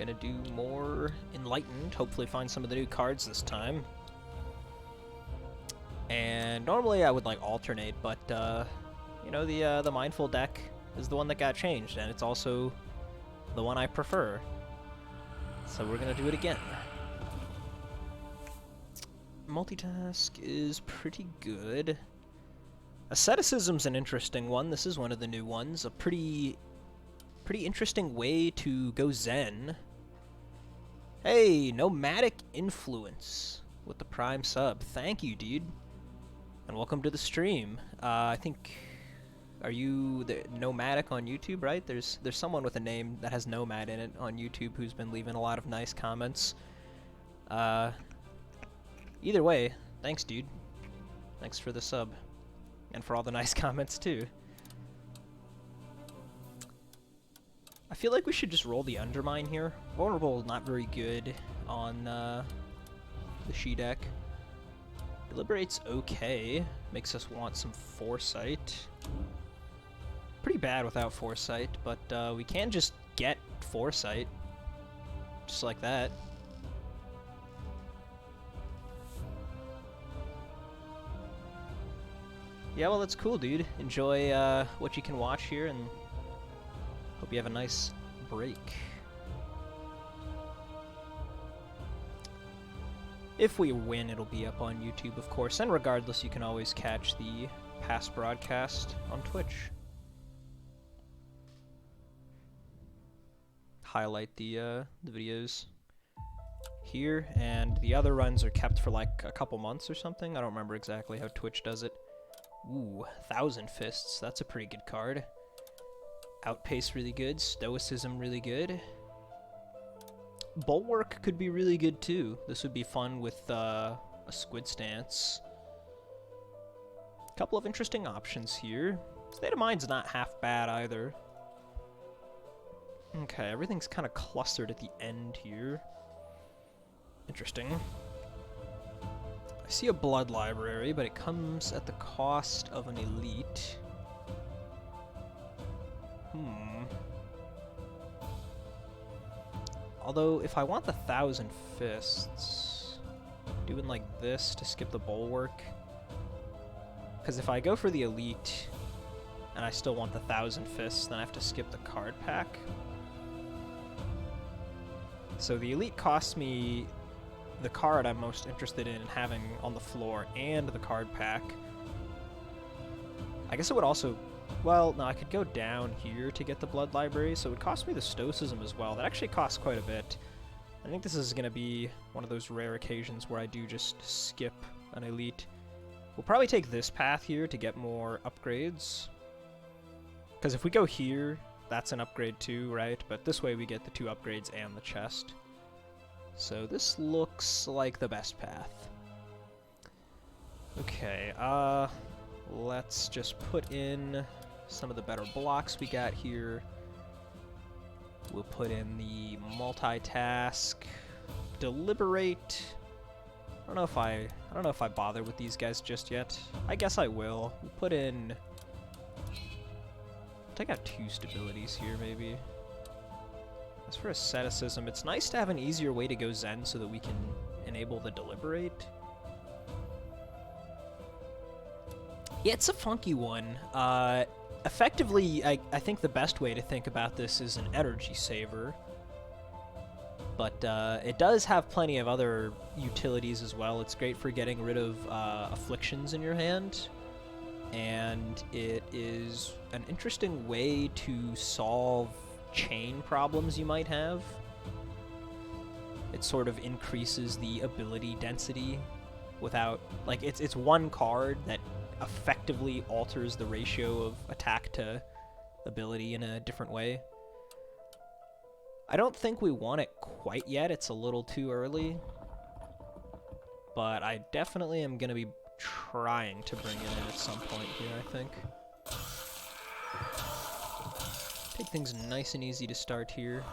Gonna do more Enlightened, hopefully find some of the new cards this time. And normally I would like alternate, but you know, the Mindful deck is the one that got changed, and it's also the one I prefer. So we're gonna do it again. Multitask is pretty good. Asceticism's an interesting one. This is one of the new ones. A pretty interesting way to go Zen. Hey, Nomadic Influence with the Prime sub. Thank you, dude. And welcome to the stream. I think, are you the Nomadic on YouTube, right? There's someone with a name that has Nomad in it on YouTube who's been leaving a lot of nice comments. Either way, thanks, dude. Thanks for the sub. And for all the nice comments, too. I feel like we should just roll the Undermine here. Vulnerable, not very good on the She deck. Deliberate's okay. Makes us want some Foresight. Pretty bad without Foresight, but we can just get Foresight. Just like that. Yeah, well, that's cool, dude. Enjoy what you can watch here, and hope you have a nice break. If we win, it'll be up on YouTube, of course, and regardless, you can always catch the past broadcast on Twitch. Highlight the videos here, and the other runs are kept for like a couple months or something. I don't remember exactly how Twitch does it. Ooh, Thousand Fists, that's a pretty good card. Outpace really good, Stoicism really good. Bulwark could be really good too. This would be fun with a Squid Stance. Couple of interesting options here. State of Mind's not half bad either. Okay, everything's kind of clustered at the end here. Interesting. I see a Blood Library, but it comes at the cost of an Elite. Although, if I want the Thousand Fists, doing like this to skip the Bulwark. Because if I go for the Elite, and I still want the Thousand Fists, then I have to skip the card pack. So the Elite costs me the card I'm most interested in having on the floor and the card pack. I guess it would also... Well, no, I could go down here to get the Blood Library, so it would cost me the Stoicism as well. That actually costs quite a bit. I think this is going to be one of those rare occasions where I do just skip an Elite. We'll probably take this path here to get more upgrades. Because if we go here, that's an upgrade too, right? But this way we get the 2 upgrades and the chest. So this looks like the best path. Okay, let's just put in some of the better blocks we got here. We'll put in the multitask, deliberate. I don't know if I bother with these guys just yet. I guess I will. We'll put in... take out 2 stabilities here, maybe. As for asceticism, it's nice to have an easier way to go Zen so that we can enable the deliberate. Yeah, it's a funky one. Effectively, I think the best way to think about this is an energy saver. But it does have plenty of other utilities as well. It's great for getting rid of afflictions in your hand. And it is an interesting way to solve chain problems you might have. It sort of increases the ability density without... like, it's one card that effectively alters the ratio of attack to ability in a different way. I don't think we want it quite yet. It's a little too early. But I definitely am going to be trying to bring it in at some point here, I think. Take things nice and easy to start here.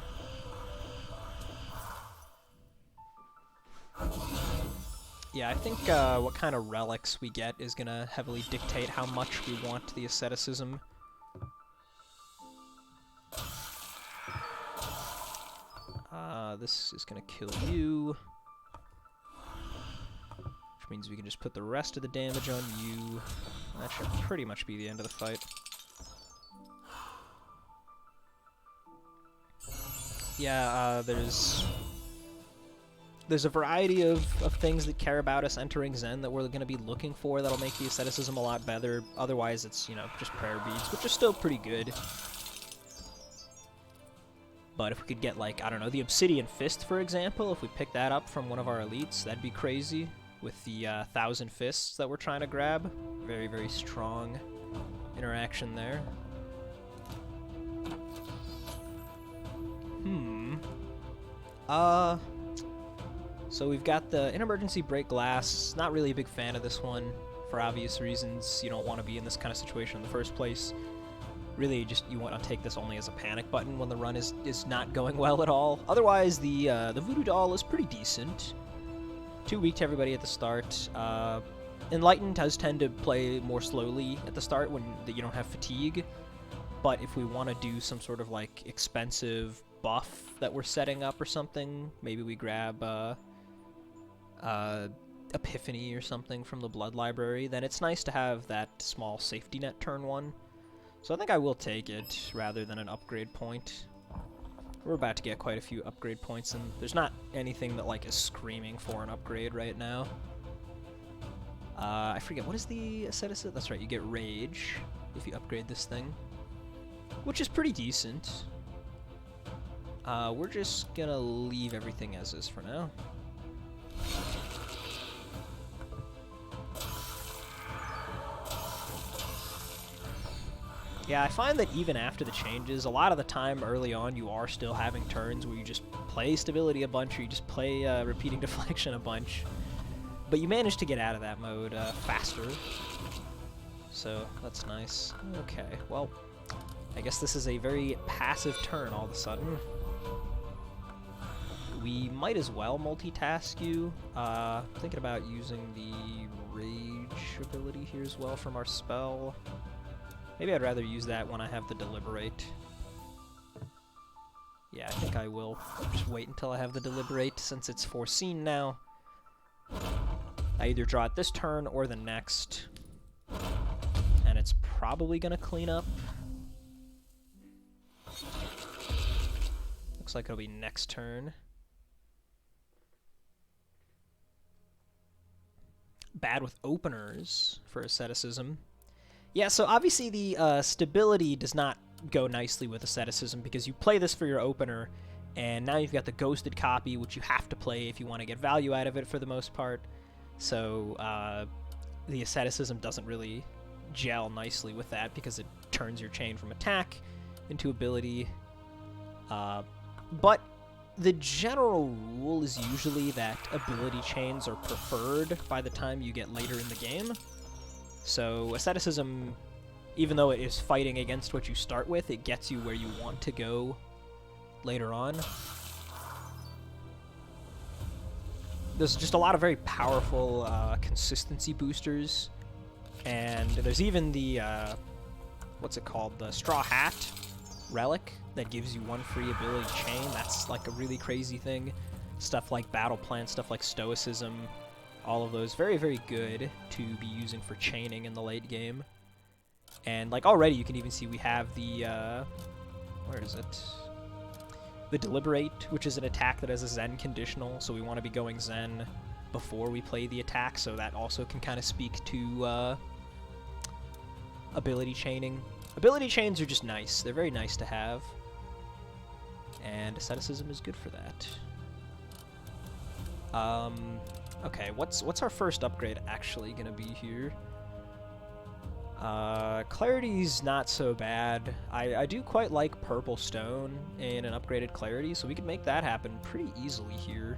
Yeah, I think what kind of relics we get is going to heavily dictate how much we want the asceticism. This is gonna kill you. Which means we can just put the rest of the damage on you. That should pretty much be the end of the fight. Yeah, there's a variety of things that care about us entering Zen that we're going to be looking for that'll make the asceticism a lot better. Otherwise, it's, you know, just prayer beads, which are still pretty good. But if we could get, like, I don't know, the Obsidian Fist, for example, if we pick that up from one of our elites, that'd be crazy. With the 1,000 Fists that we're trying to grab. Very, very strong interaction there. So we've got the Emergency Break Glass. Not really a big fan of this one, for obvious reasons. You don't want to be in this kind of situation in the first place. Really, just you want to take this only as a panic button when the run is not going well at all. Otherwise, the Voodoo Doll is pretty decent. Too weak to everybody at the start. Enlightened does tend to play more slowly at the start when you don't have fatigue. But if we want to do some sort of like expensive buff that we're setting up or something, maybe we grab Epiphany or something from the Blood Library, then it's nice to have that small safety net turn 1. So I think I will take it rather than an upgrade point. We're about to get quite a few upgrade points, and there's not anything that like is screaming for an upgrade right now. I forget, what is the asceticism? That's right, you get Rage if you upgrade this thing, which is pretty decent. We're just gonna leave everything as is for now. Yeah, I find that even after the changes, a lot of the time early on you are still having turns where you just play Stability a bunch, or you just play Repeating Deflection a bunch. But you manage to get out of that mode faster. So, that's nice. Okay, well, I guess this is a very passive turn all of a sudden. We might as well multitask you. Thinking about using the Rage ability here as well from our spell. Maybe I'd rather use that when I have the Deliberate. Yeah, I think I will. Just wait until I have the Deliberate, since it's foreseen now. I either draw it this turn or the next. And it's probably gonna clean up. Looks like it'll be next turn. Bad with openers for asceticism. Yeah, so obviously the stability does not go nicely with asceticism because you play this for your opener, and now you've got the ghosted copy, which you have to play if you want to get value out of it for the most part. So the asceticism doesn't really gel nicely with that because it turns your chain from attack into ability. But the general rule is usually that ability chains are preferred by the time you get later in the game. So asceticism, even though it is fighting against what you start with, it gets you where you want to go later on. There's just a lot of very powerful consistency boosters, and there's even the, what's it called, the Straw Hat relic that gives you one free ability chain. That's like a really crazy thing. Stuff like Battle Plan, stuff like Stoicism, all of those very, very good to be using for chaining in the late game. And like already you can even see we have the, where is it? The Deliberate, which is an attack that has a Zen conditional, so we want to be going Zen before we play the attack, so that also can kind of speak to ability chaining. Ability chains are just nice. They're very nice to have. And asceticism is good for that. Okay, what's our first upgrade actually gonna be here? Clarity's not so bad. I do quite like Purple Stone in an upgraded Clarity, so we could make that happen pretty easily here.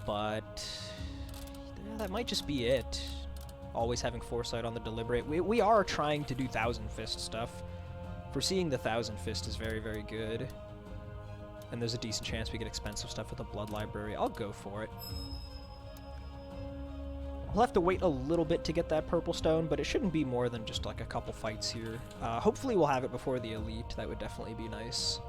But yeah, that might just be it. Always having Foresight on the Deliberate. We are trying to do Thousand Fist stuff. Foreseeing the Thousand Fist is very, very good. And there's a decent chance we get expensive stuff with the Blood Library. I'll go for it. We'll have to wait a little bit to get that Purple Stone, but it shouldn't be more than just like a couple fights here. Hopefully we'll have it before the Elite. That would definitely be nice.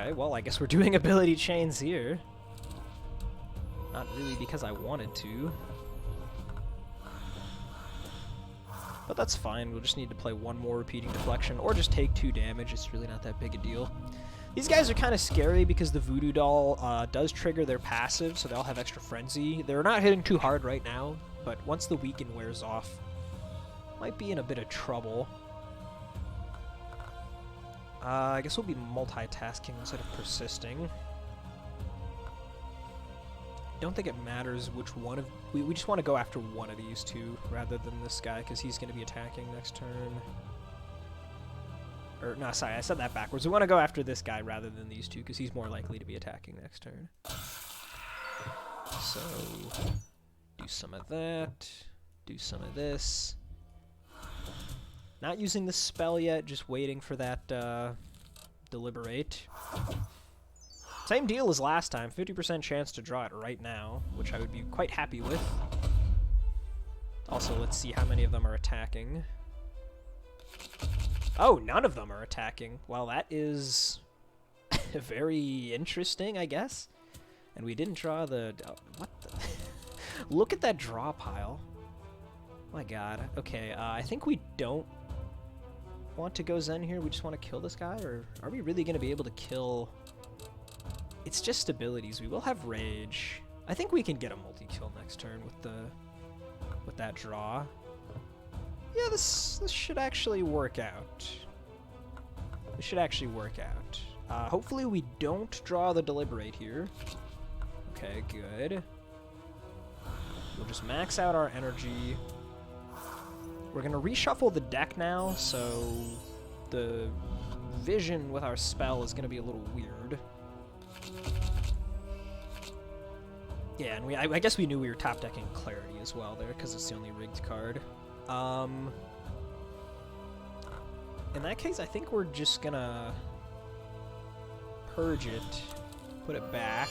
Okay, well, I guess we're doing ability chains here. Not really because I wanted to. But that's fine, we'll just need to play one more repeating deflection, or just take 2 damage, it's really not that big a deal. These guys are kind of scary because the Voodoo Doll does trigger their passive, so they'll have extra frenzy. They're not hitting too hard right now, but once the weaken wears off, might be in a bit of trouble. I guess we'll be multitasking instead of persisting. Don't think it matters which one of... We just want to go after one of these two rather than this guy, because he's going to be attacking next turn. Or, no, sorry, I said that backwards. We want to go after this guy rather than these two, because he's more likely to be attacking next turn. So, do some of that. Do some of this. Not using the spell yet, just waiting for that Deliberate. Same deal as last time, 50% chance to draw it right now, which I would be quite happy with. Also, let's see how many of them are attacking. Oh, none of them are attacking. Well, that is very interesting, I guess. And we didn't draw the... what the... Look at that draw pile. My god. Okay, I think we don't want to go Zen here. We just want to kill this guy, or are we really going to be able to kill... It's just abilities. We will have Rage. I think we can get a multi-kill next turn with that draw. Yeah, this should actually work out. This should actually work out. Hopefully we don't draw the Deliberate here. Okay, good. We'll just max out our energy. We're gonna reshuffle the deck now, so the vision with our spell is gonna be a little weird. Yeah, and I guess we knew we were top decking Clarity as well there, because it's the only rigged card. In that case, I think we're just gonna purge it, put it back.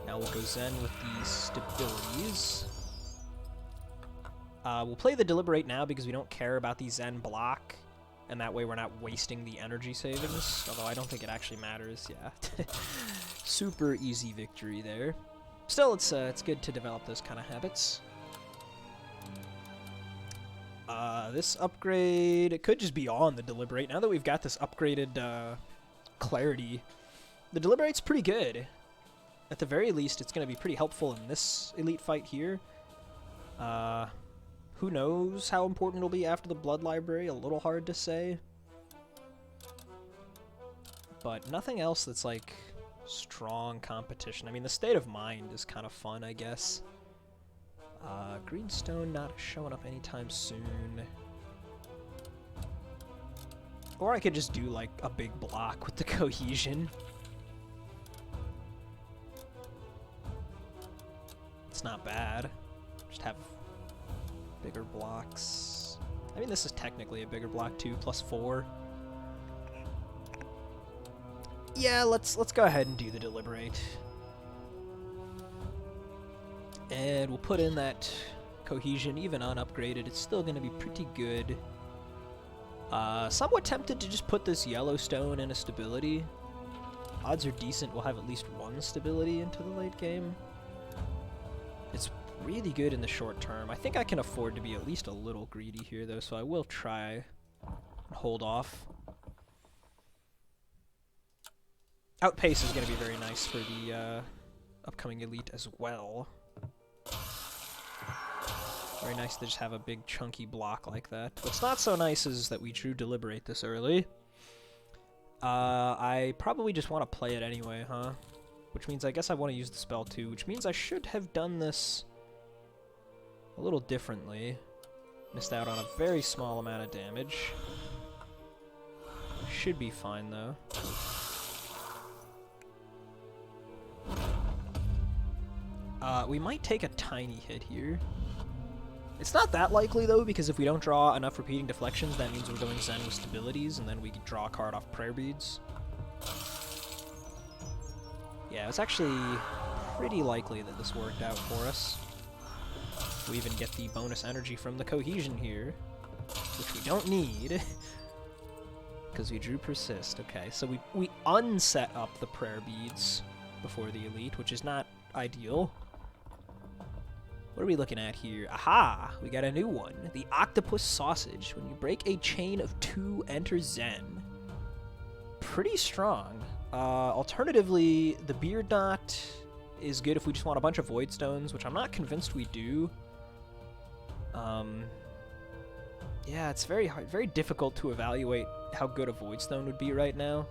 Now we'll go Zen with the stabilities. We'll play the Deliberate now because we don't care about the Zen block, and that way we're not wasting the energy savings, although I don't think it actually matters, yeah. Super easy victory there. Still, it's good to develop those kind of habits. This upgrade, it could just be on the Deliberate. Now that we've got this upgraded Clarity, the Deliberate's pretty good. At the very least, it's going to be pretty helpful in this elite fight here. Who knows how important it'll be after the Blood Library? A little hard to say. But nothing else that's like strong competition. I mean, the State of Mind is kind of fun, I guess. Greenstone not showing up anytime soon. Or I could just do like a big block with the Cohesion. It's not bad. Just have bigger blocks. I mean, this is technically a bigger block too, +4. Yeah, let's go ahead and do the Deliberate. And we'll put in that Cohesion, even unupgraded. It's still going to be pretty good. Somewhat tempted to just put this Yellowstone in a stability. Odds are decent we'll have at least one stability into the late game. It's really good in the short term. I think I can afford to be at least a little greedy here, though, so I will try and hold off. Outpace is going to be very nice for the upcoming elite as well. Very nice to just have a big chunky block like that. What's not so nice is that we drew Deliberate this early. I probably just want to play it anyway, huh? Which means I guess I want to use the spell too, which means I should have done this a little differently. Missed out on a very small amount of damage. Should be fine though. We might take a tiny hit here. It's not that likely, though, because if we don't draw enough repeating deflections, that means we're going Zen with stabilities, and then we can draw a card off prayer beads. Yeah, it's actually pretty likely that this worked out for us. We even get the bonus energy from the Cohesion here, which we don't need, because we drew Persist. Okay, so we unset up the Prayer Beads before the Elite, which is not ideal. What are we looking at here? Aha! We got a new one. The Octopus Sausage. When you break a chain of 2, enter Zen. Pretty strong. Alternatively, the Beard Knot is good if we just want a bunch of Void Stones, which I'm not convinced we do. Yeah, it's very hard, very difficult to evaluate how good a Void Stone would be right now.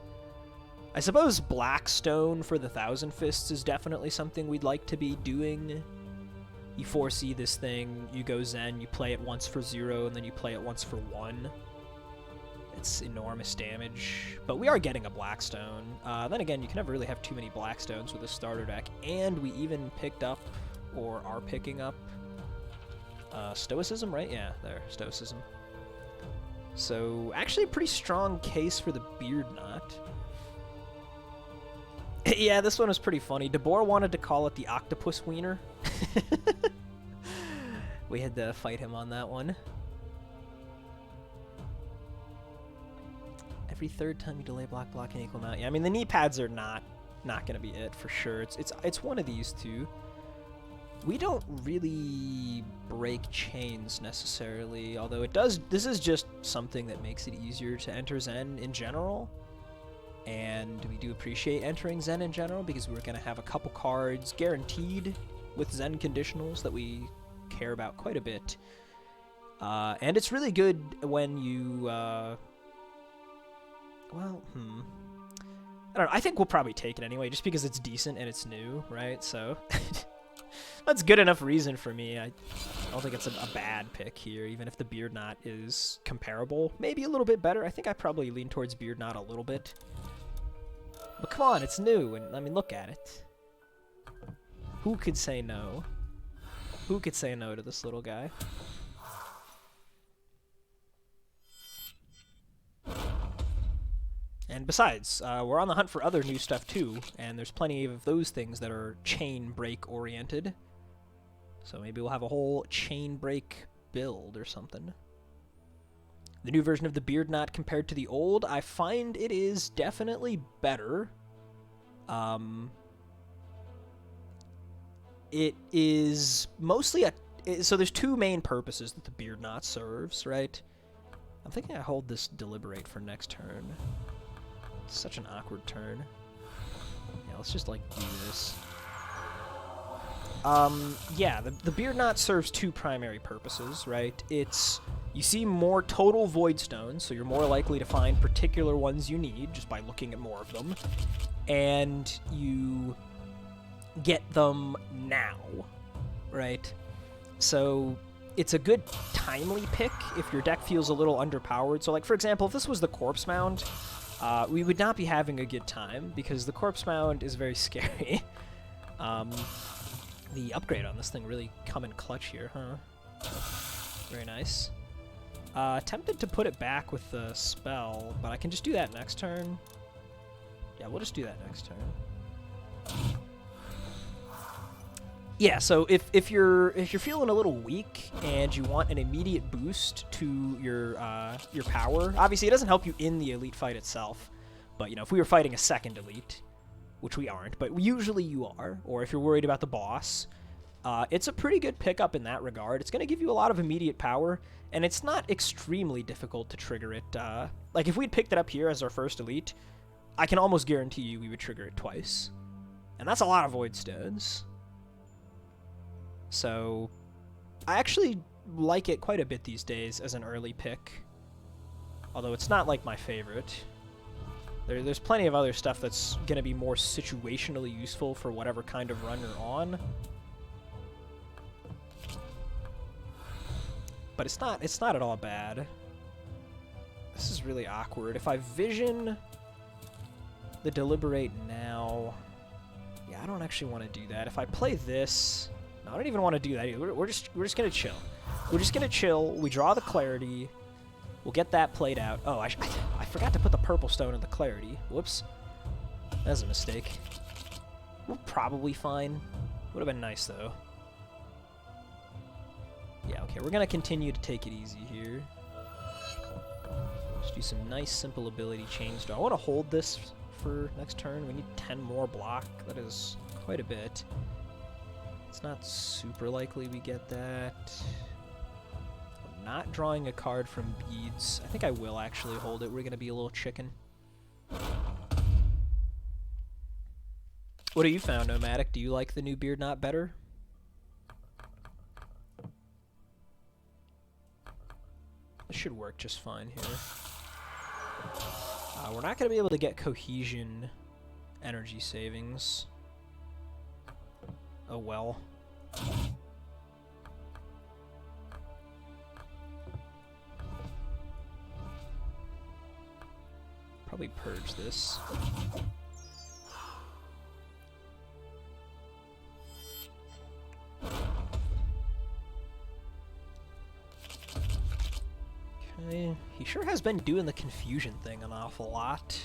I suppose Black Stone for the Thousand Fists is definitely something we'd like to be doing. You foresee this thing, you go Zen, you play it once for 0, and then you play it once for 1. It's enormous damage, but we are getting a Blackstone. Then again, you can never really have too many Blackstones with a starter deck, and we even picked up, or are picking up, Stoicism, right? Yeah, there, Stoicism. So, actually a pretty strong case for the Beard Knot. Yeah, this one was pretty funny. DeBoer wanted to call it the Octopus Wiener. We had to fight him on that one. Every third time you delay block an equal amount. Yeah, I mean the knee pads are not gonna be it for sure. It's one of these two. We don't really break chains necessarily, although it does. This is just something that makes it easier to enter Zen in general. And we do appreciate entering Zen in general because we're gonna have a couple cards guaranteed with Zen conditionals that we care about quite a bit. And it's really good when you well, I don't know. I think we'll probably take it anyway, just because it's decent and it's new, right? So that's good enough reason for me. I don't think it's a bad pick here, even if the Beard Knot is comparable. Maybe a little bit better. I think I probably lean towards Beard Knot a little bit. But come on, it's new, and I mean, look at it. Who could say no? Who could say no to this little guy? And besides, we're on the hunt for other new stuff too, and there's plenty of those things that are chain break oriented. So maybe we'll have a whole chain break build or something. The new version of the Beard Knot compared to the old, I find it is definitely better. It is mostly so there's two main purposes that the Beard Knot serves, right? I'm thinking I hold this Deliberate for next turn. It's such an awkward turn. Yeah, let's just, like, do this. Yeah, the Beard Knot serves two primary purposes, right? It's, you see more total Void Stones, so you're more likely to find particular ones you need just by looking at more of them. And you get them now, right? So it's a good timely pick if your deck feels a little underpowered. So, like, for example, if this was the Corpse Mound, we would not be having a good time because the Corpse Mound is very scary. The upgrade on this thing really come in clutch here, huh? Very nice. Tempted to put it back with the spell, but I can just do that next turn. Yeah, we'll just do that next turn. Yeah, so if you're feeling a little weak and you want an immediate boost to your power, obviously it doesn't help you in the elite fight itself, but you know, if we were fighting a second elite, which we aren't, but usually you are, or if you're worried about the boss, it's a pretty good pickup in that regard. It's going to give you a lot of immediate power, and it's not extremely difficult to trigger it. Like if we'd picked it up here as our first elite, I can almost guarantee you we would trigger it twice, and that's a lot of Void Stones. So, I actually like it quite a bit these days as an early pick. Although it's not like my favorite. There's plenty of other stuff that's going to be more situationally useful for whatever kind of run you're on. But it's not at all bad. This is really awkward. If I vision the Deliberate now, yeah, I don't actually want to do that. If I play this, I don't even want to do that either. We're just gonna chill. We're just gonna chill. We draw the Clarity. We'll get that played out. Oh, I forgot to put the Purple Stone in the Clarity. Whoops. That was a mistake. We're probably fine. Would have been nice though. Yeah, okay. We're gonna continue to take it easy here. Just Do some nice simple ability chains. Do I want to hold this for next turn? We need 10 more block. That is quite a bit. It's not super likely we get that. I'm not drawing a card from beads. I think I will actually hold it. We're going to be a little chicken. What have you found, Nomadic? Do you like the new Beard Knot better? This should work just fine here. We're not going to be able to get Cohesion energy savings. Oh well. Probably purge this. Okay, he sure has been doing the confusion thing an awful lot.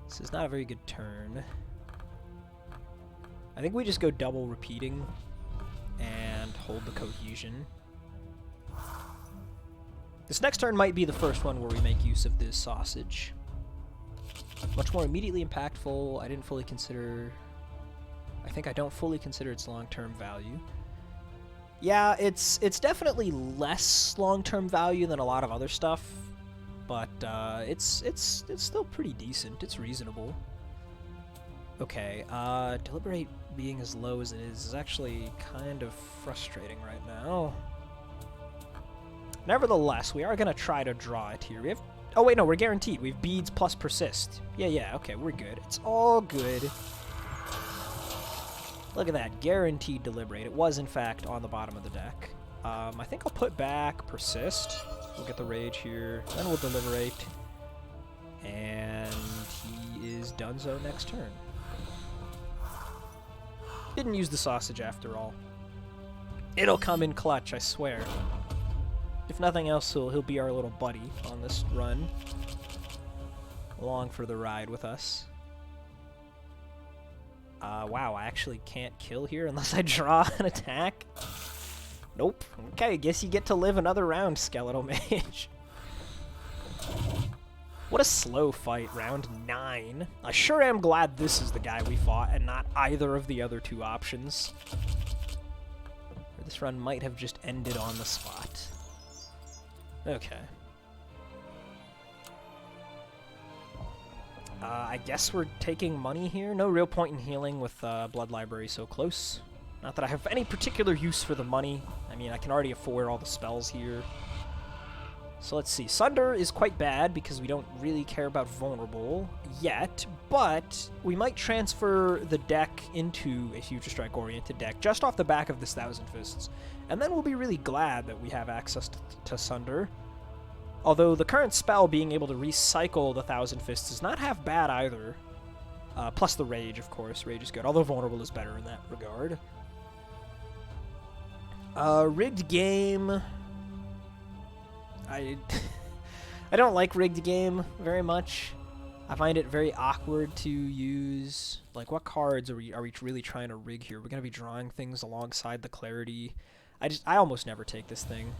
This is not a very good turn. I think we just go double repeating and hold the cohesion. This next turn might be the first one where we make use of this sausage. Much more immediately impactful. I didn't fully consider... I think I don't fully consider its long-term value. Yeah, it's definitely less long-term value than a lot of other stuff, but it's still pretty decent. It's reasonable. Okay, Deliberate being as low as it is actually kind of frustrating right now. Nevertheless, we are going to try to draw it here. We have... Oh, wait, no, we're guaranteed. We have beads plus persist. Yeah, okay, we're good. It's all good. Look at that, guaranteed Deliberate. It was, in fact, on the bottom of the deck. I think I'll put back persist. We'll get the rage here. Then we'll Deliberate. And he is donezo next turn. Didn't use the sausage after all. It'll come in clutch, I swear. If nothing else, he'll be our little buddy on this run. Along for the ride with us. Wow, I actually can't kill here unless I draw an attack. Nope. Okay, guess you get to live another round, Skeletal Mage. What a slow fight, round 9. I sure am glad this is the guy we fought and not either of the other two options. Or this run might have just ended on the spot. Okay. I guess we're taking money here. No real point in healing with Blood Library so close. Not that I have any particular use for the money. I mean, I can already afford all the spells here. So let's see. Sunder is quite bad because we don't really care about Vulnerable yet, but we might transfer the deck into a Future Strike-oriented deck just off the back of this Thousand Fists. And then we'll be really glad that we have access to Sunder. Although the current spell being able to recycle the Thousand Fists is not half bad either. Plus the Rage, of course. Rage is good, although Vulnerable is better in that regard. Rigged Game... I don't like Rigged Game very much. I find it very awkward to use. Like, what cards are we really trying to rig here? We're going to be drawing things alongside the Clarity. I almost never take this thing.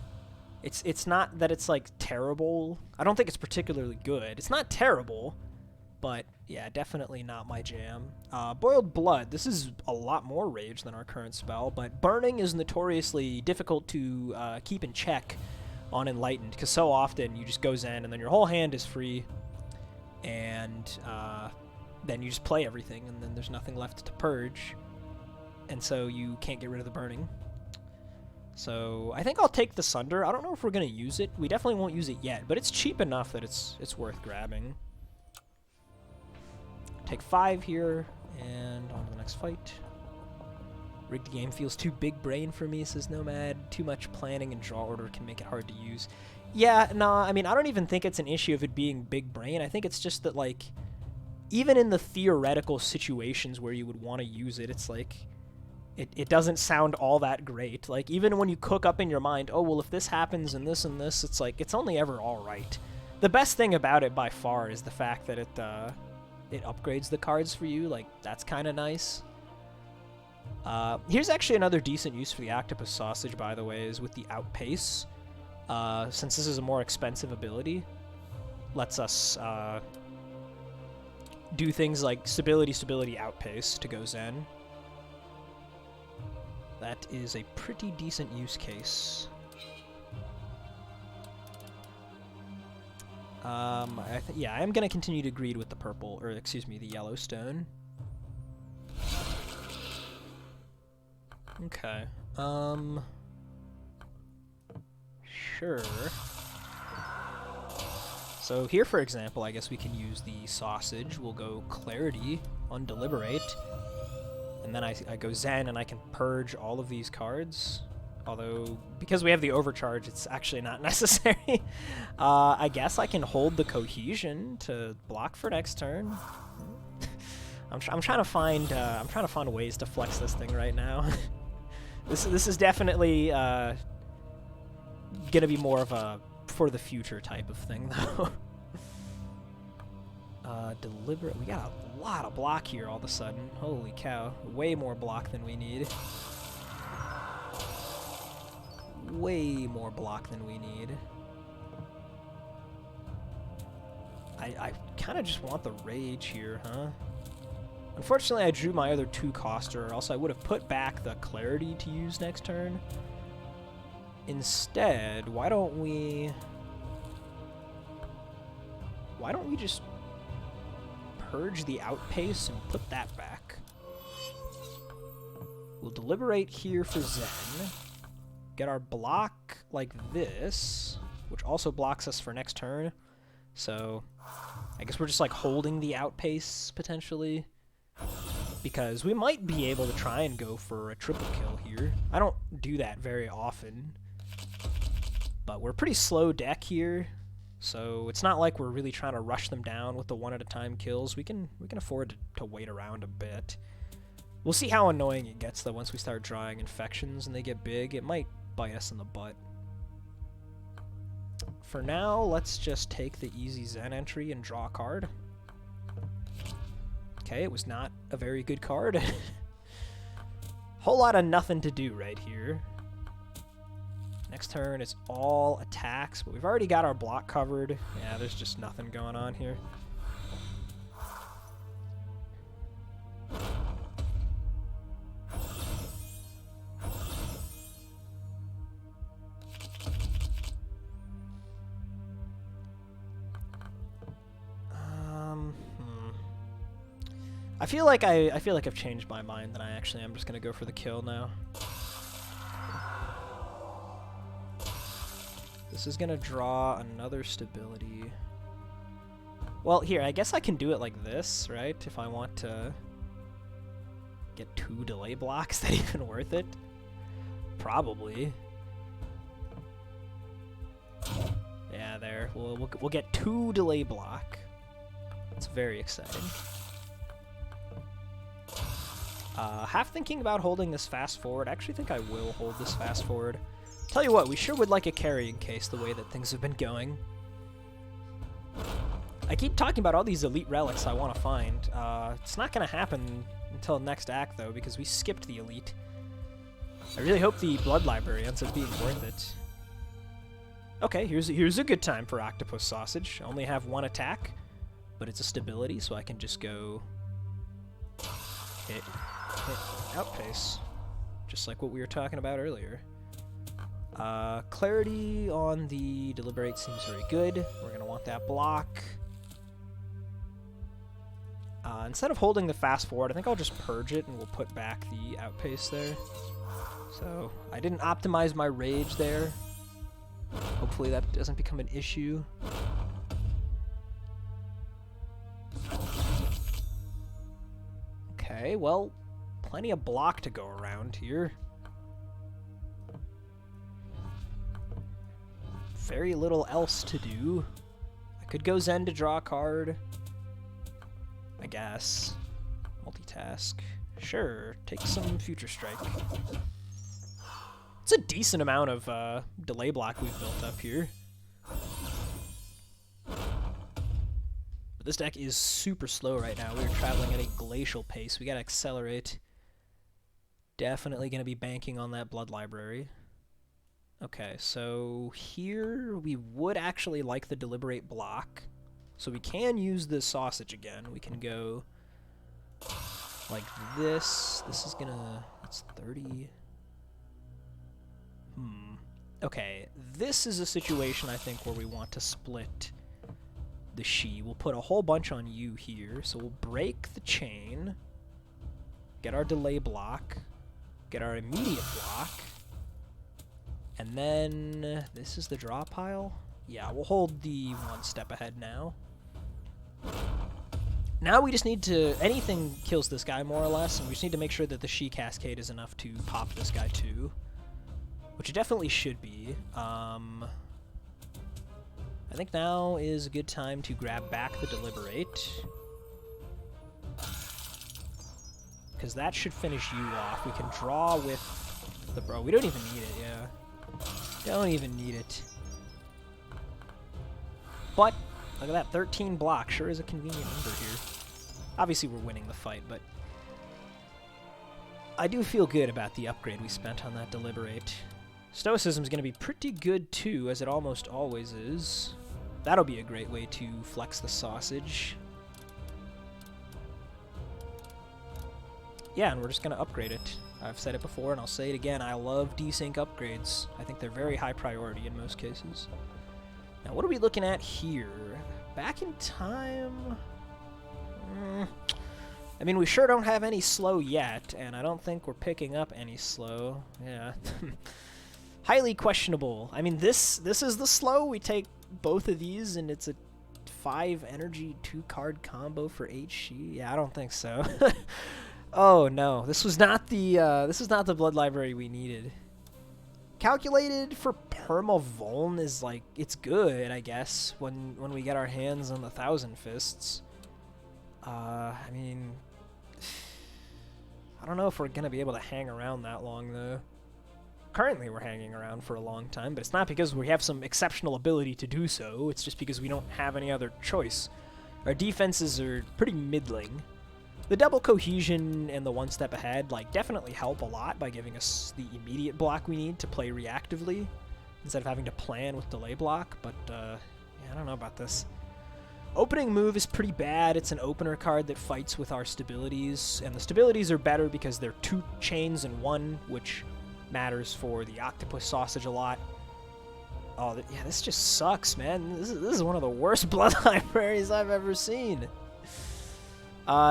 It's not that it's, like, terrible. I don't think it's particularly good. It's not terrible, but, yeah, definitely not my jam. Boiled Blood. This is a lot more rage than our current spell, but Burning is notoriously difficult to keep in check on Enlightened, because so often you just go Zen, and then your whole hand is free, and then you just play everything, and then there's nothing left to purge, and so you can't get rid of the Burning. So I think I'll take the Sunder. I don't know if we're going to use it. We definitely won't use it yet, but it's cheap enough that it's worth grabbing. Take 5 here, and on to the next fight. Rigged Game feels too big brain for me, says Nomad. Too much planning and draw order can make it hard to use. Yeah, nah, I mean, I don't even think it's an issue of it being big brain. I think it's just that, like, even in the theoretical situations where you would want to use it, it's like... It doesn't sound all that great. Like, even when you cook up in your mind, oh, well, if this happens and this, it's like, it's only ever all right. The best thing about it by far is the fact that it upgrades the cards for you. Like, that's kind of nice. Here's actually another decent use for the Octopus Sausage, by the way, is with the Outpace. Since this is a more expensive ability, lets us do things like stability, outpace to go Zen. That is a pretty decent use case. Yeah, I am going to continue to greed with the purple, or excuse me, the yellow stone. Okay. Sure. So here, for example, I guess we can use the sausage. We'll go clarity on deliberate. And then I go Zen, and I can purge all of these cards. Although, because we have the overcharge, it's actually not necessary. I guess I can hold the cohesion to block for next turn. I'm trying to find ways to flex this thing right now. This is definitely gonna be more of a for the future type of thing, though. Deliberate. We got a lot of block here all of a sudden. Holy cow! Way more block than we need. Way more block than we need. I kind of just want the rage here, huh? Unfortunately, I drew my other 2-coster, or else I would have put back the clarity to use next turn. Instead, why don't we just purge the outpace and put that back? We'll deliberate here for Zen. Get our block like this, which also blocks us for next turn. So I guess we're just like holding the outpace potentially, because we might be able to try and go for a triple kill here. I don't do that very often, but we're a pretty slow deck here, so it's not like we're really trying to rush them down with the 1-at-a-time kills. We can afford to wait around a bit. We'll see how annoying it gets though once we start drawing infections and they get big. It might bite us in the butt. For now, let's just take the easy Zen entry and draw a card. Okay, it was not a very good card. Whole lot of nothing to do right here. Next turn, it's all attacks, but we've already got our block covered. Yeah, there's just nothing going on here. I feel like I've changed my mind, and I'm just gonna go for the kill now. This is gonna draw another stability. Well, here, I guess I can do it like this, right? If I want to get 2 delay blocks, is that even worth it? Probably. Yeah, there. We'll get 2 delay block. That's very exciting. Half thinking about holding this fast forward. I actually think I will hold this fast forward. Tell you what, we sure would like a carrying case the way that things have been going. I keep talking about all these elite relics I want to find. It's not going to happen until next act, though, because we skipped the elite. I really hope the blood library ends up being worth it. Okay, here's a good time for Octopus Sausage. I only have 1 attack, but it's a stability, so I can just go hit outpace, just like what we were talking about earlier. Clarity on the deliberate seems very good. We're going to want that block. Instead of holding the fast forward, I think I'll just purge it and we'll put back the outpace there. So I didn't optimize my rage there. Hopefully that doesn't become an issue. Okay, well, plenty of block to go around here. Very little else to do. I could go Zen to draw a card, I guess. Multitask. Sure, take some Future Strike. It's a decent amount of delay block we've built up here. But this deck is super slow right now. We're traveling at a glacial pace. We gotta accelerate. Definitely gonna be banking on that blood library. Okay, so here we would actually like the deliberate block. So we can use the sausage again. We can go like this. This is gonna... That's 30... Okay, this is a situation, I think, where we want to split the Shi. We'll put a whole bunch on you here. So we'll break the chain, get our delay block, get our immediate block, and then this is the draw pile. Yeah, we'll hold the one step ahead now. Now we just need to... Anything kills this guy, more or less, and we just need to make sure that the Shi Cascade is enough to pop this guy, too. Which it definitely should be. I think now is a good time to grab back the Deliberate. Because that should finish you off. We can draw with the bro. We don't even need it, yeah. Don't even need it. But, look at that, 13 block. Sure is a convenient number here. Obviously we're winning the fight, but I do feel good about the upgrade we spent on that Deliberate. Stoicism is going to be pretty good too, as it almost always is. That'll be a great way to flex the sausage. Yeah, and we're just going to upgrade it. I've said it before, and I'll say it again. I love desync upgrades. I think they're very high priority in most cases. Now, what are we looking at here? Back in time... I mean, we sure don't have any slow yet, and I don't think we're picking up any slow. Yeah. Highly questionable. I mean, this is the slow. We take both of these, and it's a 5 energy 2-card combo for HC. Yeah, I don't think so. Oh no, this was not the blood library we needed. Calculated for perma vuln is like, it's good, I guess, when we get our hands on the Thousand Fists. I mean, I don't know if we're gonna be able to hang around that long though. Currently we're hanging around for a long time, but it's not because we have some exceptional ability to do so, it's just because we don't have any other choice. Our defenses are pretty middling. The double cohesion and the one step ahead like definitely help a lot by giving us the immediate block we need to play reactively instead of having to plan with delay block, but yeah, I don't know about this. Opening move is pretty bad. It's an opener card that fights with our stabilities, and the stabilities are better because they're 2 chains in 1, which matters for the octopus sausage a lot. Oh, yeah, this just sucks, man. This is one of the worst blood libraries I've ever seen.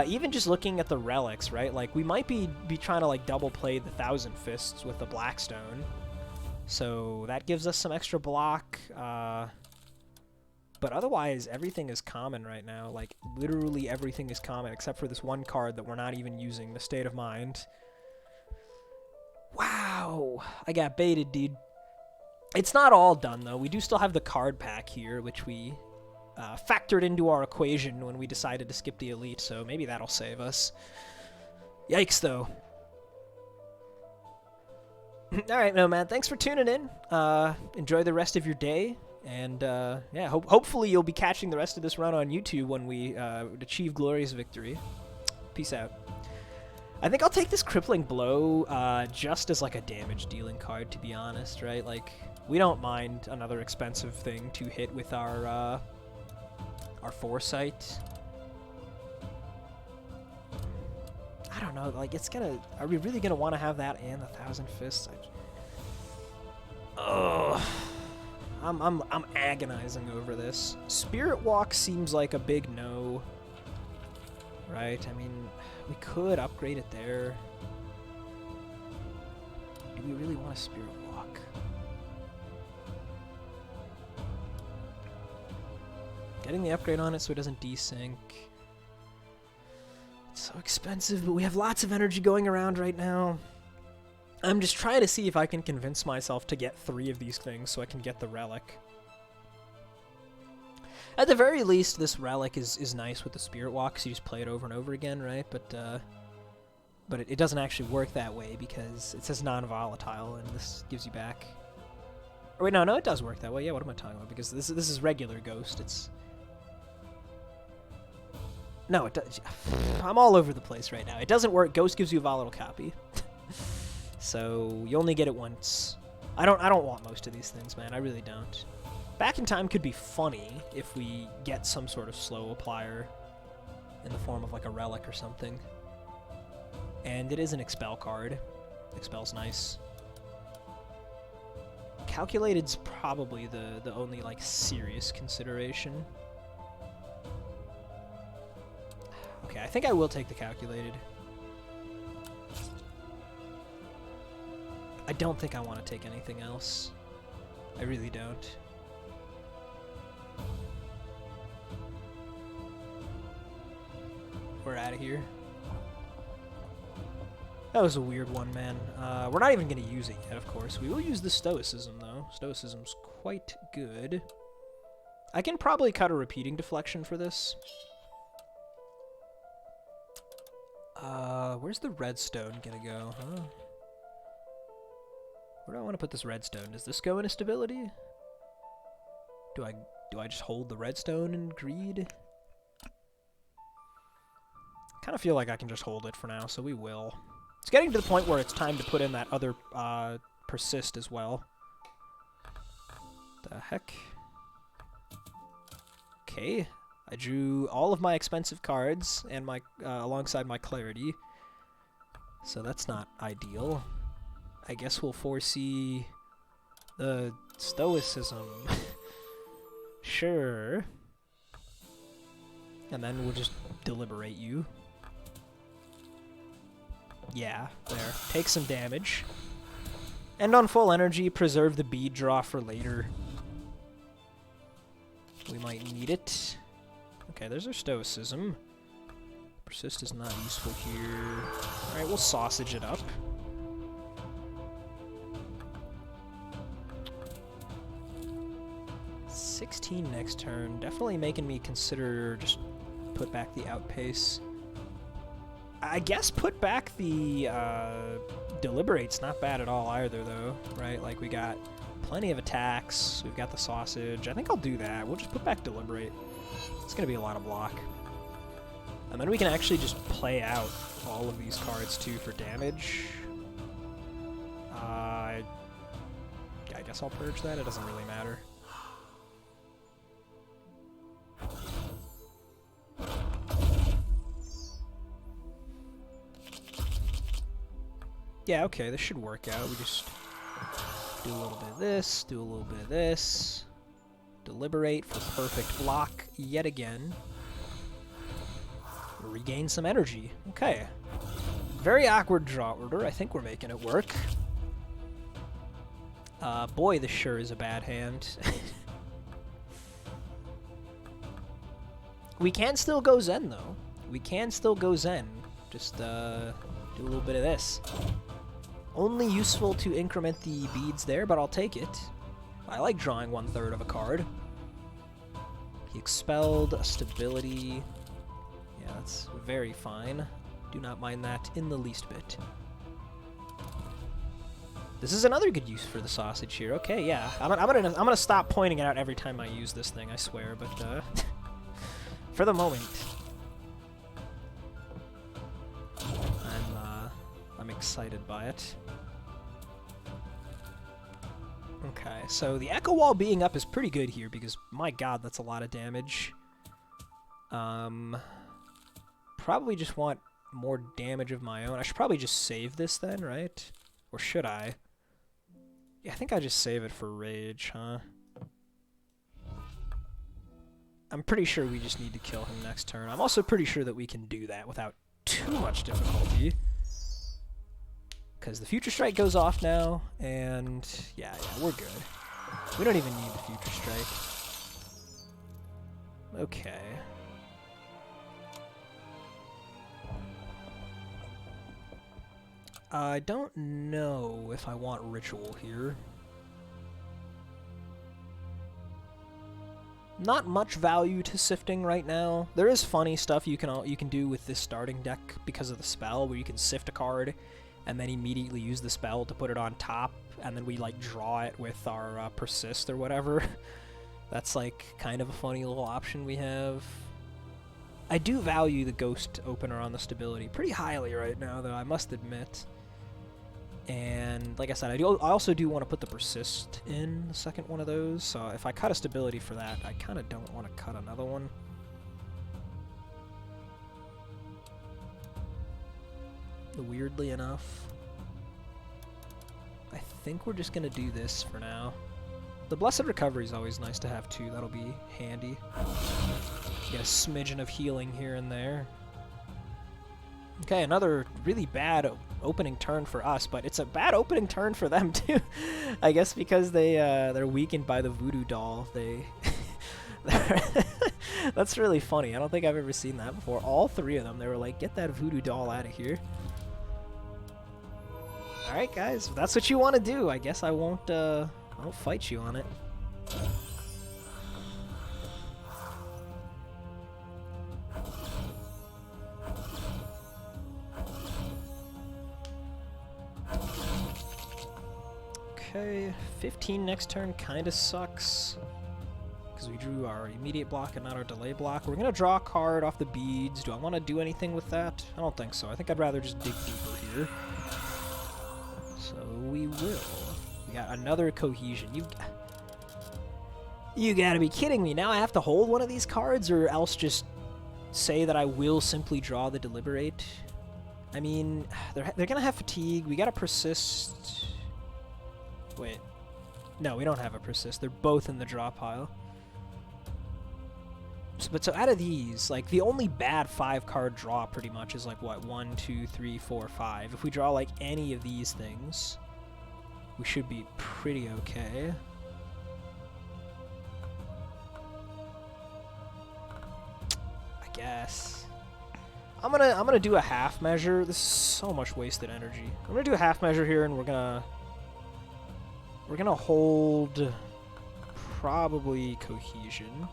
Even just looking at the relics, right? Like, we might be trying to, like, double play the Thousand Fists with the Blackstone. So that gives us some extra block. But otherwise, everything is common right now. Like, literally everything is common, except for this one card that we're not even using, the State of Mind. Wow! I got baited, dude. It's not all done, though. We do still have the card pack here, which we factored into our equation when we decided to skip the Elite, so maybe that'll save us. Yikes, though. Alright, Nomad, thanks for tuning in. Enjoy the rest of your day. And, yeah, hopefully you'll be catching the rest of this run on YouTube when we achieve glorious victory. Peace out. I think I'll take this Crippling Blow just as, like, a damage-dealing card, to be honest, right? Like, we don't mind another expensive thing to hit with our Foresight. I don't know, like, it's gonna... Are we really gonna want to have that and the Thousand Fists? Ugh. I'm agonizing over this. Spirit Walk seems like a big no. Right? I mean, we could upgrade it there. Do we really want a Spirit Walk? Getting the upgrade on it so it doesn't desync. It's so expensive, but we have lots of energy going around right now. I'm just trying to see if I can convince myself to get 3 of these things so I can get the Relic. At the very least, this Relic is nice with the Spirit Walk, so you just play it over and over again, right? But it doesn't actually work that way because it says non-volatile, and this gives you back... Or wait, no, it does work that way. Yeah, what am I talking about? Because this is regular Ghost. It's... No, it does... I'm all over the place right now. It doesn't work. Ghost gives you a volatile copy. So you only get it once. I don't want most of these things, man. I really don't. Back in Time could be funny if we get some sort of slow applier in the form of like a relic or something. And it is an Expel card. Expel's nice. Calculated's probably the only like serious consideration. Okay, I think I will take the Calculated. I don't think I want to take anything else. I really don't. We're out of here. That was a weird one, man. We're not even going to use it yet, of course. We will use the Stoicism, though. Stoicism's quite good. I can probably cut a repeating deflection for this. Where's the redstone gonna go, huh? Where do I want to put this redstone? Does this go into stability? Do I just hold the redstone in greed? Kind of feel like I can just hold it for now, so we will. It's getting to the point where it's time to put in that other persist as well. The heck? Okay, I drew all of my expensive cards and my alongside my clarity, so that's not ideal. I guess we'll foresee the Stoicism. Sure. And then we'll just deliberate you. Yeah, there. Take some damage. And on full energy, preserve the bead draw for later. We might need it. Okay, there's our Stoicism. Persist is not useful here. Alright, we'll sausage it up. $16 next turn. Definitely making me consider just put back the outpace. I guess put back the deliberate's not bad at all either, though, right? Like, we got plenty of attacks. We've got the sausage. I think I'll do that. We'll just put back deliberate. It's going to be a lot of block. And then we can actually just play out all of these cards, too, for damage. I guess I'll purge that. It doesn't really matter. Yeah, okay, this should work out. We just do a little bit of this, do a little bit of this. Deliberate for perfect block yet again. Regain some energy. Okay. Very awkward draw order. I think we're making it work. Boy, this sure is a bad hand. We can still go Zen, though. We can still go Zen. Just, do a little bit of this. Only useful to increment the beads there, but I'll take it. I like drawing 1/3 of a card. He expelled a stability. Yeah, that's very fine. Do not mind that in the least bit. This is another good use for the sausage here. Okay, yeah. I'm gonna stop pointing it out every time I use this thing, I swear, but for the moment. I'm excited by it. Okay, so the Echo Wall being up is pretty good here because, my god, that's a lot of damage. Probably just want more damage of my own. I should probably just save this then, right? Or should I? Yeah, I think I just save it for Rage, huh? I'm pretty sure we just need to kill him next turn. I'm also pretty sure that we can do that without too much difficulty. Because the Future Strike goes off now, and yeah, we're good. We don't even need the Future Strike. Okay. I don't know if I want Ritual here. Not much value to Sifting right now. There is funny stuff you can do with this starting deck because of the spell, where you can sift a card and then immediately use the spell to put it on top, and then we like draw it with our persist or whatever. That's like kind of a funny little option we have. I do value the Ghost opener on the stability pretty highly right now, though, I must admit. And like I said, I also do want to put the persist in the second one of those. So if I cut a stability for that, I kind of don't want to cut another one. Weirdly enough, I think we're just gonna do this for now. The Blessed Recovery is always nice to have too. That'll be handy. Get a smidgen of healing here and there. Okay, another really bad opening turn for us, but it's a bad opening turn for them too. I guess because they're weakened by the Voodoo Doll. That's really funny. I don't think I've ever seen that before. All three of them, they were like, "Get that Voodoo Doll out of here." All right, guys, if that's what you want to do, I guess I won't fight you on it. Okay, 15 next turn kind of sucks because we drew our immediate block and not our delay block. We're gonna draw a card off the beads. Do I want to do anything with that? I don't think so. I think I'd rather just dig deeper here. So we will. We got another Cohesion. You gotta be kidding me. Now I have to hold one of these cards or else just say that I will simply draw the Deliberate. I mean, they're gonna have Fatigue. We gotta Persist. Wait. No, we don't have a Persist. They're both in the draw pile. But so out of these, like, the only bad 5-card draw pretty much is like, what, 1, 2, 3, 4, 5. If we draw, like, any of these things, we should be pretty okay. I guess. I'm gonna do a half measure. This is so much wasted energy. I'm gonna do a half measure here, and we're gonna hold probably Cohesion.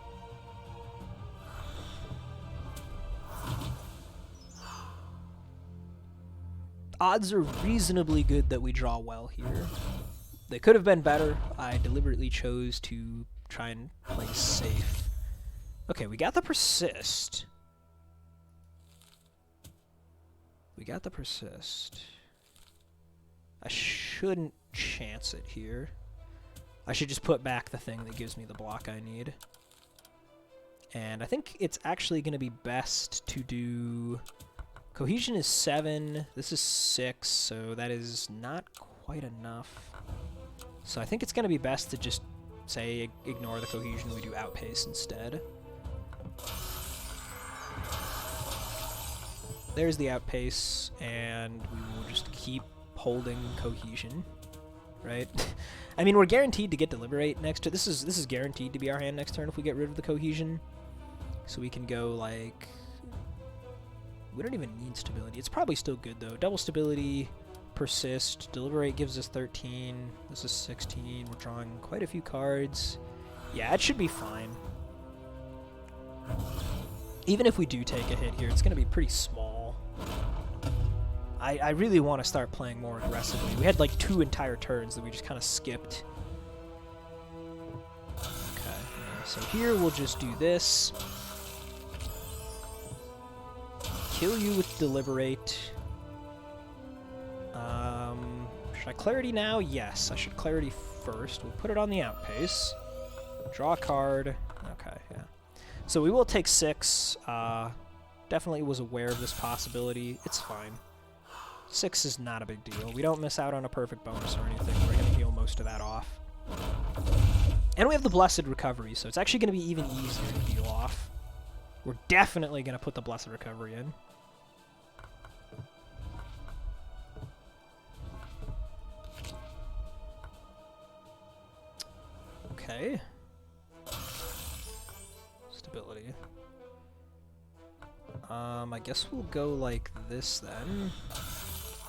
Odds are reasonably good that we draw well here. They could have been better. I deliberately chose to try and play safe. Okay, we got the Persist. We got the Persist. I shouldn't chance it here. I should just put back the thing that gives me the block I need. And I think it's actually going to be best to do... Cohesion is 7, this is 6, so that is not quite enough. So I think it's going to be best to just say ignore the Cohesion, we do Outpace instead. There's the Outpace, and we will just keep holding Cohesion, right? I mean, we're guaranteed to get Deliberate next to this is guaranteed to be our hand next turn if we get rid of the Cohesion. So we can go like... We don't even need Stability. It's probably still good, though. Double Stability, Persist, Deliberate gives us 13. This is 16. We're drawing quite a few cards. Yeah, it should be fine. Even if we do take a hit here, it's going to be pretty small. I really want to start playing more aggressively. We had like 2 entire turns that we just kind of skipped. Okay, so here we'll just do this. Kill you with Deliberate. Should I Clarity now? Yes, I should Clarity first. We'll put it on the Outpace. Draw a card. Okay, yeah. So we will take 6. Definitely was aware of this possibility. It's fine. 6 is not a big deal. We don't miss out on a perfect bonus or anything. We're going to heal most of that off. And we have the Blessed Recovery, so it's actually going to be even easier to heal off. We're definitely going to put the Blessed Recovery in. Okay. Stability. I guess we'll go like this then.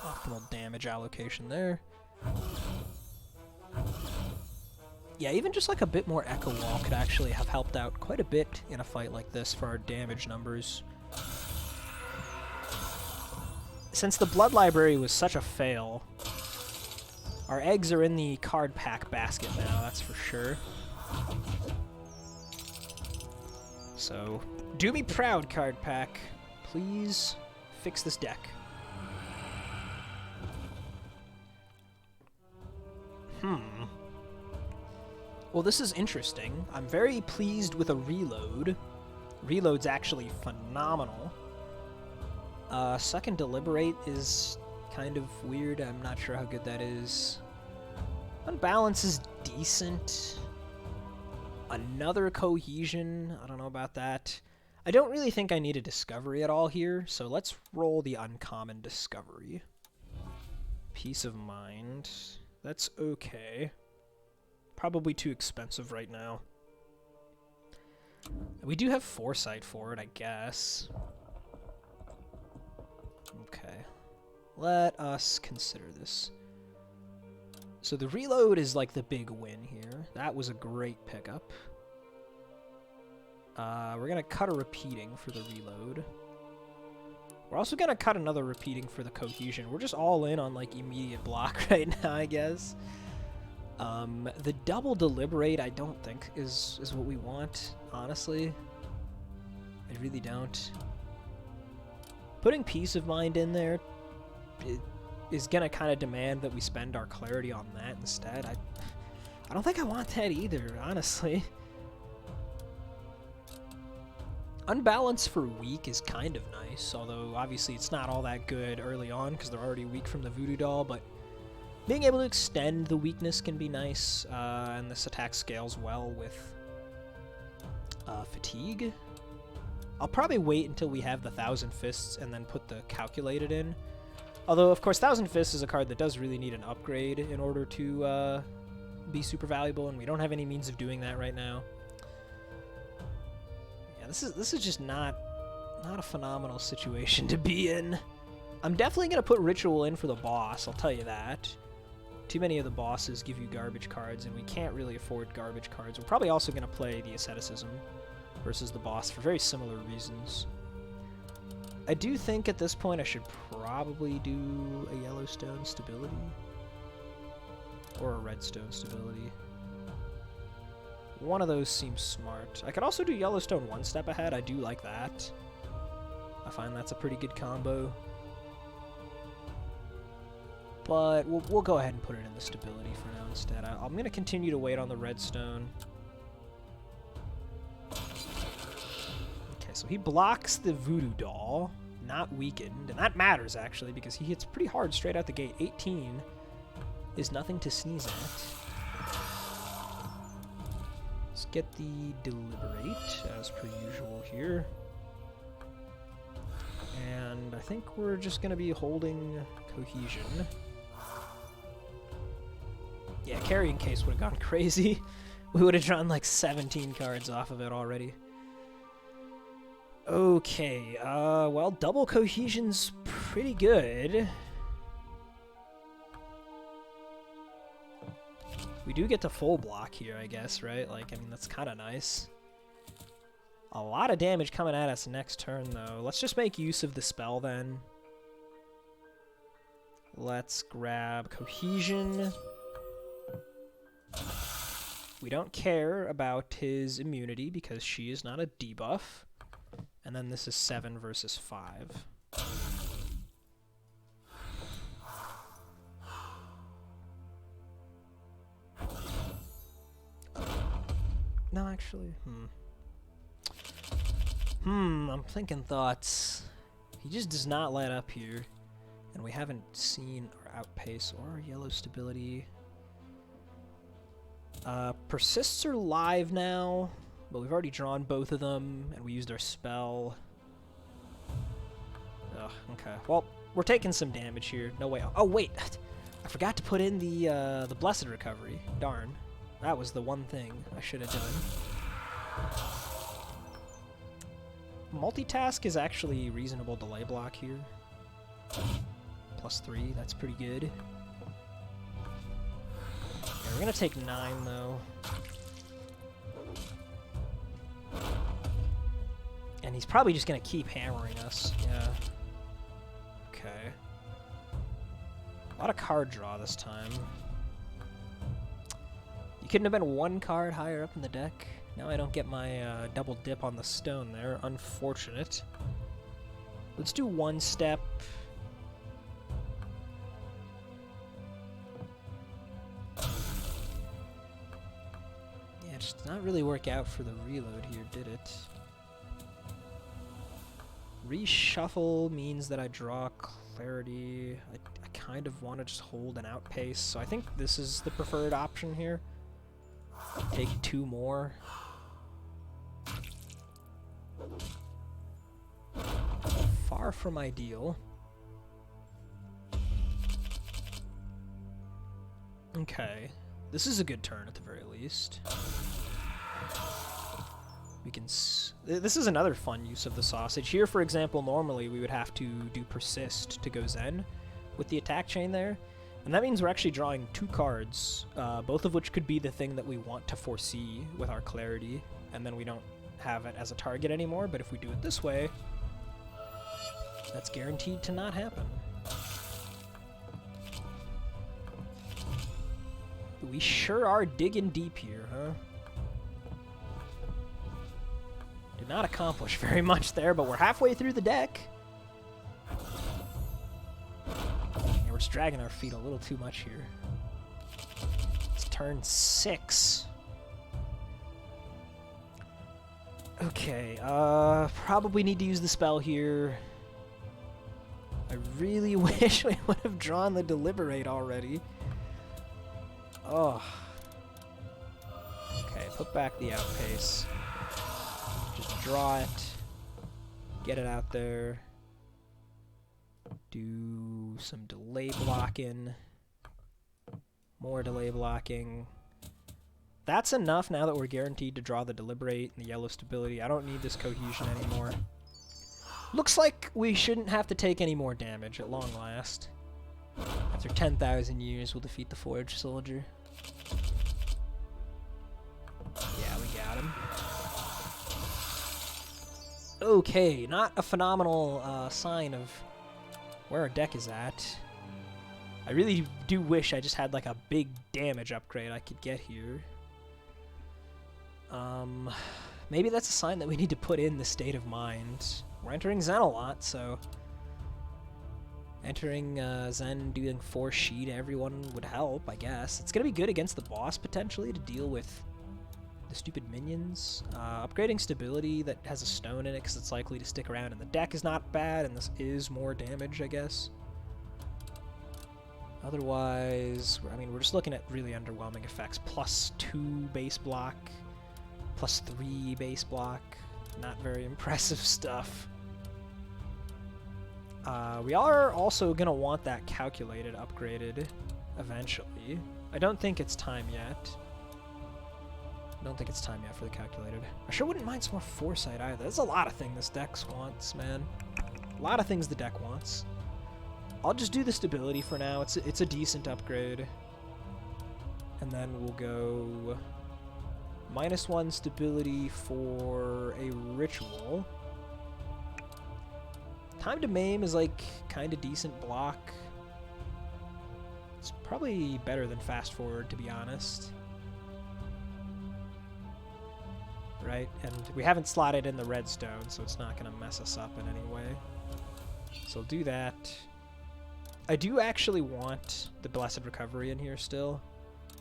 Optimal damage allocation there. Yeah, even just like a bit more Echo Wall could actually have helped out quite a bit in a fight like this for our damage numbers. Since the Blood Library was such a fail, our eggs are in the card pack basket now, that's for sure. So, do me proud, card pack. Please fix this deck. Well, this is interesting. I'm very pleased with a reload. Reload's actually phenomenal. Second Deliberate is kind of weird. I'm not sure how good that is. Unbalance is decent. Another Cohesion. I don't know about that. I don't really think I need a Discovery at all here, so let's roll the uncommon Discovery. Peace of Mind. That's okay. Probably too expensive right now. We do have Foresight for it, I guess. Okay. Let us consider this. So the reload is like the big win here. That was a great pickup. We're going to cut a repeating for the reload. We're also going to cut another repeating for the Cohesion. We're just all in on like immediate block right now, I guess. The double Deliberate I don't think is what we want, honestly. I really don't. Putting Peace of Mind in there is going to kind of demand that we spend our clarity on that instead. I don't think I want that either, honestly. Unbalance for weak is kind of nice, although obviously it's not all that good early on because they're already weak from the Voodoo Doll, but being able to extend the weakness can be nice, and this attack scales well with Fatigue. I'll probably wait until we have the Thousand Fists and then put the Calculated in. Although, of course, Thousand Fists is a card that does really need an upgrade in order to be super valuable, and we don't have any means of doing that right now. Yeah, this is just not a phenomenal situation to be in. I'm definitely going to put Ritual in for the boss, I'll tell you that. Too many of the bosses give you garbage cards, and we can't really afford garbage cards. We're probably also going to play the Asceticism versus the boss for very similar reasons. I do think at this point I should probably do a Yellowstone Stability. Or a Redstone Stability. One of those seems smart. I could also do Yellowstone one step ahead. I do like that. I find that's a pretty good combo. But we'll go ahead and put it in the Stability for now instead. I'm going to continue to wait on the Redstone. Okay, so he blocks the Voodoo Doll, not weakened. And that matters, actually, because he hits pretty hard straight out the gate. 18 is nothing to sneeze at. Let's get the Deliberate, as per usual here. And I think we're just going to be holding Cohesion. Yeah, Carrying Case would have gone crazy. We would have drawn like 17 cards off of it already. Okay, well, double Cohesion's pretty good. We do get to full block here, I guess, right? Like, I mean, that's kind of nice. A lot of damage coming at us next turn, though. Let's just make use of the spell, then. Let's grab Cohesion. We don't care about his immunity because she is not a debuff. And then this is 7 versus 5. No, actually, I'm thinking thoughts. He just does not let up here. And we haven't seen our Outpace or our Yellow Stability. Persists are live now, but we've already drawn both of them, and we used our spell. Ugh, okay. Well, we're taking some damage here. No way. Oh, wait! I forgot to put in the Blessed Recovery. Darn. That was the one thing I should have done. Multitask is actually reasonable delay block here. +3, that's pretty good. Yeah, we're gonna take 9 though. And he's probably just gonna keep hammering us. Yeah. Okay. A lot of card draw this time. You couldn't have been one card higher up in the deck. Now I don't get my double dip on the stone there. Unfortunate. Let's do one step. Did not really work out for the reload here, did it? Reshuffle means that I draw clarity. I kind of want to just hold an outpace, so I think this is the preferred option here. Take 2 more. Far from ideal. Okay. This is a good turn at the very least. We can this is another fun use of the sausage. Here, for example, normally we would have to do persist to go Zen with the attack chain there. And that means we're actually drawing 2 cards, both of which could be the thing that we want to foresee with our clarity, and then we don't have it as a target anymore. But if we do it this way, that's guaranteed to not happen. We sure are digging deep here, huh? Did not accomplish very much there, but we're halfway through the deck. Yeah, we're just dragging our feet a little too much here. It's turn 6. Okay, probably need to use the spell here. I really wish we would have drawn the Deliberate already. Oh. Okay, put back the outpace. Just draw it. Get it out there. Do some delay blocking. More delay blocking. That's enough now that we're guaranteed to draw the Deliberate and the yellow stability. I don't need this cohesion anymore. Looks like we shouldn't have to take any more damage at long last. After 10,000 years, we'll defeat the Forge Soldier. Yeah, we got him. Okay, not a phenomenal sign of where our deck is at. I really do wish I just had like a big damage upgrade I could get here. Maybe that's a sign that we need to put in the State of Mind. We're entering Zen a lot, so entering Zen, doing 4 Shi to everyone would help, I guess. It's going to be good against the boss, potentially, to deal with the stupid minions. Upgrading stability that has a stone in it, because it's likely to stick around, and the deck is not bad, and this is more damage, I guess. Otherwise, I mean, we're just looking at really underwhelming effects. +2 base block, +3 base block. Not very impressive stuff. We are also going to want that calculated upgraded eventually. I don't think it's time yet. I don't think it's time yet for the calculated. I sure wouldn't mind some more foresight either. There's a lot of things this deck wants, man. A lot of things the deck wants. I'll just do the stability for now. It's a decent upgrade. And then we'll go -1 stability for a ritual. Time to Maim is like kind of decent block. It's probably better than Fast Forward, to be honest. Right? And we haven't slotted in the redstone, so it's not going to mess us up in any way. So I'll do that. I do actually want the Blessed Recovery in here still.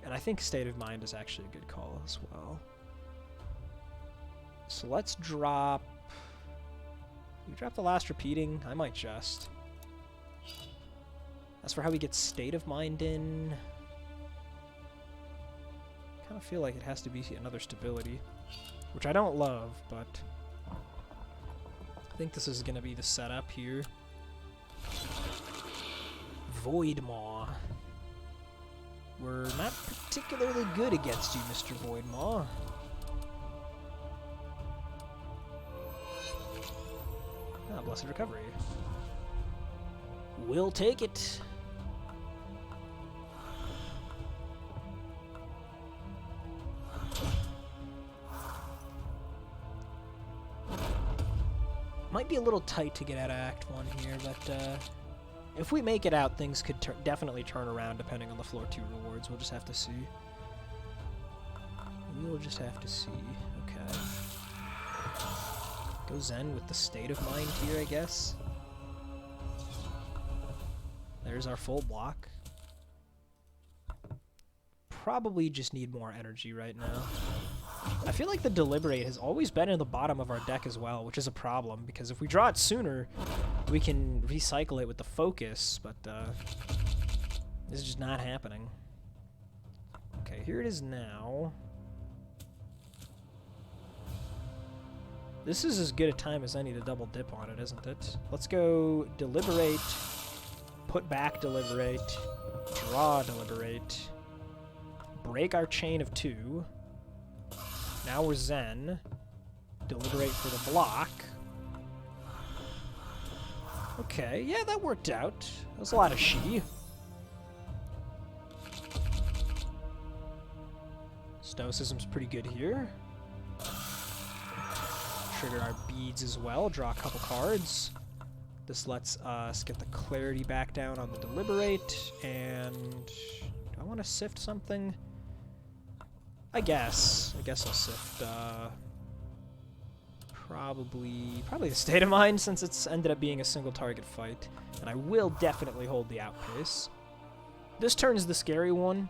And I think State of Mind is actually a good call as well. So let's drop... We drop the last repeating? I might just. As for how we get State of Mind in... I kind of feel like it has to be another stability. Which I don't love, but... I think this is going to be the setup here. Voidmaw. We're not particularly good against you, Mr. Voidmaw. Ah, Blessed Recovery. We'll take it. Might be a little tight to get out of Act 1 here, but if we make it out, things could definitely turn around depending on the floor 2 rewards. We'll just have to see. We'll just have to see. Okay. Go Zen with the State of Mind here, I guess. There's our full block. Probably just need more energy right now. I feel like the Deliberate has always been in the bottom of our deck as well, which is a problem, because if we draw it sooner, we can recycle it with the Focus, but this is just not happening. Okay, here it is now. This is as good a time as any to double dip on it, isn't it? Let's go Deliberate, put back Deliberate, draw Deliberate, break our chain of 2. Now we're Zen. Deliberate for the block. Okay, yeah, that worked out. That was a lot of Shi. Stoicism's pretty good here. Trigger our beads as well, draw a couple cards. This lets us get the clarity back down on the Deliberate, and do I want to sift something? I guess I'll sift probably the State of Mind, since it's ended up being a single target fight, and I will definitely hold the outpace. This turn is the scary one.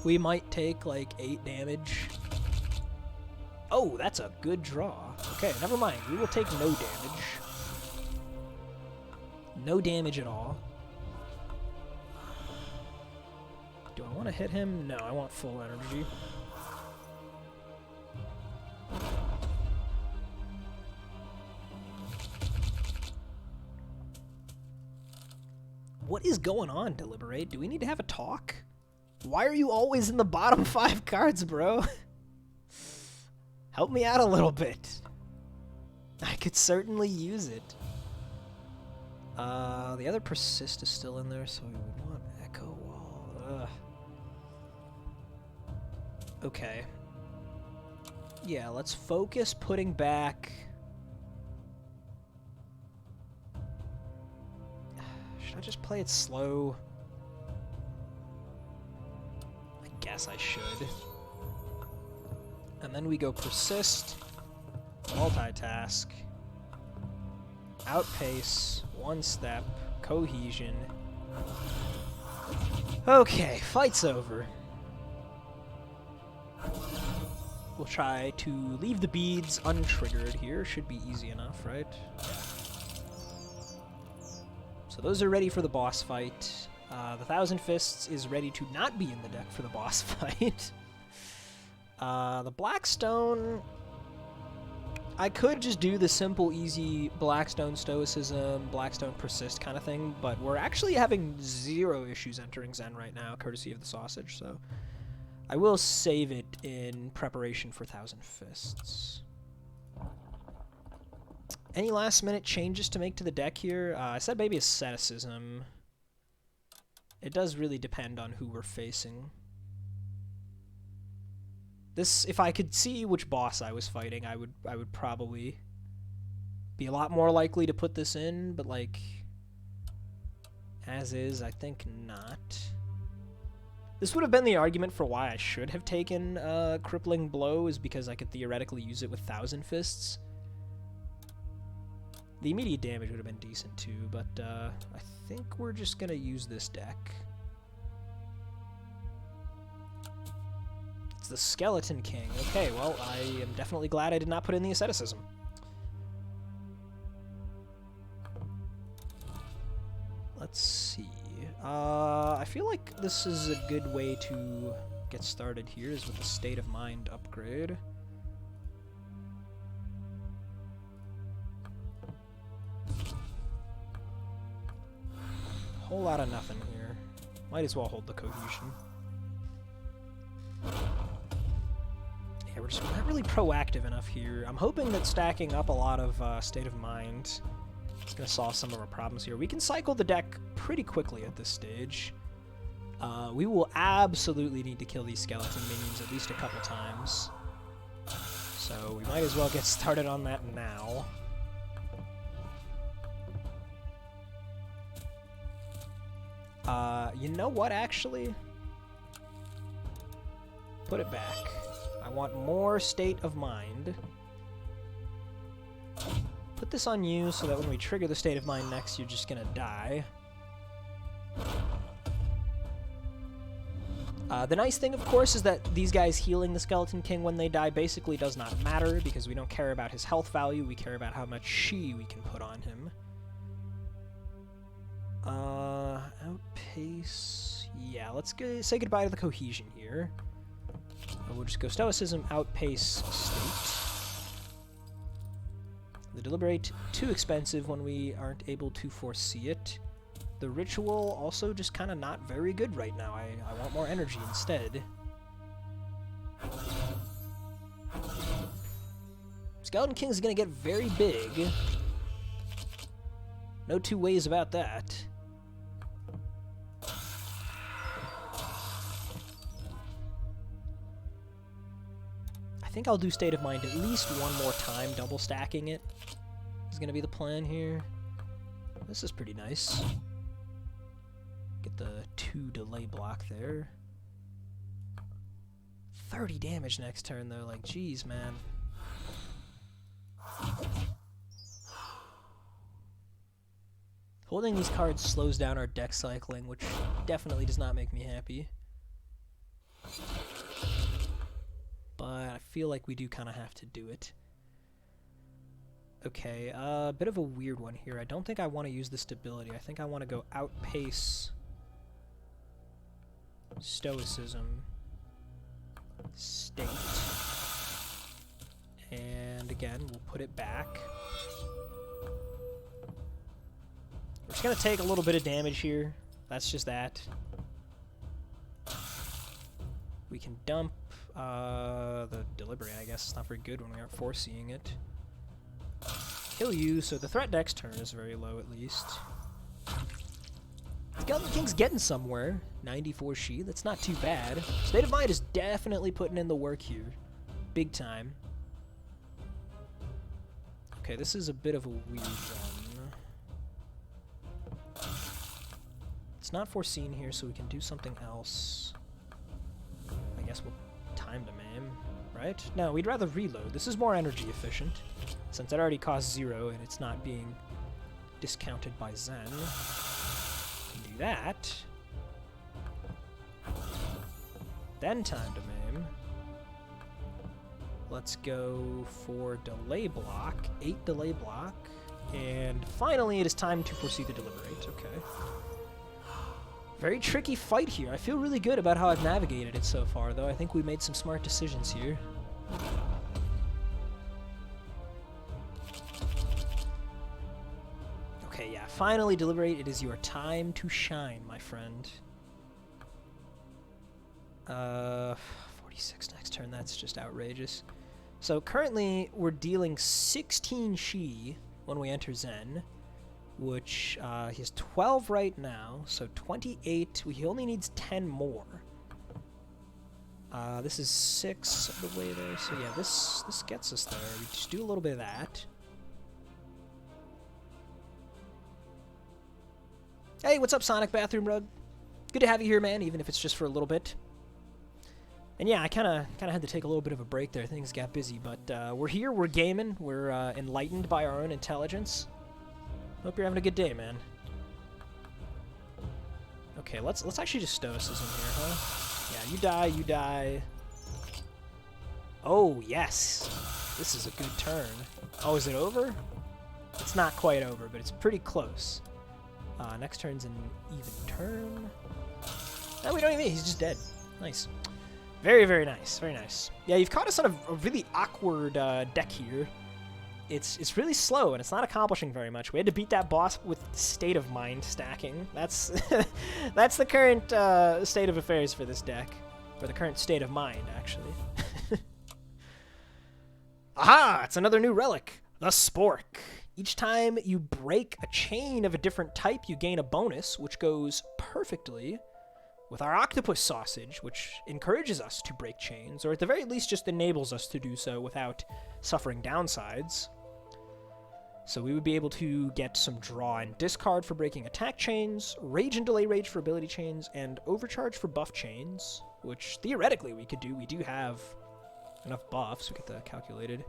We might take like 8 damage. Oh, that's a good draw. Okay, never mind. We will take no damage. No damage at all. Do I want to hit him? No, I want full energy. What is going on, Deliberate? Do we need to have a talk? Why are you always in the bottom 5 cards, bro? Help me out a little bit. I could certainly use it. The other Persist is still in there, so we would want Echo Wall. Ugh. Okay. Yeah, let's focus putting back... Should I just play it slow? I guess I should. And then we go Persist, Multitask, Outpace, One Step, Cohesion. Okay, fight's over. We'll try to leave the beads untriggered here. Should be easy enough, right? So those are ready for the boss fight. The Thousand Fists is ready to not be in the deck for the boss fight. The Blackstone... I could just do the simple, easy Blackstone Stoicism, Blackstone Persist kind of thing, but we're actually having 0 issues entering Zen right now, courtesy of the sausage, so I will save it in preparation for Thousand Fists. Any last-minute changes to make to the deck here? I said maybe Asceticism. It does really depend on who we're facing. This, if I could see which boss I was fighting, I would probably be a lot more likely to put this in, but like, as is, I think not. This would have been the argument for why I should have taken Crippling Blow, is because I could theoretically use it with Thousand Fists. The immediate damage would have been decent too, but I think we're just gonna use this deck. The Skeleton King. Okay, well, I am definitely glad I did not put in the Asceticism. Let's see. I feel like this is a good way to get started here, is with the State of Mind upgrade. Whole lot of nothing here. Might as well hold the Cohesion. Yeah, we're just not really proactive enough here. I'm hoping that stacking up a lot of State of Mind is going to solve some of our problems here. We can cycle the deck pretty quickly at this stage. We will absolutely need to kill these skeleton minions at least a couple times. So we might as well get started on that now. You know what, actually? Put it back. I want more State of Mind. Put this on you so that when we trigger the State of Mind next, you're just gonna die. The nice thing, of course, is that these guys healing the Skeleton King when they die basically does not matter, because we don't care about his health value, we care about how much Shi we can put on him. Outpace... Yeah, let's say goodbye to the Cohesion here. We'll just go Stoicism, Outpace, State. The Deliberate, too expensive when we aren't able to foresee it. The Ritual, also just kind of not very good right now. I want more energy instead. Skeleton King is going to get very big. No two ways about that. I think I'll do State of Mind at least one more time, double stacking it is going to be the plan here. This is pretty nice. Get the 2 delay block there. 30 damage next turn, though. Like, geez, man. Holding these cards slows down our deck cycling, which definitely does not make me happy. But I feel like we do kind of have to do it. Okay, a bit of a weird one here. I don't think I want to use the stability. I think I want to go Outpace... Stoicism, State, and again, we'll put it back. We're just going to take a little bit of damage here. That's just that. We can dump the Deliberate, I guess. It's not very good when we aren't foreseeing it. Kill you, so the threat dex turn is very low at least. Skeleton King's getting somewhere. 94 Shi, that's not too bad. State of Mind is definitely putting in the work here. Big time. Okay, this is a bit of a weird one. It's not foreseen here, so we can do something else. I guess we'll time to maim, right? No, we'd rather reload. This is more energy efficient, since it already costs 0 and it's not being discounted by Zen. Do that. Then time to maim. Let's go for delay block. 8 delay block. And finally, it is time to foresee the Deliberate. Okay. Very tricky fight here. I feel really good about how I've navigated it so far, though. I think we made some smart decisions here. Okay, yeah. Finally, Deliberate. It is your time to shine, my friend. 46 next turn. That's just outrageous. So currently, we're dealing 16 Shi when we enter Zen, which he has 12 right now, so 28. He only needs 10 more. This is 6 of the way there, so yeah, this gets us there. We just do a little bit of that. Hey, what's up, Sonic Bathroom Rug? Good to have you here, man, even if it's just for a little bit. And yeah, I kind of had to take a little bit of a break there. Things got busy, but we're here, we're gaming, we're enlightened by our own intelligence. Hope you're having a good day, man. Okay, let's actually just Stoicism here, huh? Yeah, you die, you die. Oh, yes. This is a good turn. Oh, is it over? It's not quite over, but it's pretty close. Next turn's an even turn. No, we don't even, he's just dead. Nice. Very, very nice. Very nice. Yeah, you've caught us on a really awkward deck here. It's really slow, and it's not accomplishing very much. We had to beat that boss with State of Mind stacking. That's that's the current state of affairs for this deck. Or the current state of mind, actually. Aha! It's another new relic. The Spork. Each time you break a chain of a different type, you gain a bonus, which goes perfectly with our Octopus Sausage, which encourages us to break chains, or at the very least just enables us to do so without suffering downsides. So we would be able to get some draw and discard for breaking attack chains, rage and delay rage for ability chains, and overcharge for buff chains, which theoretically we could do. We do have enough buffs. We get that calculated.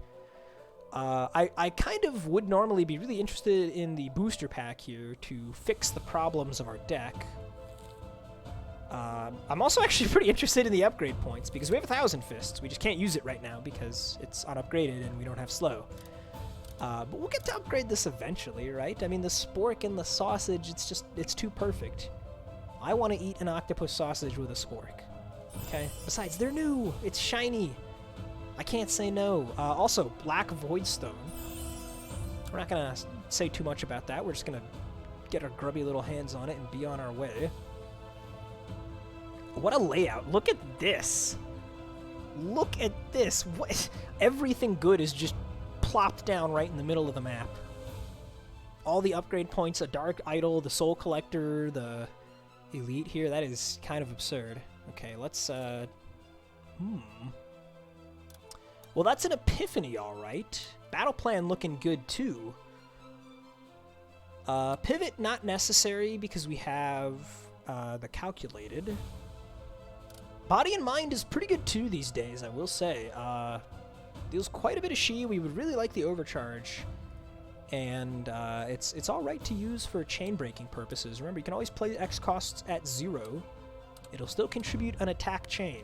I kind of would normally be really interested in the booster pack here to fix the problems of our deck. I'm also actually pretty interested in the upgrade points, because we have 1,000 Fists. We just can't use it right now because it's unupgraded and we don't have slow. But we'll get to upgrade this eventually, right? I mean, the spork and the sausage, it's too perfect. I want to eat an octopus sausage with a spork. Okay? Besides, they're new! It's shiny! I can't say no. Also, Black Voidstone. We're not gonna say too much about that. We're just gonna get our grubby little hands on it and be on our way. What a layout. Look at this. Look at this. What? Everything good is just plopped down right in the middle of the map. All the upgrade points, a Dark Idol, the Soul Collector, the Elite here. That is kind of absurd. Okay, let's, Well, that's an Epiphany, alright. Battle Plan looking good, too. Pivot not necessary because we have, the Calculated. Body and Mind is pretty good too these days, I will say. Deals quite a bit of Shi. We would really like the Overcharge. And it's alright to use for chain breaking purposes. Remember, you can always play X costs at 0. It'll still contribute an attack chain.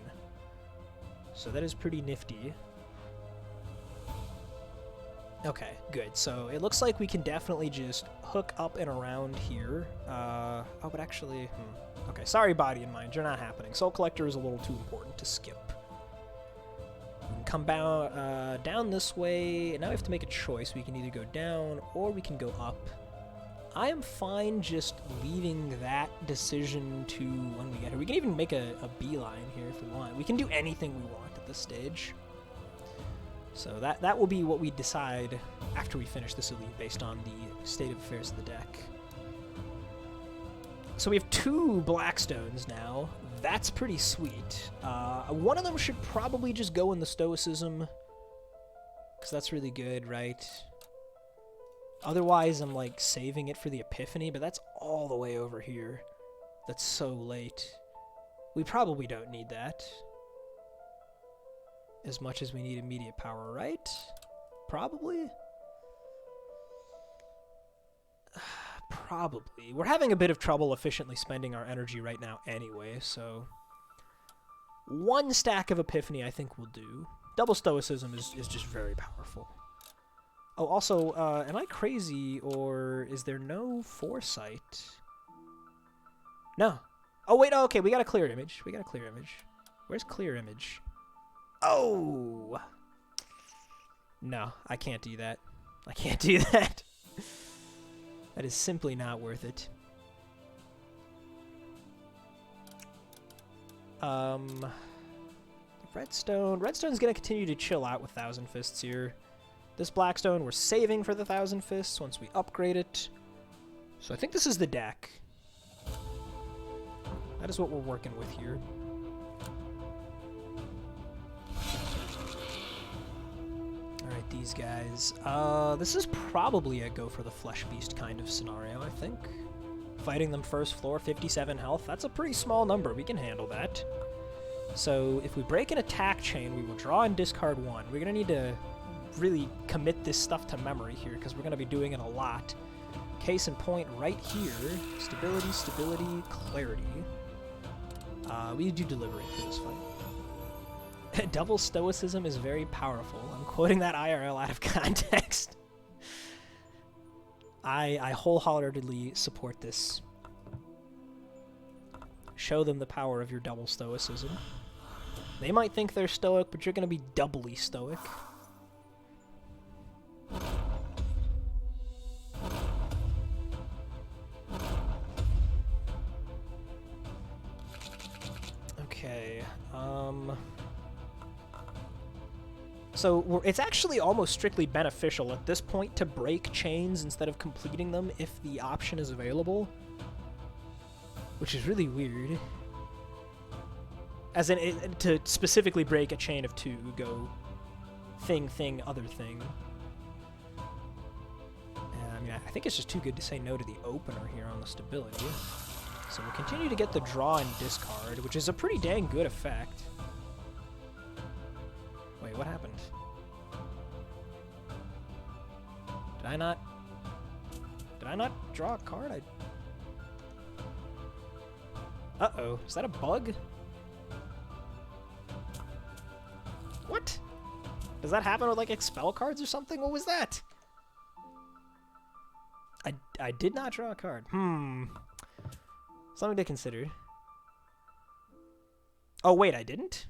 So that is pretty nifty. Okay, good. So it looks like we can definitely just hook up and around here. Oh, but actually... Okay, sorry, Body and Mind, you're not happening. Soul Collector is a little too important to skip. We can come down this way, and now we have to make a choice. We can either go down, or we can go up. I am fine just leaving that decision to when we get here. We can even make a beeline here if we want. We can do anything we want at this stage. So that will be what we decide after we finish this elite based on the state of affairs of the deck. So we have 2 Blackstones now. That's pretty sweet. One of them should probably just go in the Stoicism, because that's really good, right? Otherwise, I'm like saving it for the Epiphany, but that's all the way over here. That's so late. We probably don't need that as much as we need immediate power, right? Probably? Probably. We're having a bit of trouble efficiently spending our energy right now anyway, so... 1 stack of Epiphany I think will do. Double Stoicism is just very powerful. Oh, also, am I crazy, or is there no Foresight? No. Oh, wait, oh, okay, we got a clear image. We got a clear image. Where's clear image? Oh! No, I can't do that. I can't do that. That is simply not worth it. Redstone. Redstone's gonna continue to chill out with 1,000 Fists here. This Blackstone we're saving for the 1,000 Fists once we upgrade it. So I think this is the deck. That is what we're working with here. Alright, these guys. This is probably a go for the Flesh Beast kind of scenario, I think. Fighting them first floor, 57 health. That's a pretty small number. We can handle that. So if we break an attack chain, we will draw and discard 1. We're going to need to really commit this stuff to memory here, because we're going to be doing it a lot. Case in point right here. Stability, stability, clarity. We do deliberate for this fight. Double Stoicism is very powerful. I'm quoting that IRL out of context. I wholeheartedly support this. Show them the power of your double Stoicism. They might think they're stoic, but you're going to be doubly stoic. Okay, so it's actually almost strictly beneficial at this point to break chains instead of completing them if the option is available. Which is really weird. As in, to specifically break a chain of 2, go thing, thing, other thing. I mean, I think it's just too good to say no to the opener here on the stability. So we'll continue to get the draw and discard, which is a pretty dang good effect. Wait, what happened? Did I not draw a card? Uh-oh. Is that a bug? What? Does that happen with, like, expel cards or something? What was that? I did not draw a card. Something to consider. Oh, wait, I didn't?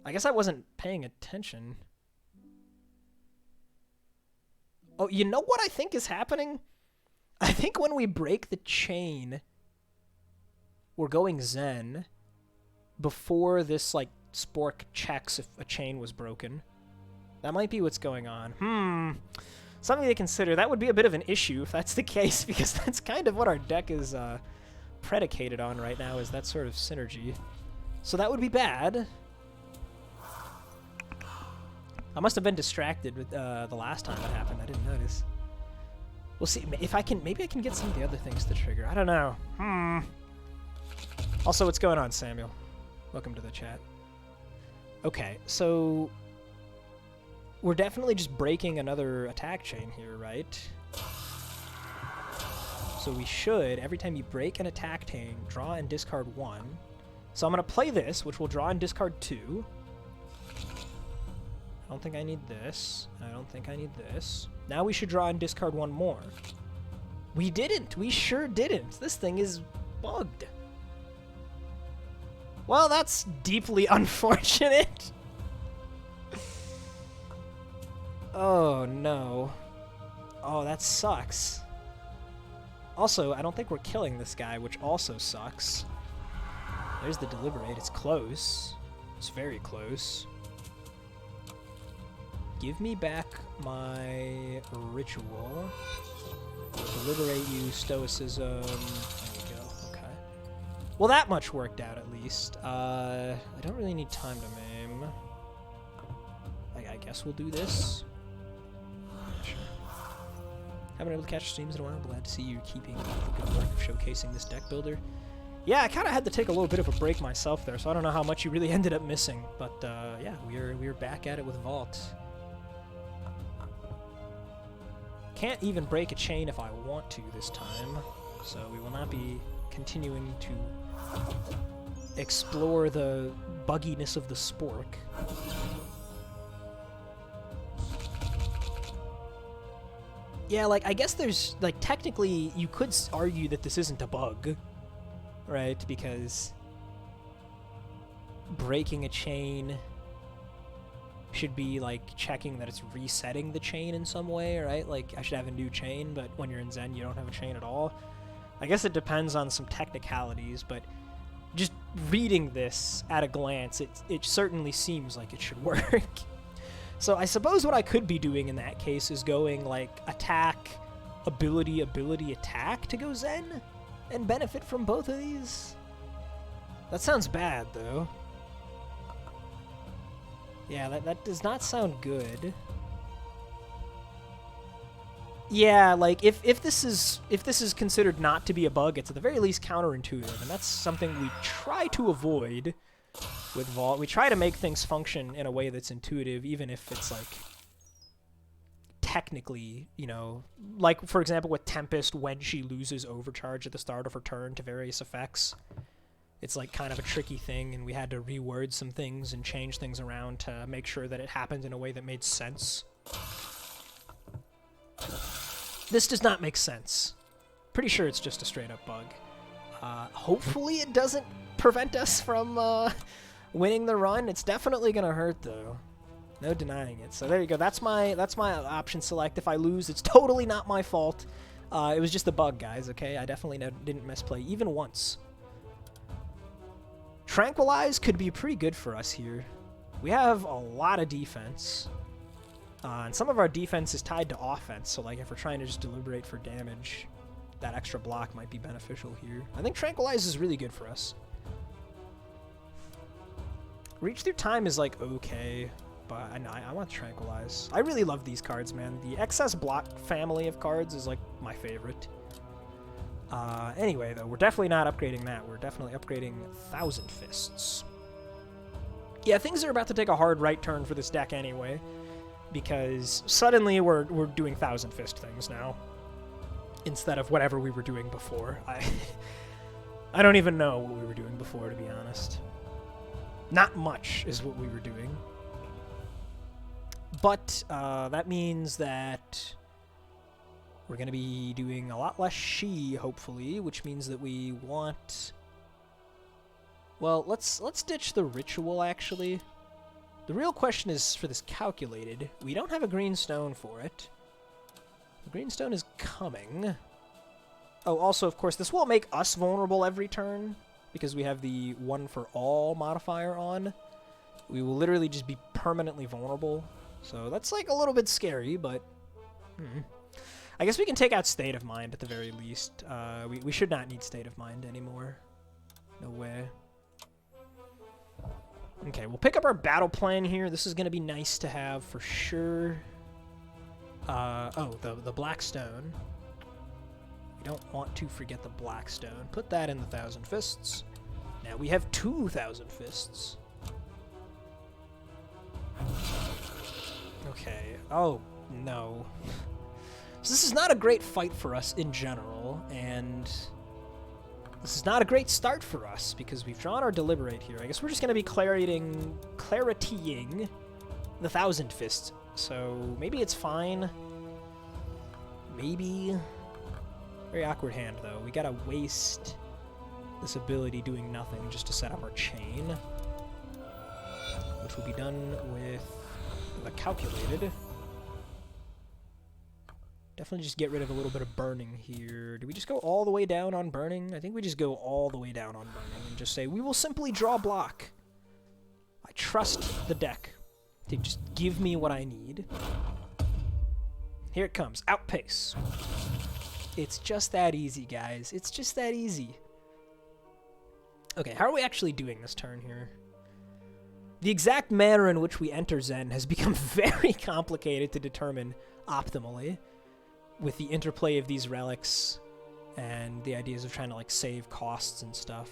I guess I wasn't paying attention. Oh, you know what I think is happening? I think when we break the chain, we're going Zen before this, like, Spork checks if a chain was broken. That might be what's going on. Something to consider. That would be a bit of an issue if that's the case, because that's kind of what our deck is predicated on right now, is that sort of synergy. So that would be bad. I must have been distracted with the last time that happened. I didn't notice. We'll see if I can. Maybe I can get some of the other things to trigger. I don't know. Also, what's going on, Samuel? Welcome to the chat. Okay, so we're definitely just breaking another attack chain here, right? So we should, every time you break an attack chain, draw and discard 1. So I'm going to play this, which will draw and discard 2. I don't think I need this. I don't think I need this. Now we should draw and discard 1 more. We didn't. We sure didn't. This thing is bugged. Well, that's deeply unfortunate. Oh, no. Oh, that sucks. Also, I don't think we're killing this guy, which also sucks. There's the Deliberate. It's close. It's very close. Give me back my Ritual. Deliberate you, Stoicism. There we go. Okay. Well, that much worked out at least. I don't really need time to maim. I guess we'll do this. Sure. Haven't been able to catch streams in a while. Glad to see you keeping up the good work of showcasing this deck builder. Yeah, I kind of had to take a little bit of a break myself there, so I don't know how much you really ended up missing. But yeah, we're back at it with Vault. Can't even break a chain if I want to this time, so we will not be continuing to explore the bugginess of the Spork. Yeah, like, I guess there's, like, technically, you could argue that this isn't a bug, right? Because breaking a chain should be, like, checking that it's resetting the chain in some way, right? Like, I should have a new chain, but when you're in Zen, you don't have a chain at all. I guess it depends on some technicalities, but just reading this at a glance, it certainly seems like it should work. So I suppose what I could be doing in that case is going, like, attack, ability, attack to go Zen and benefit from both of these. That sounds bad, though. Yeah, that does not sound good. Yeah, like, if this is considered not to be a bug, it's at the very least counterintuitive, and that's something we try to avoid with Vault. We try to make things function in a way that's intuitive, even if it's, like, technically, you know, like, for example, with Tempest, when she loses Overcharge at the start of her turn to various effects. It's, like, kind of a tricky thing, and we had to reword some things and change things around to make sure that it happened in a way that made sense. This does not make sense. Pretty sure it's just a straight-up bug. Hopefully it doesn't prevent us from winning the run. It's definitely gonna hurt, though. No denying it. So there you go. That's my option select. If I lose, it's totally not my fault. It was just a bug, guys, okay? I definitely didn't misplay, even once. Tranquilize could be pretty good for us here. We have a lot of defense. And some of our defense is tied to offense, so like if we're trying to just deliberate for damage, that extra block might be beneficial here. I think Tranquilize is really good for us. Reach Through Time is like okay, but I want Tranquilize. I really love these cards, man. The Excess Block family of cards is like my favorite. Anyway, though, we're definitely not upgrading that. We're definitely upgrading Thousand Fists. Yeah, things are about to take a hard right turn for this deck anyway, because suddenly we're doing Thousand Fist things now instead of whatever we were doing before. I don't even know what we were doing before, to be honest. Not much is what we were doing. But that means that we're going to be doing a lot less Shi, hopefully, which means that we want... Well, let's ditch the ritual, actually. The real question is for this calculated. We don't have a green stone for it. The green stone is coming. Oh, also, of course, this will make us vulnerable every turn, because we have the one for all modifier on. We will literally just be permanently vulnerable. So that's, like, a little bit scary, but... I guess we can take out State of Mind at the very least. We should not need State of Mind anymore. No way. Okay, we'll pick up our battle plan here. This is going to be nice to have for sure. Oh, the Black Stone. We don't want to forget the Black Stone. Put that in the Thousand Fists. Now we have 2,000 Fists. Okay. Oh, no. So this is not a great fight for us in general, and this is not a great start for us because we've drawn our Deliberate here. I guess we're just going to be claritying the Thousand Fists. So maybe it's fine. Maybe. Very awkward hand, though. We gotta waste this ability doing nothing just to set up our chain, which will be done with the Calculated. Definitely just get rid of a little bit of burning here. Do we just go all the way down on burning? I think we just go all the way down on burning and just say, we will simply draw block. I trust the deck to just give me what I need. Here it comes. Outpace. It's just that easy, guys. It's just that easy. Okay, how are we actually doing this turn here? The exact manner in which we enter Zen has become very complicated to determine optimally, with the interplay of these relics and the ideas of trying to, like, save costs and stuff.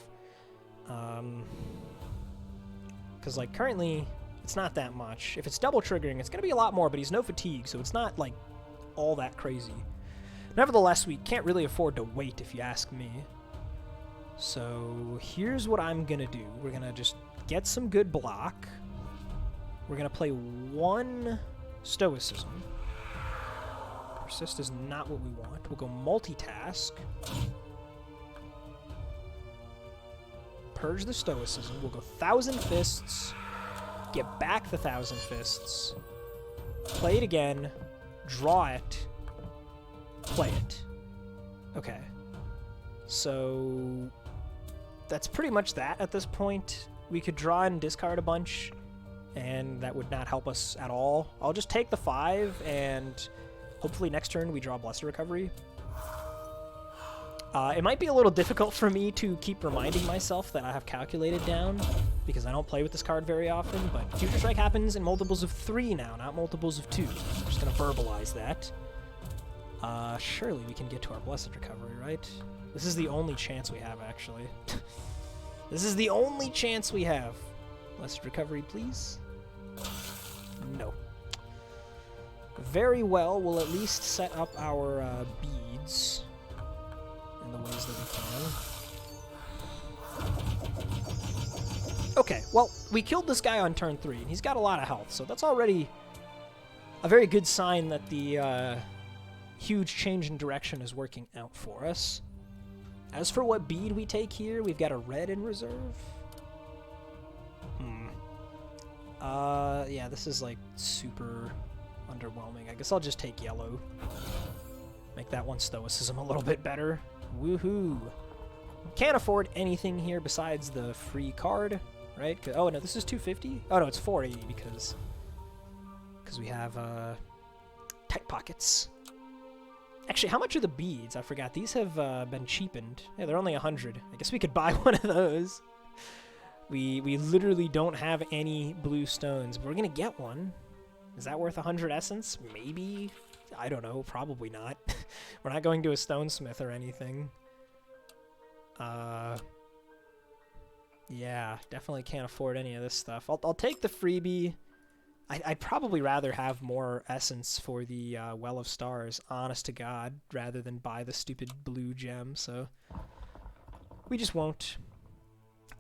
Because, like, currently, it's not that much. If it's double triggering, it's going to be a lot more, but he's no fatigue, so it's not, like, all that crazy. Nevertheless, we can't really afford to wait, if you ask me. So, here's what I'm going to do. We're going to just get some good block. We're going to play one Stoicism. Persist is not what we want. We'll go multitask. Purge the Stoicism. We'll go Thousand Fists. Get back the Thousand Fists. Play it again. Draw it. Play it. Okay. So that's pretty much that at this point. We could draw and discard a bunch, and that would not help us at all. I'll just take the 5, and hopefully next turn we draw Blessed Recovery. It might be a little difficult for me to keep reminding myself that I have Calculated down, because I don't play with this card very often, but Future Strike happens in multiples of 3 now, not multiples of 2. I'm just going to verbalize that. Surely we can get to our Blessed Recovery, right? This is the only chance we have, actually. This is the only chance we have. Blessed Recovery, please. No. Very well, we'll at least set up our beads in the ways that we can. Okay, well, we killed this guy on turn 3, and he's got a lot of health, so that's already a very good sign that the huge change in direction is working out for us. As for what bead we take here, we've got a red in reserve. Yeah, this is, like, super underwhelming. I guess I'll just take yellow. Make that one Stoicism a little bit better. Woohoo! Can't afford anything here besides the free card, right? Oh, no, this is 250? Oh, no, it's 480 because we have tight pockets. Actually, how much are the beads? I forgot. These have been cheapened. Yeah, they're only 100. I guess we could buy one of those. We literally don't have any blue stones, but we're going to get one. Is that worth 100 essence? Maybe. I don't know. Probably not. We're not going to a stonesmith or anything. Yeah, definitely can't afford any of this stuff. I'll take the freebie. I'd probably rather have more essence for the Well of Stars, honest to God, rather than buy the stupid blue gem, so We just won't.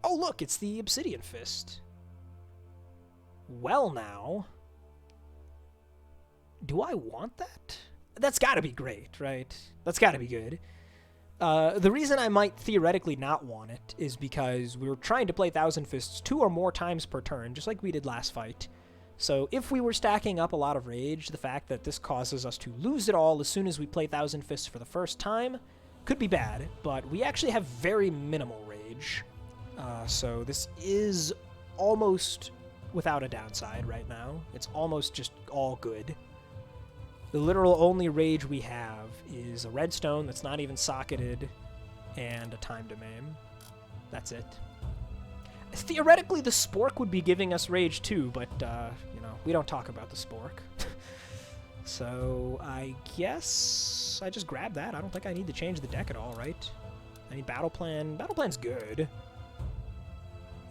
Oh, look, it's the Obsidian Fist. Well, now. Do I want that? That's gotta be great, right? That's gotta be good. The reason I might theoretically not want it is because we were trying to play Thousand Fists 2 or more times per turn, just like we did last fight. So if we were stacking up a lot of rage, the fact that this causes us to lose it all as soon as we play Thousand Fists for the first time could be bad, but we actually have very minimal rage. So this is almost without a downside right now. It's almost just all good. The literal only rage we have is a redstone that's not even socketed and a time to maim. That's it. Theoretically, the spork would be giving us rage too, but, you know, we don't talk about the spork. So I guess I just grab that. I don't think I need to change the deck at all, right? I need battle plan. Battle plan's good.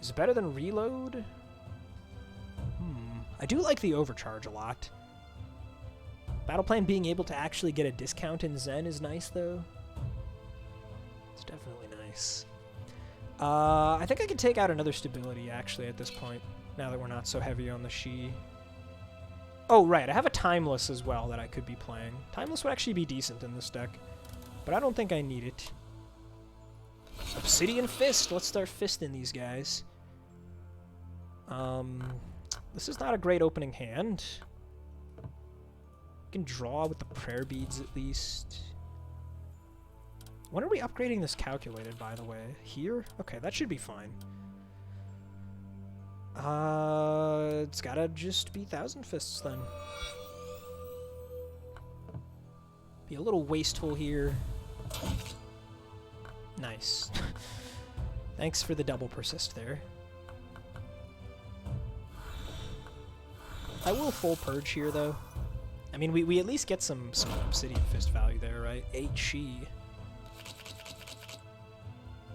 Is it better than reload? I do like the overcharge a lot. Battle plan being able to actually get a discount in Zen is nice, though. It's definitely nice. I think I can take out another stability, actually, at this point, now that we're not so heavy on the Shi. Oh, right, I have a Timeless as well that I could be playing. Timeless would actually be decent in this deck, but I don't think I need it. Obsidian Fist! Let's start fisting these guys. This is not a great opening hand. Can draw with the prayer beads at least. When are we upgrading this calculated, by the way? Here? Okay, that should be fine. It's gotta just be Thousand Fists then. Be a little wasteful here. Nice. Thanks for the double persist there. I will full purge here though. I mean, we at least get some Obsidian Fist value there, right? 8 Shi.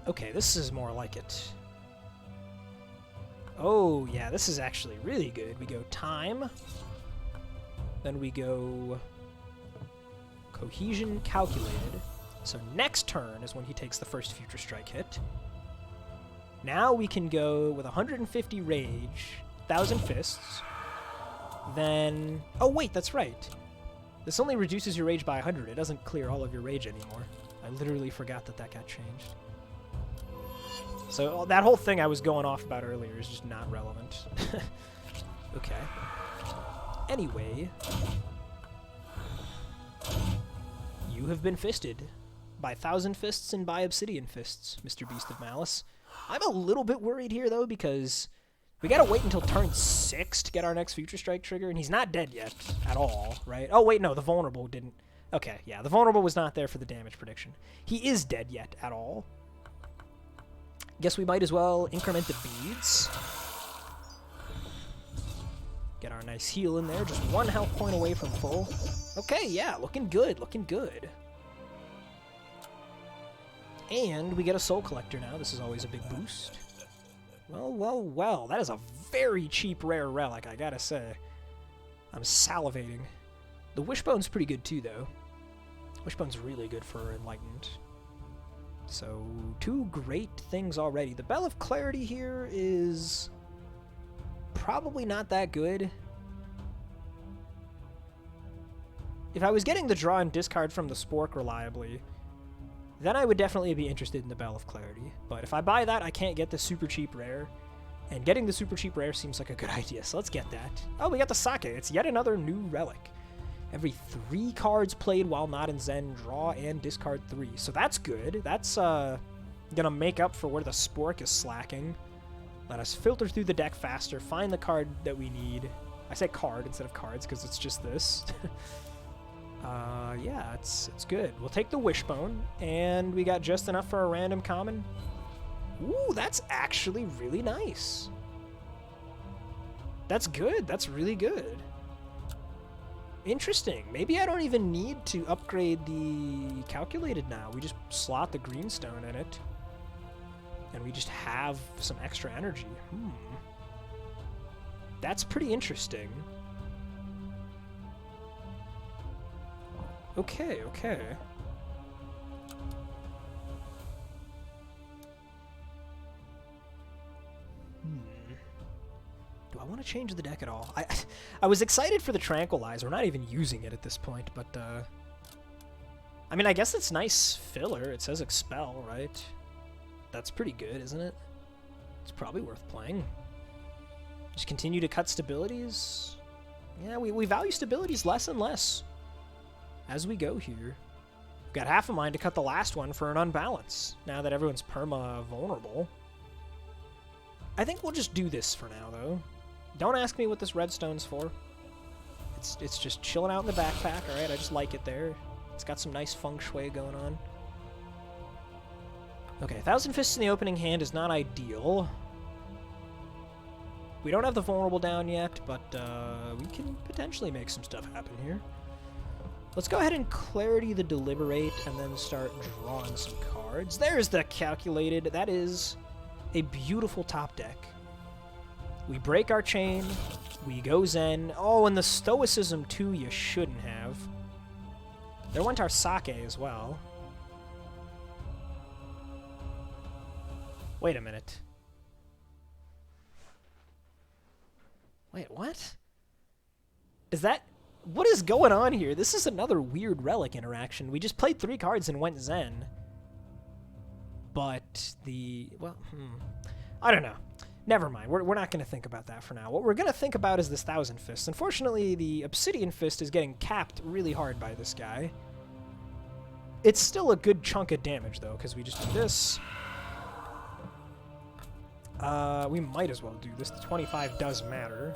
Okay, this is more like it. Oh, yeah, this is actually really good. We go Time. Then we go Cohesion Calculated. So next turn is when he takes the first Future Strike hit. Now we can go with 150 Rage, 1,000 Fists. Then... Oh, wait, that's right. This only reduces your rage by 100. It doesn't clear all of your rage anymore. I literally forgot that that got changed. So that whole thing I was going off about earlier is just not relevant. Okay. Anyway. You have been fisted. By Thousand Fists and by Obsidian Fists, Mr. Beast of Malice. I'm a little bit worried here, though, because... we gotta wait until turn 6 to get our next Future Strike trigger, and he's not dead yet at all, right? Oh, wait, no, the Vulnerable didn't... Okay, yeah, the Vulnerable was not there for the damage prediction. He is dead yet at all. Guess we might as well increment the beads. Get our nice heal in there, just 1 health point away from full. Okay, yeah, looking good, looking good. And we get a Soul Collector now. This is always a big boost. Well, well, well, that is a very cheap rare relic, I gotta say. I'm salivating. The Wishbone's pretty good too, though. Wishbone's really good for Enlightened. So, 2 great things already. The Bell of Clarity here is probably not that good. If I was getting the draw and discard from the Spork reliably, then I would definitely be interested in the Bell of Clarity. But if I buy that, I can't get the super cheap rare. And getting the super cheap rare seems like a good idea, so let's get that. Oh, we got the Sake. It's yet another new relic. Every 3 cards played while not in Zen, draw and discard 3. So that's good. That's gonna make up for where the Spork is slacking. Let us filter through the deck faster, find the card that we need. I say card instead of cards because it's just this. Yeah, it's good. We'll take the Wishbone, and we got just enough for a random common. Ooh, that's actually really nice. That's good. That's really good. Interesting. Maybe I don't even need to upgrade the calculated now. We just slot the greenstone in it, and we just have some extra energy. That's pretty interesting. Okay, okay. change the deck at all. I was excited for the Tranquilize. We're not even using it at this point, but I mean, I guess it's nice filler. It says Expel, right? That's pretty good, isn't it? It's probably worth playing. Just continue to cut stabilities. Yeah, we value stabilities less and less as we go here. We've got half a mind to cut the last one for an unbalance, now that everyone's perma-vulnerable. I think we'll just do this for now, though. Don't ask me what this redstone's for. It's just chilling out in the backpack, alright? I just like it there. It's got some nice feng shui going on. Okay, 1,000 Fists in the opening hand is not ideal. We don't have the vulnerable down yet, but we can potentially make some stuff happen here. Let's go ahead and Clarity the Deliberate and then start drawing some cards. There's the Calculated. That is a beautiful top deck. We break our chain. We go Zen. Oh, and the Stoicism, too, you shouldn't have. There went our Sake as well. Wait a minute. Wait, what? Is that... What is going on here? This is another weird relic interaction. We just played 3 cards and went Zen. But the... Well, I don't know. Never mind. We're not going to think about that for now. What we're going to think about is this 1,000 Fists. Unfortunately, the Obsidian Fist is getting capped really hard by this guy. It's still a good chunk of damage, though, because we just do this. We might as well do this. The 25 does matter.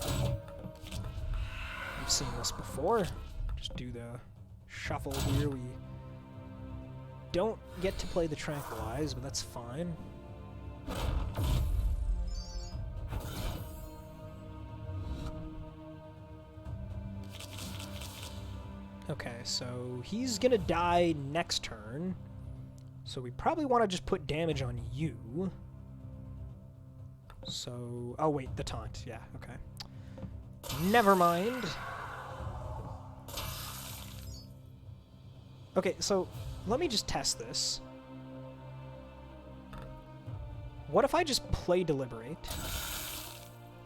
We've seen this before. Just do the shuffle here. We don't get to play the Tranquilize, but that's fine. Okay, so he's gonna die next turn. So we probably want to just put damage on you. So... Oh, wait, the taunt. Yeah, okay. Never mind. Okay, so let me just test this. What if I just play Deliberate?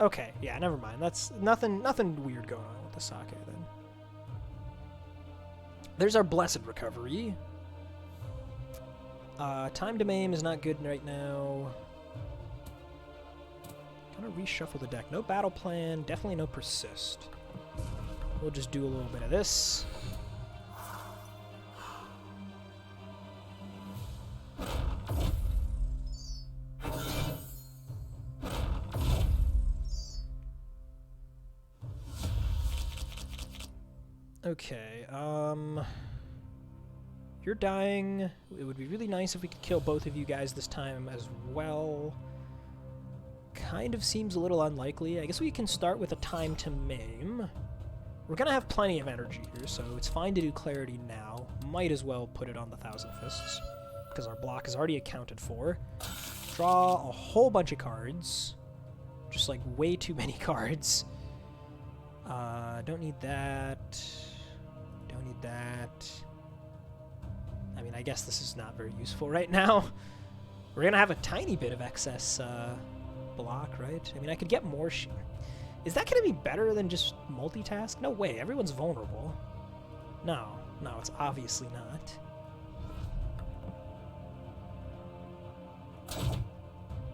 Okay, yeah, never mind. That's nothing weird going on with the Sake, then. There's our Blessed Recovery. Time to Maim is not good right now. Gonna reshuffle the deck. No battle plan, definitely no persist. We'll just do a little bit of this. Okay, you're dying. It would be really nice if we could kill both of you guys this time as well. Kind of seems a little unlikely. I guess we can start with a Time to Maim. We're gonna have plenty of energy here, so it's fine to do Clarity now. Might as well put it on the 1,000 Fists, because our block is already accounted for. Draw a whole bunch of cards. Just like way too many cards. Don't need that. Don't need that. I mean, I guess this is not very useful right now. We're gonna have a tiny bit of excess block, right? I mean, I could get more Is that gonna be better than just multitask? No way, everyone's vulnerable. No, it's obviously not.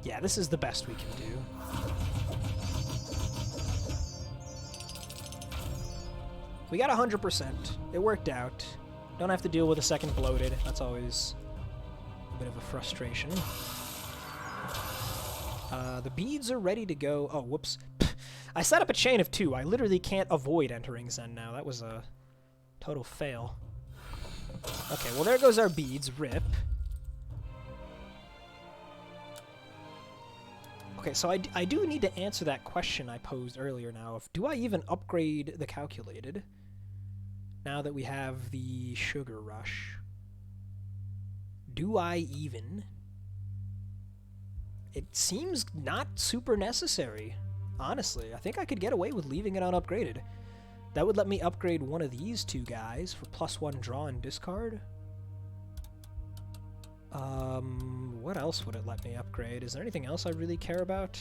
Yeah, this is the best we can do. We got 100%. It worked out. Don't have to deal with a second bloated. That's always a bit of a frustration. The beads are ready to go. Oh, whoops. I set up a chain of 2. I literally can't avoid entering Zen now. That was a total fail. Okay, well there goes our beads. RIP. Okay, so I do need to answer that question I posed earlier now of, do I even upgrade the Calculated now that we have the Sugar Rush? Do I even? It seems not super necessary, honestly. I think I could get away with leaving it unupgraded. That would let me upgrade one of these 2 guys for +1 draw and discard. What else would it let me upgrade? Is there anything else I really care about?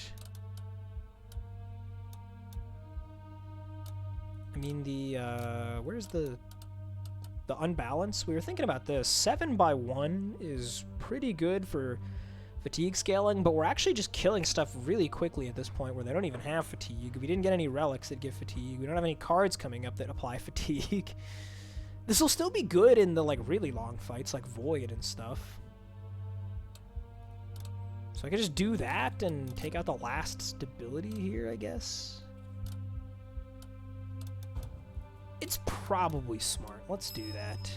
mean, where's the unbalance? We were thinking about this. 7x1 is pretty good for fatigue scaling, but we're actually just killing stuff really quickly at this point where they don't even have fatigue. We didn't get any relics that give fatigue. We don't have any cards coming up that apply fatigue. This will still be good in the, like, really long fights, like Void and stuff. So I could just do that and take out the last stability here, I guess. It's probably smart. Let's do that.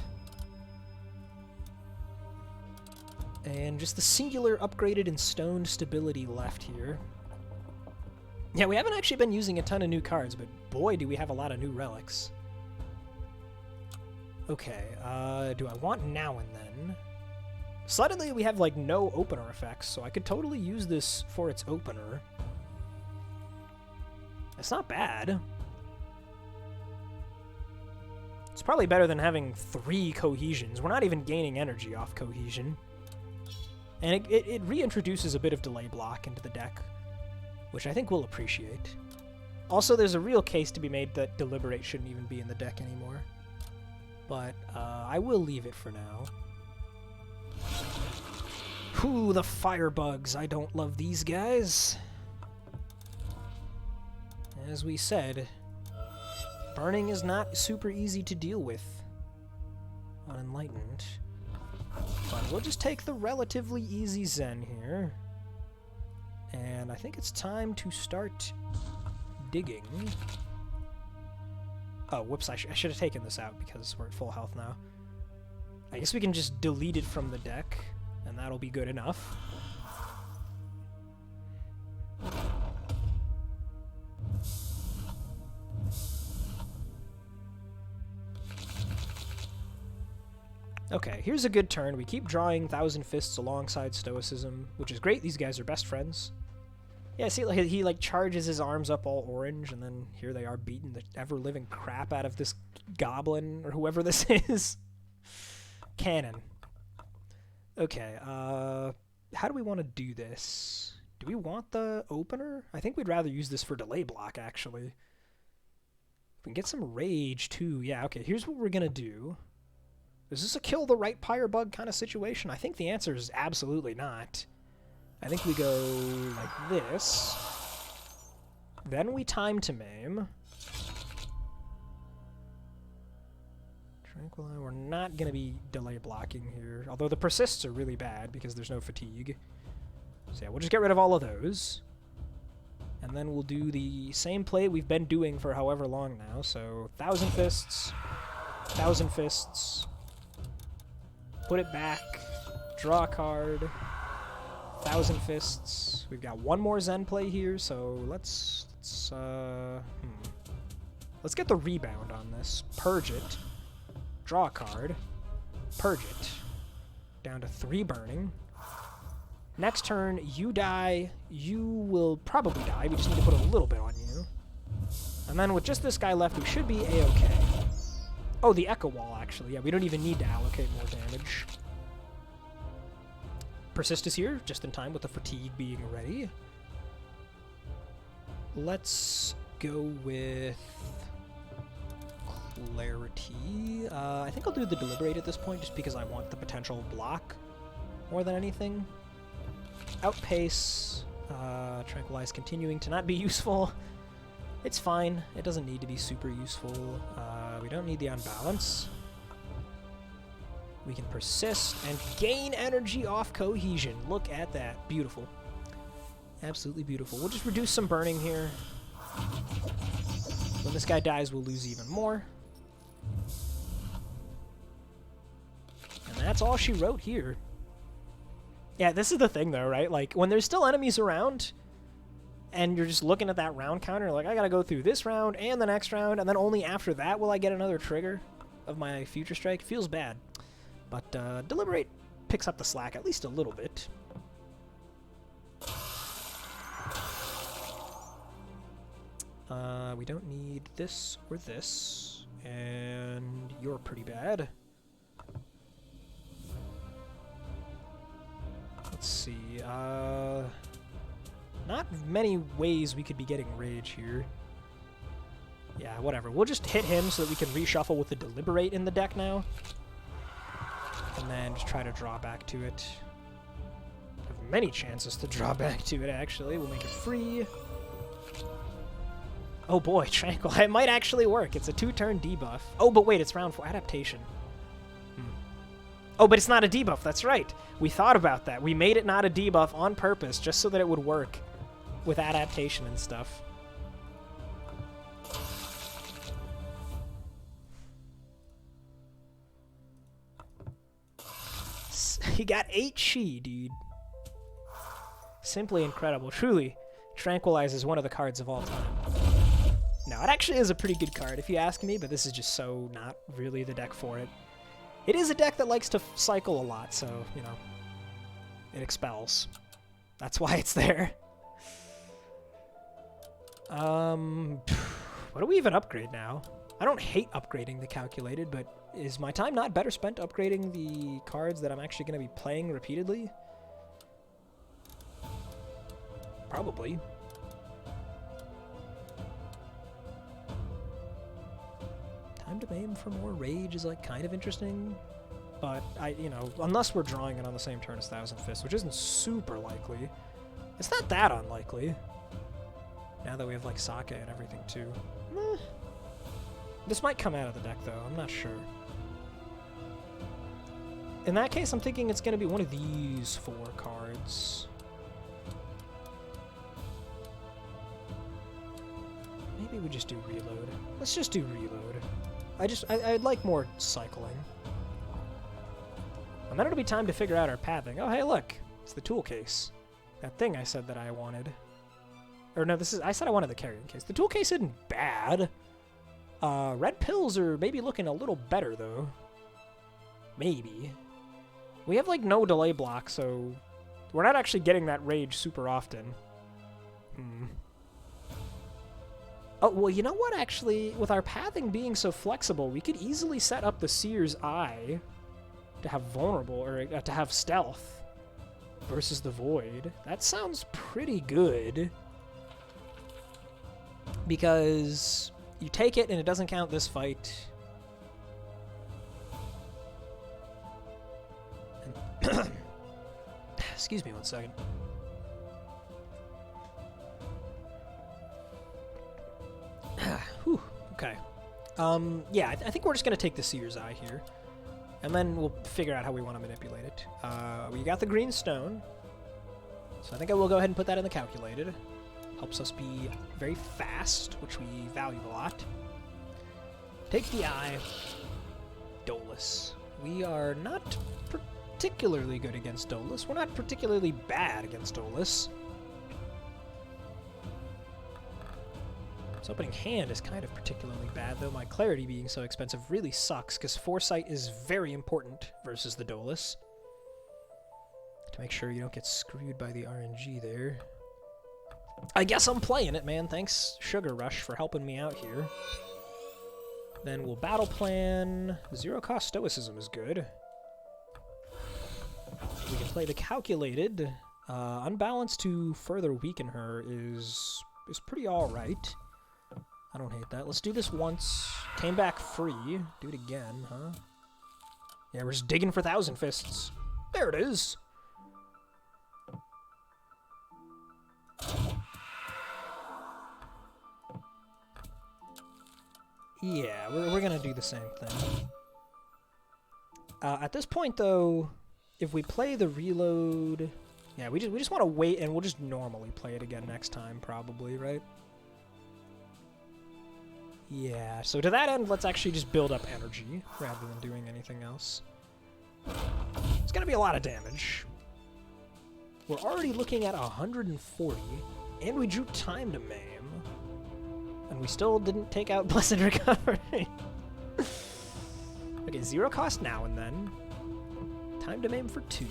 And just the singular upgraded and stoned stability left here. Yeah, we haven't actually been using a ton of new cards, but boy, do we have a lot of new relics. Okay, do I want now and then? Suddenly we have, like, no opener effects, so I could totally use this for its opener. It's not bad. It's probably better than having 3 cohesions. We're not even gaining energy off cohesion. And it reintroduces a bit of delay block into the deck, which I think we'll appreciate. Also, there's a real case to be made that Deliberate shouldn't even be in the deck anymore. But I will leave it for now. Ooh, the firebugs. I don't love these guys. As we said, burning is not super easy to deal with on Enlightened. But we'll just take the relatively easy Zen here. And I think it's time to start digging. Oh, whoops, I should have taken this out because we're at full health now. I guess we can just delete it from the deck, and that'll be good enough. Okay, here's a good turn. We keep drawing Thousand Fists alongside Stoicism, which is great. These guys are best friends. Yeah, see, like, he like charges his arms up all orange, and then here they are beating the ever-living crap out of this goblin, or whoever this is. Cannon. Okay, how do we want to do this? Do we want the opener? I think we'd rather use this for delay block, actually. We can get some rage, too. Yeah, okay, here's what we're gonna do. Is this a kill the right Pyrebug kind of situation? I think the answer is absolutely not. I think we go like this. Then we time to maim. Tranquilize. We're not going to be delay blocking here. Although the persists are really bad because there's no fatigue. So yeah, we'll just get rid of all of those. And then we'll do the same play we've been doing for however long now. So, Thousand Fists. Thousand Fists. Put it back. Draw a card. Thousand Fists. We've got one more Zen play here, so let's get the rebound on this. Purge it. Draw a card. Purge it. Down to 3 burning. Next turn, you die. You will probably die. We just need to put a little bit on you. And then with just this guy left, we should be A-okay. Oh, the Echo Wall, actually. Yeah, we don't even need to allocate more damage. Persist is here, just in time with the fatigue being ready. Let's go with Clarity. I think I'll do the Deliberate at this point, just because I want the potential block more than anything. Outpace. Tranquilize continuing to not be useful. It's fine. It doesn't need to be super useful. We don't need the Unbalance. We can persist and gain energy off cohesion. Look at that. Beautiful. Absolutely beautiful. We'll just reduce some burning here. When this guy dies, we'll lose even more. And that's all she wrote here. Yeah, this is the thing, though, right? Like, when there's still enemies around, and you're just looking at that round counter, like, I gotta go through this round and the next round, and then only after that will I get another trigger of my Future Strike. Feels bad. But Deliberate picks up the slack at least a little bit. We don't need this or this, and you're pretty bad. Let's see, not many ways we could be getting Rage here. Yeah, whatever. We'll just hit him so that we can reshuffle with the Deliberate in the deck now. And then just try to draw back to it. Have many chances to draw back to it, actually. We'll make it free. Oh boy, Tranquil. It might actually work. It's a 2-turn debuff. Oh, but wait, it's round 4. Adaptation. Oh, but it's not a debuff. That's right. We thought about that. We made it not a debuff on purpose just so that it would work with adaptation and stuff. He got 8 Chi, dude. Simply incredible. Truly, Tranquilize is one of the cards of all time. Now, it actually is a pretty good card, if you ask me, but this is just so not really the deck for it. It is a deck that likes to cycle a lot, so, you know, it expels. That's why it's there. What do we even upgrade now? I don't hate upgrading the Calculated, but is my time not better spent upgrading the cards that I'm actually going to be playing repeatedly? Probably. Time to Maim for more Rage is, like, kind of interesting. But, you know, unless we're drawing it on the same turn as Thousand Fists, which isn't super likely. It's not that unlikely. Now that we have, like, Sake and everything, too. This might come out of the deck, though. I'm not sure. In that case, I'm thinking it's going to be one of these 4 cards. Maybe we just do Reload. Let's just do Reload. I'd like more cycling. And then it'll be time to figure out our pathing. Oh, hey, look. It's the tool case. That thing I said that I wanted. Or no, I said I wanted the carrying case. The tool case isn't bad. Red pills are maybe looking a little better, though. Maybe. We have, like, no delay block, so we're not actually getting that Rage super often. Oh, well, you know what, actually? With our pathing being so flexible, we could easily set up the Seer's Eye to have Vulnerable, or to have Stealth versus the Void. That sounds pretty good. Because you take it and it doesn't count this fight. Excuse me 1 second. Whew, okay. Yeah, I think we're just going to take the Seer's Eye here. And then we'll figure out how we want to manipulate it. We got the green stone. So I think I will go ahead and put that in the Calculated. Helps us be very fast, which we value a lot. Take the eye. Dolus. We are not particularly good against Dolus. We're not particularly bad against Dolus. This opening hand is kind of particularly bad, though my Clarity being so expensive really sucks, because Foresight is very important versus the Dolus. To make sure you don't get screwed by the RNG there. I guess I'm playing it, man. Thanks, Sugar Rush, for helping me out here. Then we'll battle plan. Zero-cost Stoicism is good. We can play the Calculated. Unbalanced to further weaken her is pretty alright. I don't hate that. Let's do this once. Came back free. Do it again, huh? Yeah, we're just digging for Thousand Fists. There it is. Yeah, we're gonna do the same thing. At this point, though, if we play the reload, yeah, we just want to wait, and we'll just normally play it again next time, probably, right? Yeah. So to that end, let's actually just build up energy rather than doing anything else. It's gonna be a lot of damage. We're already looking at 140, and we drew Time to Maim. And we still didn't take out Blessed Recovery. Okay, zero cost now and then. Time to Maim for 2.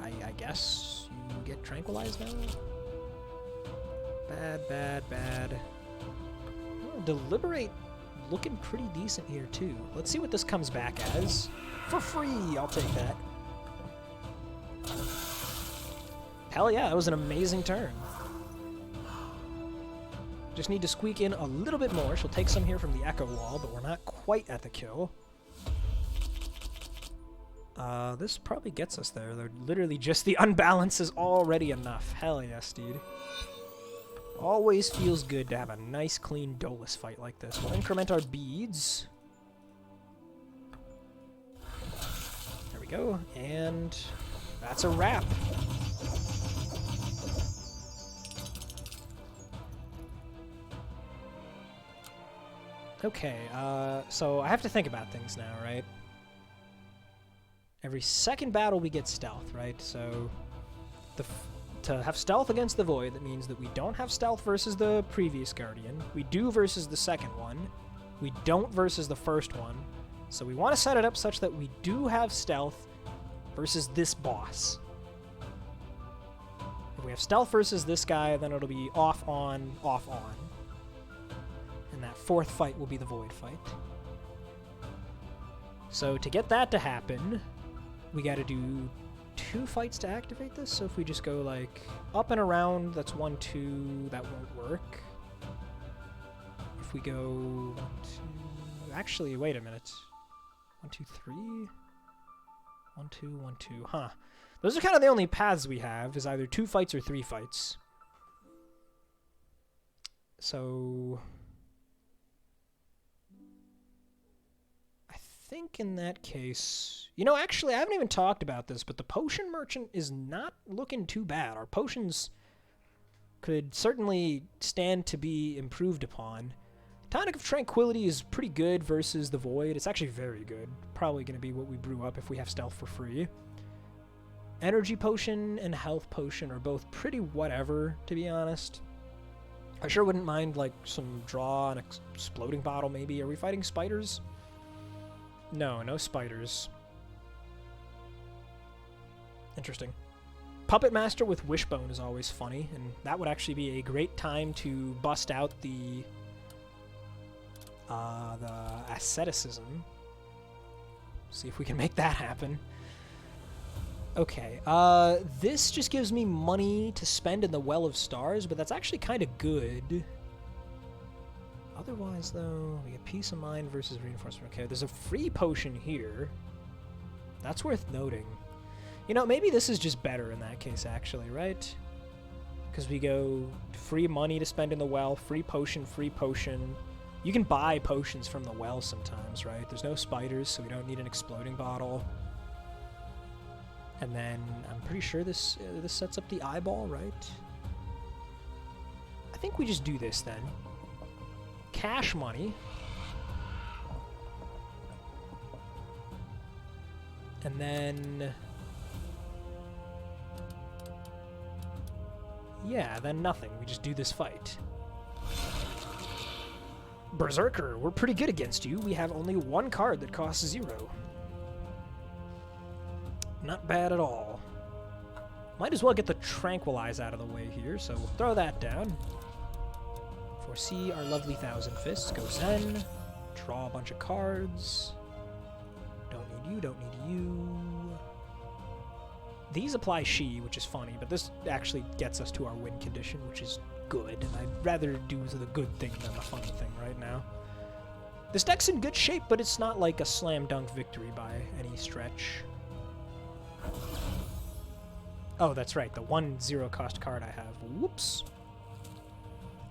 I guess you get Tranquilized now? Bad, bad, bad. Oh, Deliberate looking pretty decent here, too. Let's see what this comes back as. For free! I'll take that. Hell yeah, that was an amazing turn. Just need to squeak in a little bit more. She'll take some here from the Echo Wall, but we're not quite at the kill. This probably gets us there. They're literally just the unbalance is already enough. Hell yes, dude. Always feels good to have a nice, clean Dolus fight like this. We'll increment our beads. There we go. And that's a wrap. Okay, so I have to think about things now, right? Every second battle we get stealth, right? So to have stealth against the Void, that means that we don't have stealth versus the previous Guardian. We do versus the second one. We don't versus the first one. So we want to set it up such that we do have stealth versus this boss. If we have stealth versus this guy, then it'll be off, on, off, on. And that fourth fight will be the Void fight. So to get that to happen, we gotta do 2 fights to activate this. So if we just go like up and around, that's 1, 2, that won't work. If we go 1, 2, actually, wait a minute. 1, 2, 3, 1, 2, 1, 2, huh. Those are kind of the only paths we have, is either 2 fights or 3 fights. So I think in that case, you know, actually, I haven't even talked about this, but the potion merchant is not looking too bad. Our potions could certainly stand to be improved upon. Tonic of Tranquility is pretty good versus the Void. It's actually very good. Probably going to be what we brew up if we have stealth for free. Energy Potion and Health Potion are both pretty whatever, to be honest. I sure wouldn't mind, like, some draw and exploding bottle, maybe. Are we fighting spiders? No, no spiders. Interesting. Puppet Master with Wishbone is always funny, and that would actually be a great time to bust out the asceticism. See if we can make that happen. Okay, this just gives me money to spend in the Well of Stars, but that's actually kind of good. Otherwise, though, we get Peace of Mind versus Reinforcement. Okay, there's a free potion here. That's worth noting. You know, maybe this is just better in that case, actually, right? Because we go free money to spend in the well, free potion, free potion. You can buy potions from the well sometimes, right? There's no spiders, so we don't need an exploding bottle. And then I'm pretty sure this sets up the eyeball, right? I think we just do this then. Cash money. And then yeah, then nothing. We just do this fight. Berserker, we're pretty good against you. We have only 1 card that costs 0. Not bad at all. Might as well get the Tranquilize out of the way here, so we'll throw that down. Foresee our lovely Thousand Fists. Go Zen. Draw a bunch of cards. Don't need you, don't need you. These apply She, which is funny, but this actually gets us to our win condition, which is good, and I'd rather do the good thing than the funny thing right now. This deck's in good shape, but it's not like a slam dunk victory by any stretch. Oh, that's right, the 1 0-cost card I have. Whoops.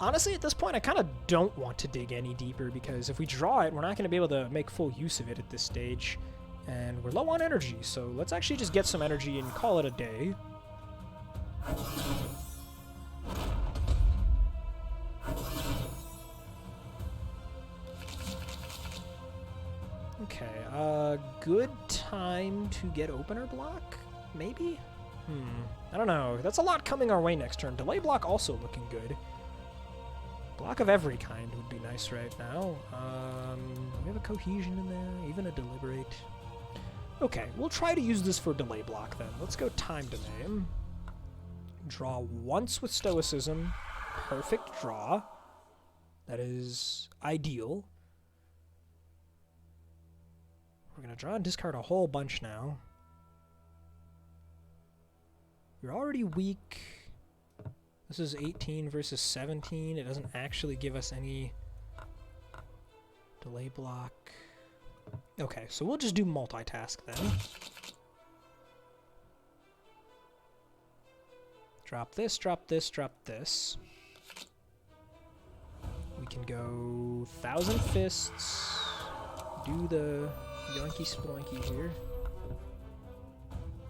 Honestly, at this point, I kind of don't want to dig any deeper, because if we draw it, we're not going to be able to make full use of it at this stage. And we're low on energy, so let's actually just get some energy and call it a day. Okay, good time to get opener block, maybe? I don't know. That's a lot coming our way next turn. Delay block also looking good. Block of every kind would be nice right now. We have a Cohesion in there, even a Deliberate. Okay, we'll try to use this for delay block then. Let's go Time Delay. Draw once with Stoicism. Perfect draw. That is ideal. We're going to draw and discard a whole bunch now. You're already weak. This is 18 versus 17. It doesn't actually give us any delay block. Okay, so we'll just do multitask then. Drop this, drop this, drop this. We can go 1,000 Fists. Do the yoinky sploinky here.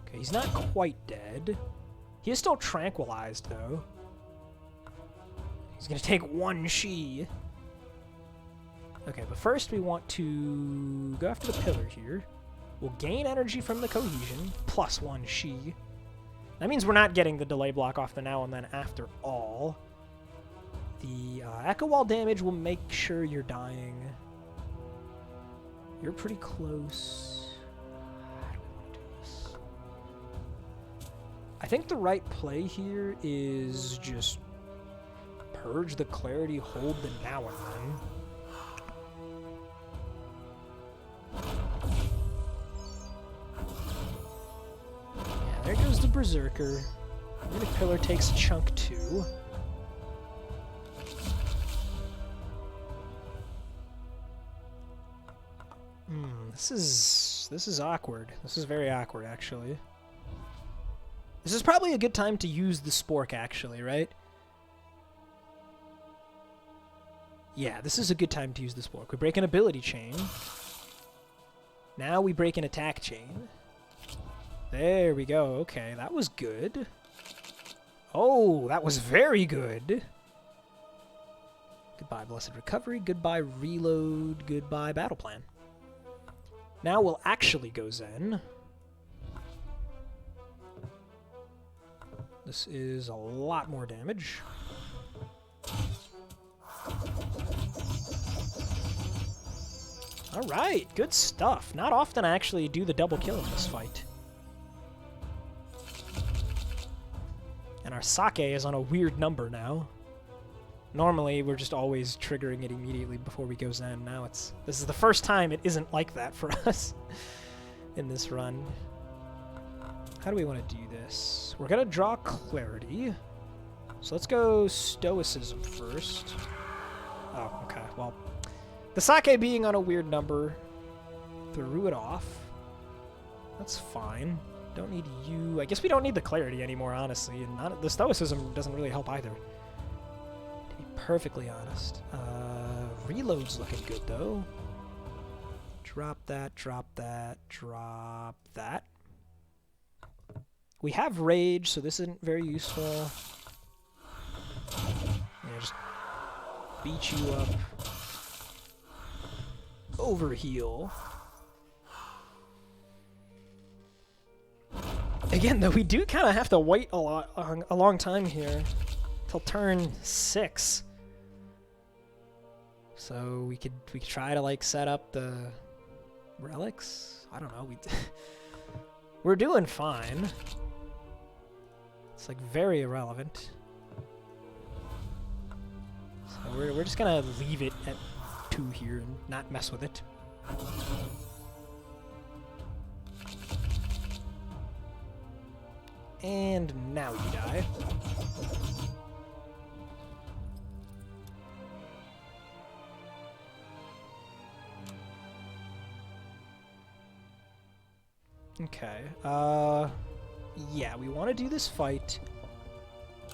Okay, he's not quite dead. He is still tranquilized, though. He's gonna take 1 Shi. Okay, but first we want to go after the pillar here. We'll gain energy from the cohesion, plus 1 Shi. That means we're not getting the delay block off the now and then after all. The Echo Wall damage will make sure you're dying. You're pretty close. How do we want to do this? I think the right play here is just purge the clarity, hold the now and then. Yeah, there goes the Berserker. The pillar takes chunk 2. This is awkward. This is very awkward, actually. This is probably a good time to use the Spork, actually, right? Yeah, this is a good time to use the Spork. We break an ability chain. Now we break an attack chain. There we go. Okay, that was good. Oh, that was very good. Goodbye, Blessed Recovery. Goodbye, Reload. Goodbye, Battle Plan. Now we'll actually go Zen. This is a lot more damage. Alright, good stuff. Not often I actually do the double kill in this fight. And our Sake is on a weird number now. Normally, we're just always triggering it immediately before we go Zen. Now this is the first time it isn't like that for us in this run. How do we want to do this? We're going to draw Clarity. So let's go Stoicism first. Oh, okay. Well, the Sake being on a weird number threw it off. That's fine. Don't need you. I guess we don't need the Clarity anymore, honestly. And the Stoicism doesn't really help either. Perfectly honest. Reload's looking good, though. Drop that, drop that, drop that. We have Rage, so this isn't very useful. Yeah, just beat you up. Overheal. Again, though, we do kind of have to wait a long time here. Till turn 6. So we could try to like set up the relics. I don't know. We're doing fine. It's like very irrelevant. So we're just gonna leave it at 2 here and not mess with it. And now you die. Okay, yeah, we want to do this fight.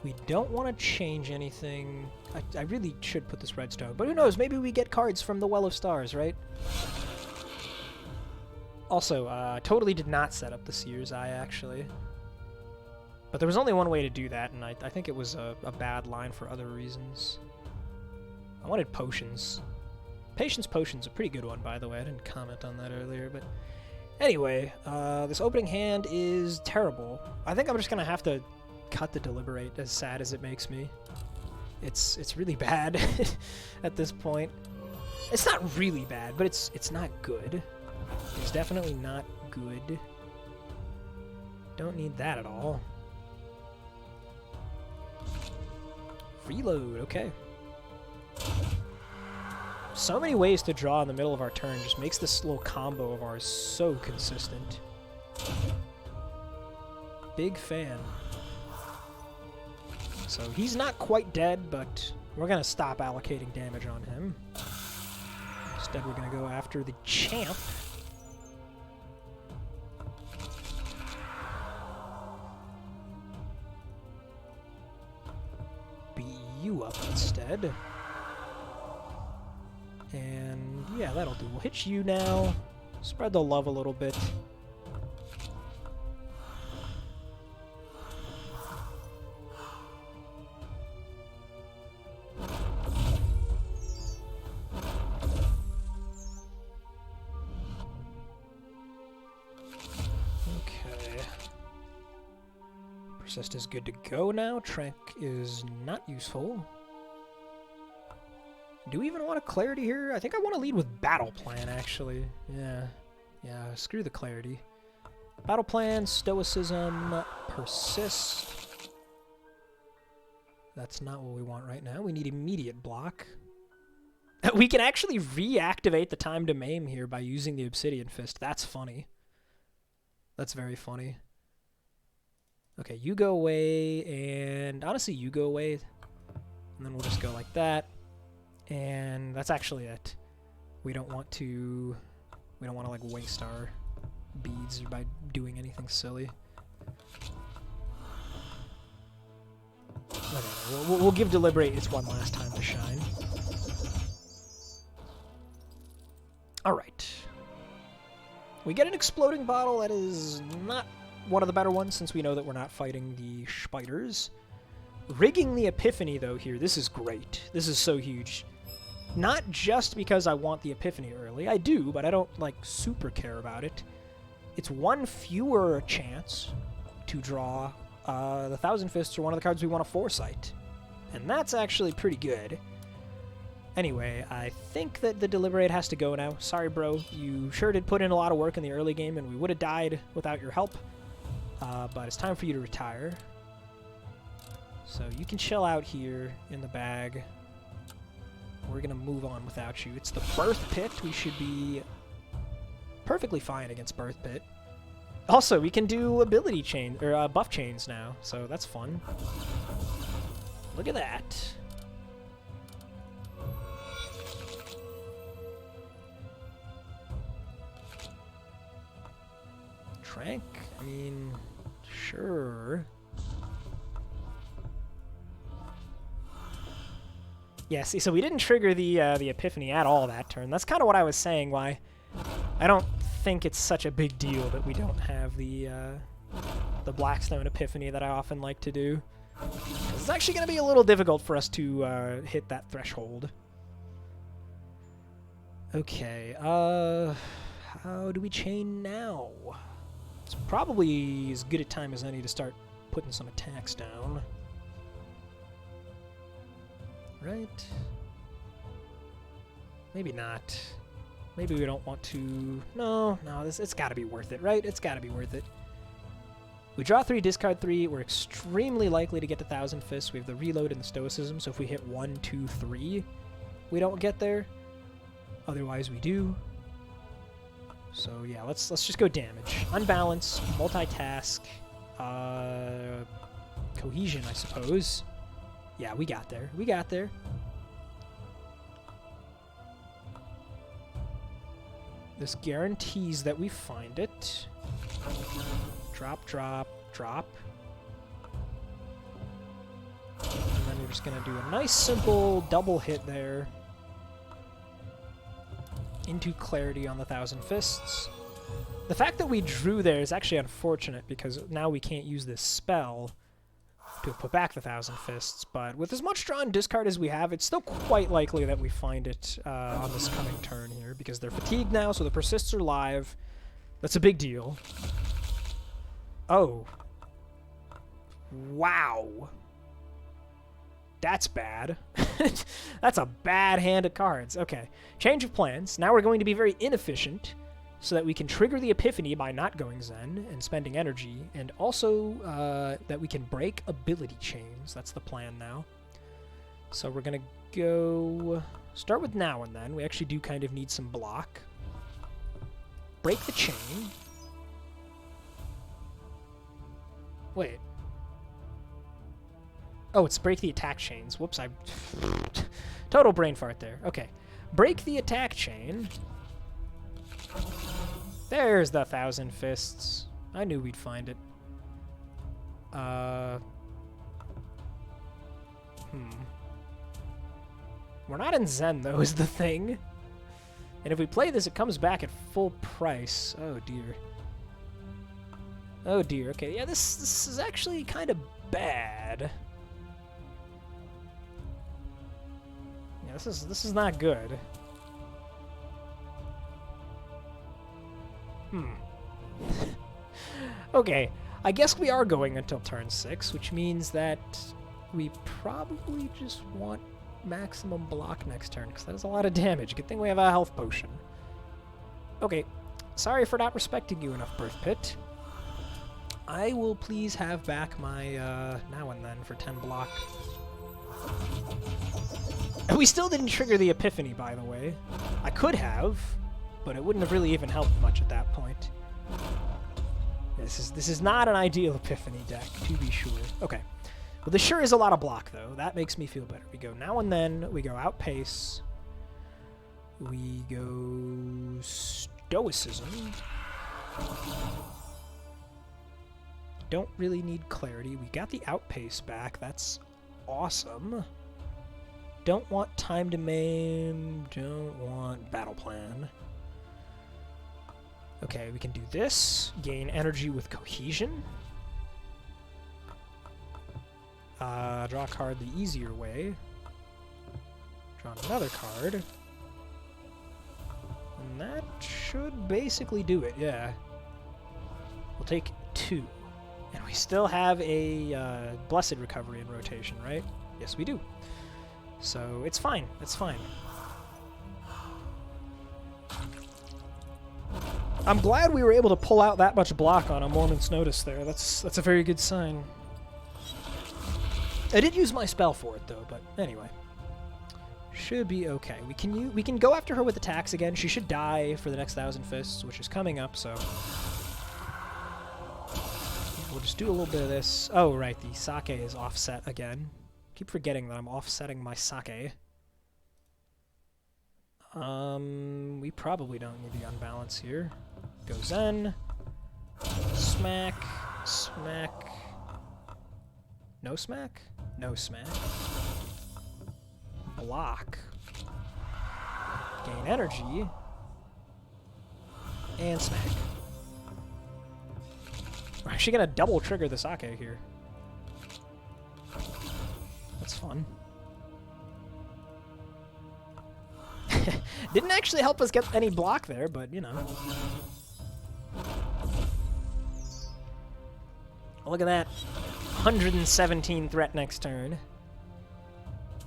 We don't want to change anything. I really should put this redstone, but who knows, maybe we get cards from the Well of Stars, right? Also, totally did not set up the Seer's Eye, actually. But there was only one way to do that, and I think it was a bad line for other reasons. I wanted potions. Patience Potion's a pretty good one, by the way. I didn't comment on that earlier, but... Anyway, this opening hand is terrible. I think I'm just gonna have to cut the Deliberate, as sad as it makes me. It's really bad at this point. It's not really bad, but it's not good. It's definitely not good. Don't need that at all. Reload, okay. So many ways to draw in the middle of our turn just makes this little combo of ours so consistent. Big fan. So he's not quite dead, but we're going to stop allocating damage on him. Instead, we're going to go after the champ. Beat you up instead. And yeah, that'll do. We'll hit you now. Spread the love a little bit. Persist is good to go now. Trank is not useful. Do we even want a clarity here? I think I want to lead with battle plan, actually. Yeah, screw the clarity. Battle plan, stoicism, persist. That's not what we want right now. We need immediate block. We can actually reactivate the time to maim here by using the Obsidian Fist. That's funny. That's very funny. Okay, you go away, and honestly, you go away. And then we'll just go like that. And that's actually it. We don't want to like waste our beads by doing anything silly. Okay, we'll give Deliberate its one last time to shine. Alright. We get an exploding bottle that is not one of the better ones, since we know that we're not fighting the spiders. Rigging the Epiphany, though, here, this is great. This is so huge. Not just because I want the Epiphany early. I do, but I don't, like, super care about it. It's one fewer chance to draw the Thousand Fists or one of the cards we want to Foresight. And that's actually pretty good. Anyway, I think that the Deliberate has to go now. Sorry, bro. You sure did put in a lot of work in the early game, and we would have died without your help. But it's time for you to retire. So you can chill out here in the bag. We're going to move on without you. It's the Birth Pit. We should be perfectly fine against Birth Pit. Also, we can do ability chain or buff chains now, so that's fun. Look at that. Trank? I mean, sure. Yeah, see, so we didn't trigger the Epiphany at all that turn. That's kind of what I was saying, why I don't think it's such a big deal that we don't have the Blackstone Epiphany that I often like to do. It's actually going to be a little difficult for us to hit that threshold. Okay, how do we chain now? It's probably as good a time as any to start putting some attacks down. Right? Maybe not. Maybe we don't want to... No, it's got to be worth it, right? It's got to be worth it. We draw 3, discard 3. We're extremely likely to get to Thousand Fists. We have the reload and the stoicism, so if we hit 1, 2, 3, we don't get there. Otherwise, we do. So yeah, let's just go damage. Unbalance, multitask, cohesion, I suppose. Yeah, we got there. We got there. This guarantees that we find it. Drop, drop, drop. And then we're just going to do a nice, simple double hit there. Into clarity on the Thousand Fists. The fact that we drew there is actually unfortunate, because now we can't use this spell to put back the Thousand Fists, but with as much draw and discard as we have, it's still quite likely that we find it on this coming turn here, because they're fatigued now, so the persists are live. That's a big deal. Oh. Wow. That's bad. That's a bad hand of cards. Okay. Change of plans. Now we're going to be very inefficient so that we can trigger the Epiphany by not going Zen and spending energy, and also that we can break ability chains. That's the plan now. So we're going to go... Start with Now and Then. We actually do kind of need some block. Break the chain. Wait. Oh, it's break the attack chains. Whoops, I... Total brain fart there. Okay. Break the attack chain. There's the Thousand Fists. I knew we'd find it. We're not in Zen, though, is the thing. And if we play this, it comes back at full price. Oh, dear. Oh, dear. Okay, yeah, this is actually kind of bad. Yeah, this is not good. Okay, I guess we are going until turn 6, which means that we probably just want maximum block next turn, because that is a lot of damage. Good thing we have a health potion. Okay, sorry for not respecting you enough, Birth Pit. I will please have back my now and then for 10 block. We still didn't trigger the Epiphany, by the way. I could have, but it wouldn't have really even helped much at that point. This is not an ideal Epiphany deck, to be sure. Okay. Well, this sure is a lot of block, though. That makes me feel better. We go now and then. We go Outpace. We go Stoicism. Don't really need Clarity. We got the Outpace back. That's awesome. Don't want Time to Maim. Don't want Battle Plan. Okay, we can do this. Gain energy with Cohesion. Draw a card the easier way. Draw another card. And that should basically do it, yeah. We'll take 2. And we still have a Blessed Recovery in rotation, right? Yes, we do. So it's fine. It's fine. I'm glad we were able to pull out that much block on a moment's notice there. That's a very good sign. I did use my spell for it though, but anyway. Should be okay. We can go after her with attacks again. She should die for the next Thousand Fists, which is coming up, so we'll just do a little bit of this. Oh, right, the sake is offset again. Keep forgetting that I'm offsetting my sake. We probably don't need the unbalance here. Go Zen. Smack. Smack. No smack? No smack. Block. Gain energy. And smack. We're actually gonna double trigger the sake here. That's fun. Didn't actually help us get any block there, but you know. Look at that. 117 threat next turn.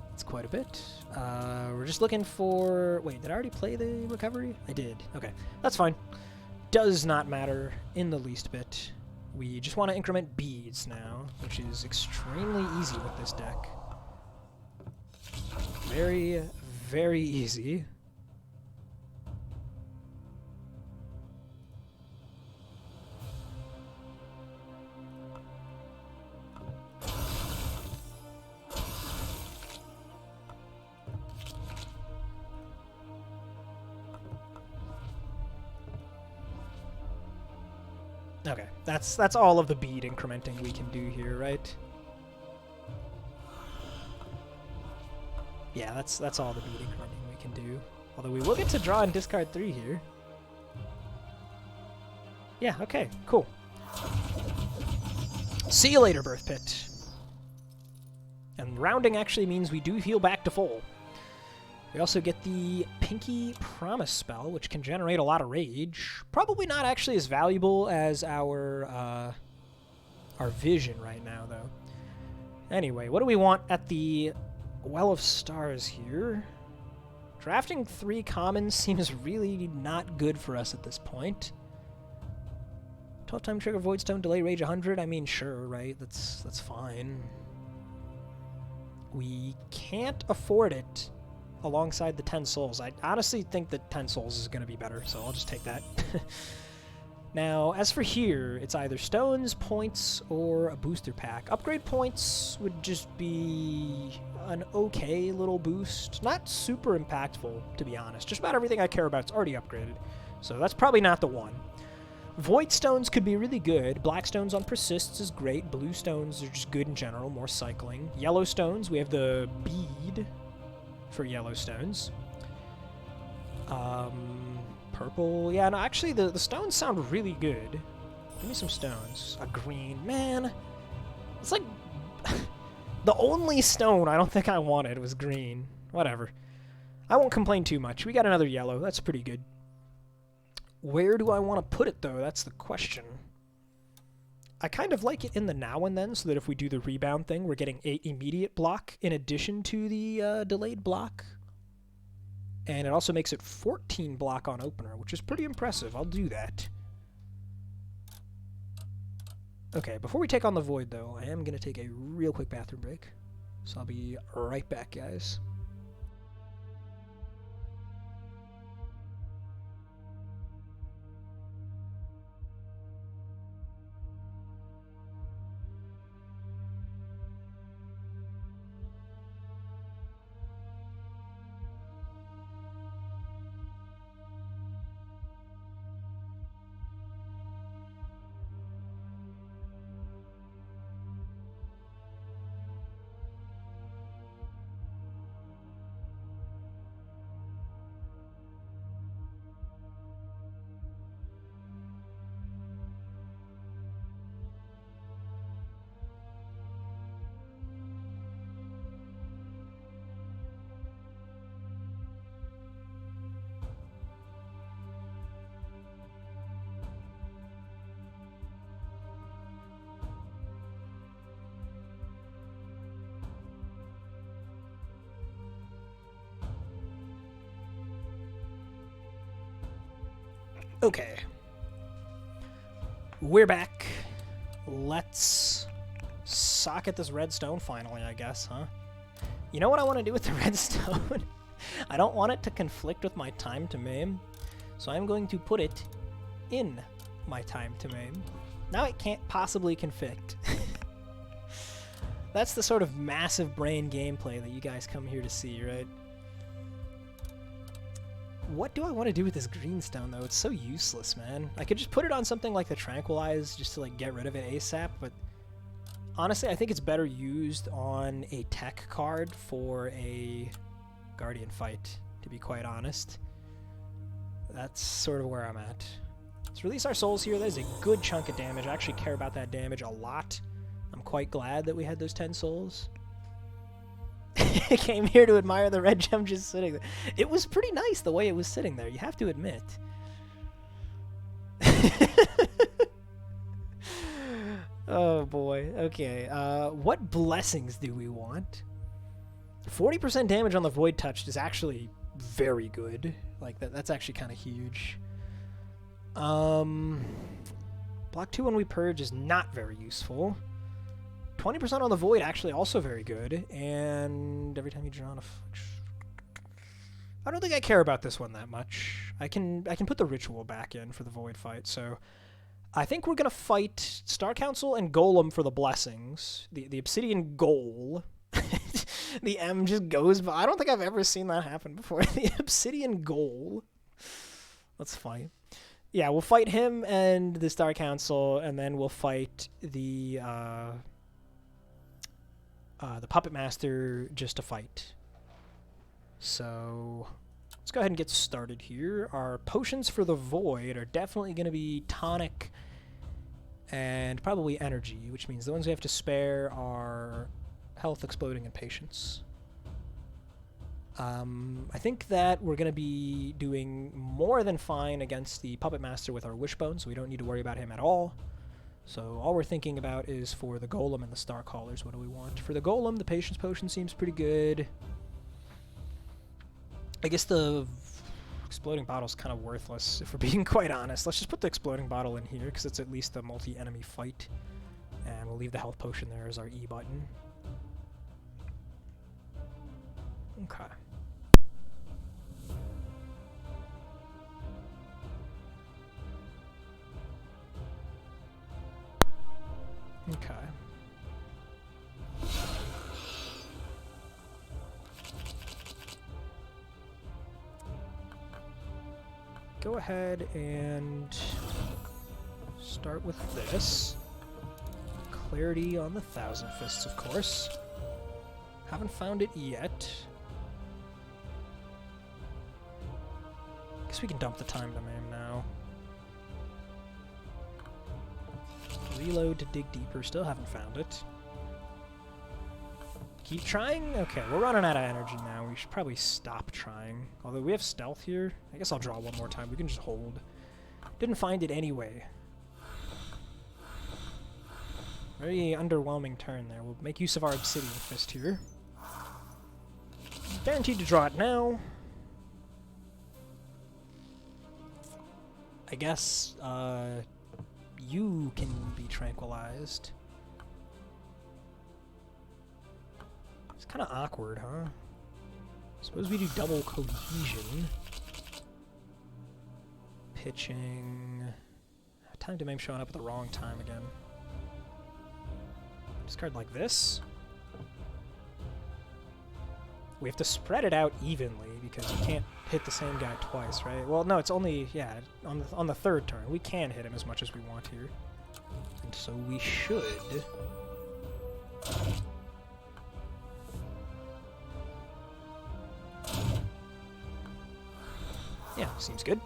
That's quite a bit. We're just looking for... Wait, did I already play the recovery? I did. Okay, that's fine. Does not matter in the least bit. We just want to increment beads now, which is extremely easy with this deck. Very, very easy. Okay, that's all of the bead incrementing we can do here, right? Yeah, that's all the bead incrementing we can do. Although we will get to draw and discard 3 here. Yeah, okay, cool. See you later, Birth Pit. And rounding actually means we do heal back to full. We also get the Pinky Promise spell, which can generate a lot of rage. Probably not actually as valuable as our vision right now, though. Anyway, what do we want at the Well of Stars here? Drafting 3 commons seems really not good for us at this point. 12-time trigger, Voidstone, delay rage 100. I mean, sure, right? That's fine. We can't afford it alongside the 10 souls. I honestly think that 10 souls is going to be better, so I'll just take that. Now, as for here, it's either stones, points, or a booster pack. Upgrade points would just be an okay little boost. Not super impactful, to be honest. Just about everything I care about is already upgraded. So that's probably not the one. Void stones could be really good. Black stones on persists is great. Blue stones are just good in general, more cycling. Yellow stones, we have the bead for yellow stones. Purple. Yeah, no, actually, the stones sound really good. Give me some stones. A green. Man, it's like the only stone I don't think I wanted was green. Whatever. I won't complain too much. We got another yellow. That's pretty good. Where do I want to put it, though? That's the question. I kind of like it in the now and then, so that if we do the rebound thing, we're getting 8 immediate block in addition to the delayed block. And it also makes it 14 block on opener, which is pretty impressive. I'll do that. Okay, before we take on the Void, though, I am going to take a real quick bathroom break. So I'll be right back, guys. Okay. We're back. Let's socket this redstone finally, I guess, huh? You know what I want to do with the redstone? I don't want it to conflict with my time to maim, so I'm going to put it in my time to maim. Now it can't possibly conflict. That's the sort of massive brain gameplay that you guys come here to see, right? What do I want to do with this greenstone, though? It's so useless, man. I could just put it on something like the Tranquilize just to, like, get rid of it ASAP, but honestly, I think it's better used on a tech card for a Guardian fight, to be quite honest. That's sort of where I'm at. Let's release our souls here. That is a good chunk of damage. I actually care about that damage a lot. I'm quite glad that we had those 10 souls. I came here to admire the red gem just sitting there. It was pretty nice the way it was sitting there, you have to admit. Oh boy, okay. What blessings do we want? 40% damage on the Void Touched is actually very good. Like, that's actually kind of huge. Block 2 when we purge is not very useful. 20% on the Void, actually also very good. And every time you draw on a... I don't think I care about this one that much. I can put the Ritual back in for the Void fight, so... I think we're going to fight Star Council and Golem for the blessings. The Obsidian Goal. The M just goes by. I don't think I've ever seen that happen before. The Obsidian Goal. That's funny. Yeah, we'll fight him and the Star Council, and then we'll fight the Puppet Master just to fight. So let's go ahead and get started here. Our potions for the Void are definitely going to be tonic and probably energy, which means the ones we have to spare are health, exploding, and patience. I think that we're going to be doing more than fine against the Puppet Master with our Wishbone, so we don't need to worry about him at all. So all we're thinking about is for the Golem and the Star Callers, what do we want? For the Golem, the Patience Potion seems pretty good. I guess the Exploding Bottle's kind of worthless, if we're being quite honest. Let's just put the Exploding Bottle in here, because it's at least a multi-enemy fight. And we'll leave the Health Potion there as our E button. Okay. Okay. Go ahead and start with this. Clarity on the Thousand Fists, of course. Haven't found it yet. Guess we can dump the Time to Maim now. Reload to dig deeper. Still haven't found it. Keep trying? Okay, we're running out of energy now. We should probably stop trying. Although we have stealth here. I guess I'll draw one more time. We can just hold. Didn't find it anyway. Very underwhelming turn there. We'll make use of our Obsidian Fist here. Guaranteed to draw it now. I guess, you can be tranquilized. It's kind of awkward, huh? Suppose we do double cohesion. Pitching. Time to Maim showing up at the wrong time again. Discard like this. We have to spread it out evenly because you can't hit the same guy twice, right? Well, no, it's only, yeah, on the third turn. We can hit him as much as we want here. And so we should. Yeah, seems good.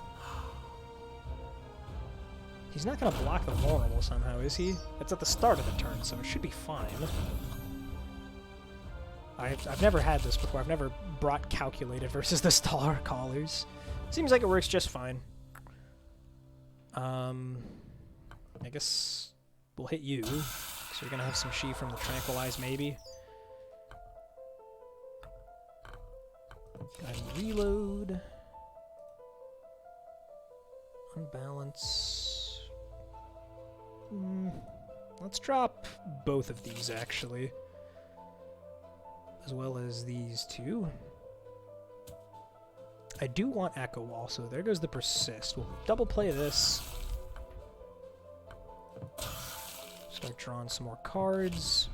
He's not going to block the vulnerable somehow, is he? It's at the start of the turn, so it should be fine. I've never had this before. I've never brought Calculated versus the Star Callers. Seems like it works just fine. I guess we'll hit you. So you're going to have some Shi from the Tranquilize, maybe. Go ahead and reload. Unbalance. Let's drop both of these, actually. As well as these two. I do want Echo also. There goes the Persist. We'll double play this. Start drawing some more cards.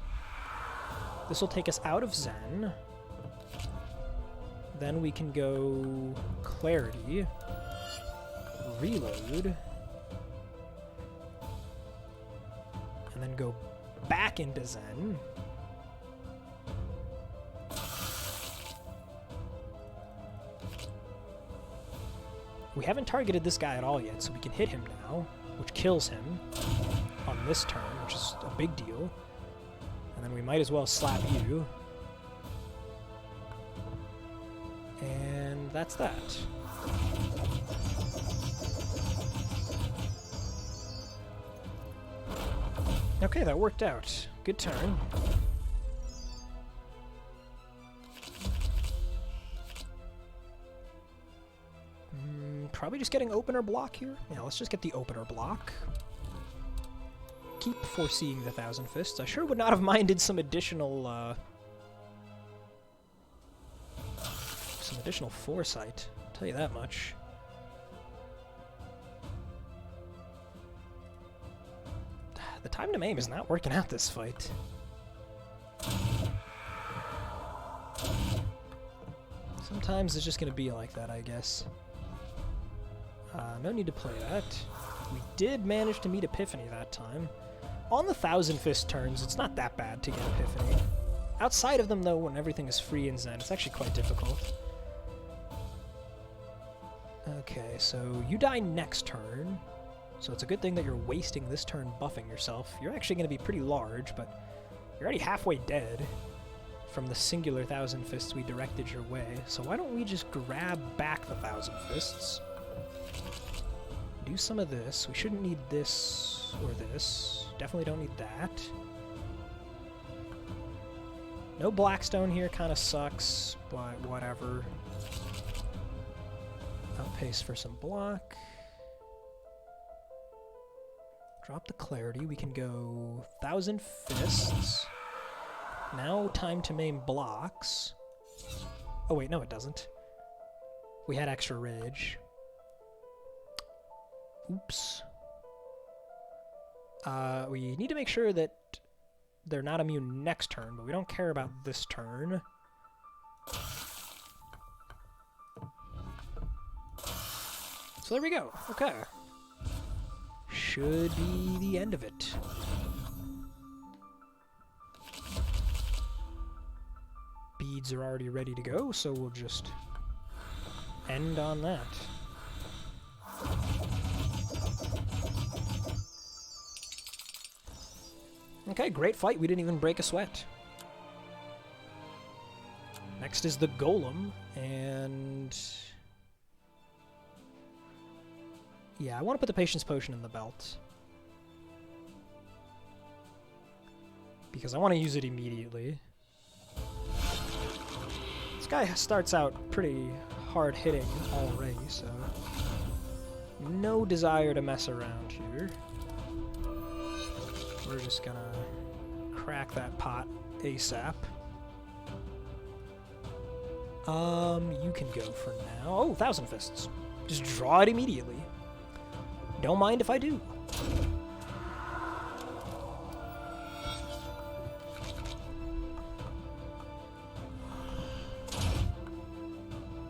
This will take us out of Zen. Then we can go Clarity. Reload. And then go back into Zen. We haven't targeted this guy at all yet, so we can hit him now, which kills him on this turn, which is a big deal. And then we might as well slap you. And that's that. Okay, that worked out. Good turn. Probably just getting opener block here. Yeah, let's just get the opener block. Keep foreseeing the Thousand Fists. I sure would not have minded some additional foresight. I'll tell you that much. The Time to Maim is not working out this fight. Sometimes it's just gonna be like that, I guess. No need to play that. We did manage to meet Epiphany that time. On the Thousand Fist turns, it's not that bad to get Epiphany. Outside of them, though, when everything is free in Zen, it's actually quite difficult. Okay, so you die next turn. So it's a good thing that you're wasting this turn buffing yourself. You're actually going to be pretty large, but you're already halfway dead from the singular Thousand Fists we directed your way. So why don't we just grab back the Thousand Fists? Do some of this. We shouldn't need this or this. Definitely don't need that. No Blackstone here kind of sucks, but whatever. Outpace for some block. Drop the Clarity. We can go Thousand Fists. Now Time to Maim blocks. Oh wait, no it doesn't. We had extra Rage. Oops. We need to make sure that they're not immune next turn, but we don't care about this turn. So there we go. Okay. Should be the end of it. Beads are already ready to go, so we'll just end on that. Okay, great fight. We didn't even break a sweat. Next is the Golem, and yeah, I want to put the Patience Potion in the belt because I want to use it immediately. This guy starts out pretty hard-hitting already, so no desire to mess around here. We're just gonna crack that pot ASAP. You can go for now. Oh, Thousand Fists. Just draw it immediately. Don't mind if I do.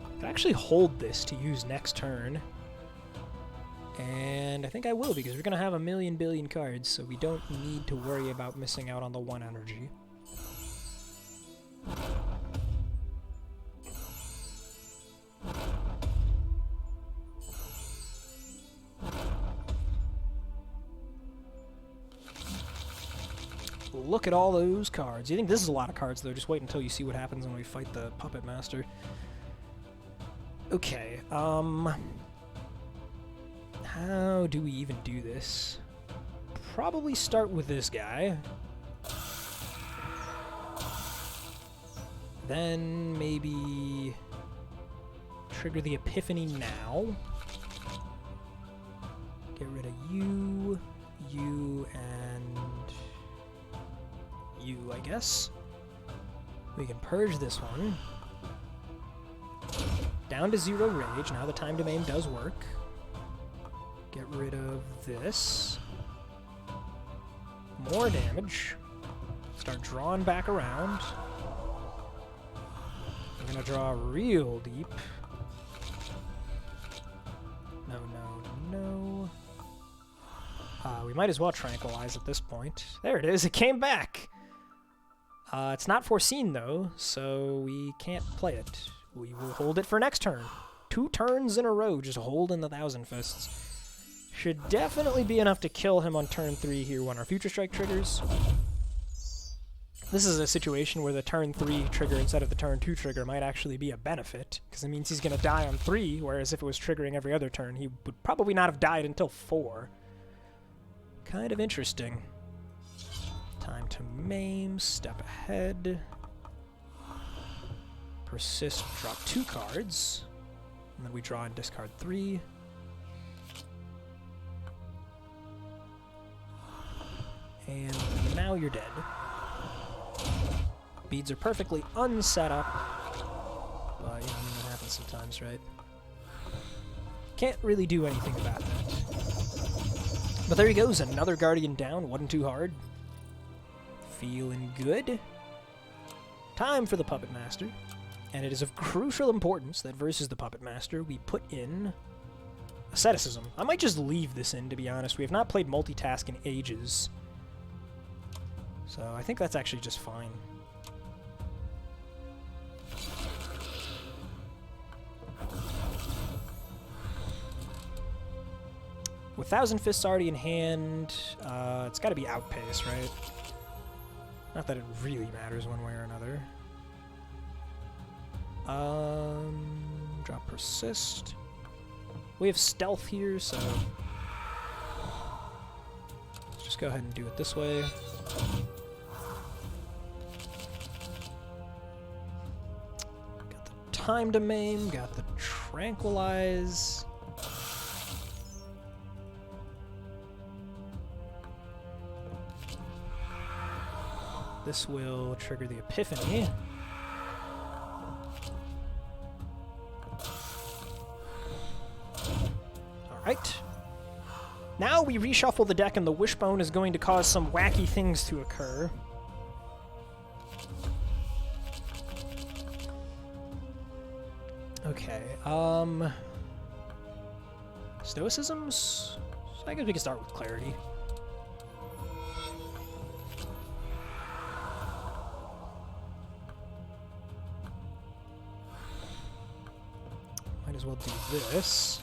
I could actually hold this to use next turn. And I think I will, because we're going to have a million billion cards, so we don't need to worry about missing out on the 1 energy. Look at all those cards. You think this is a lot of cards, though. Just wait until you see what happens when we fight the Puppet Master. Okay, how do we even do this? Probably start with this guy. Then maybe trigger the Epiphany now. Get rid of you, you, and you, I guess. We can purge this one. Down to 0 rage. Now the Time to Maim does work. Get rid of this. More damage. Start drawing back around. I'm gonna draw real deep. No, no, no. We might as well tranquilize at this point. There it is, it came back! It's not foreseen though, so we can't play it. We will hold it for next turn. 2 turns in a row, just holding the Thousand Fists. Should definitely be enough to kill him on turn 3 here when our Future Strike triggers. This is a situation where the turn 3 trigger instead of the turn 2 trigger might actually be a benefit, because it means he's going to die on 3, whereas if it was triggering every other turn, he would probably not have died until 4. Kind of interesting. Time to Maim, step ahead. Persist, drop 2 cards. And then we draw and discard 3. And now you're dead. Beads are perfectly unset up. But, you know, that happens sometimes, right? Can't really do anything about that. But there he goes, another Guardian down, wasn't too hard. Feeling good. Time for the Puppet Master. And it is of crucial importance that versus the Puppet Master, we put in Asceticism. I might just leave this in, to be honest. We have not played Multitask in ages. So I think that's actually just fine. With Thousand Fists already in hand, it's got to be Outpace, right? Not that it really matters one way or another. Drop Persist. We have Stealth here, so let's just go ahead and do it this way. Got the Time to Maim, got the Tranquilize. This will trigger the Epiphany. Alright. Now we reshuffle the deck and the Wishbone is going to cause some wacky things to occur. Okay, Stoicisms? I guess we can start with Clarity. Might as well do this.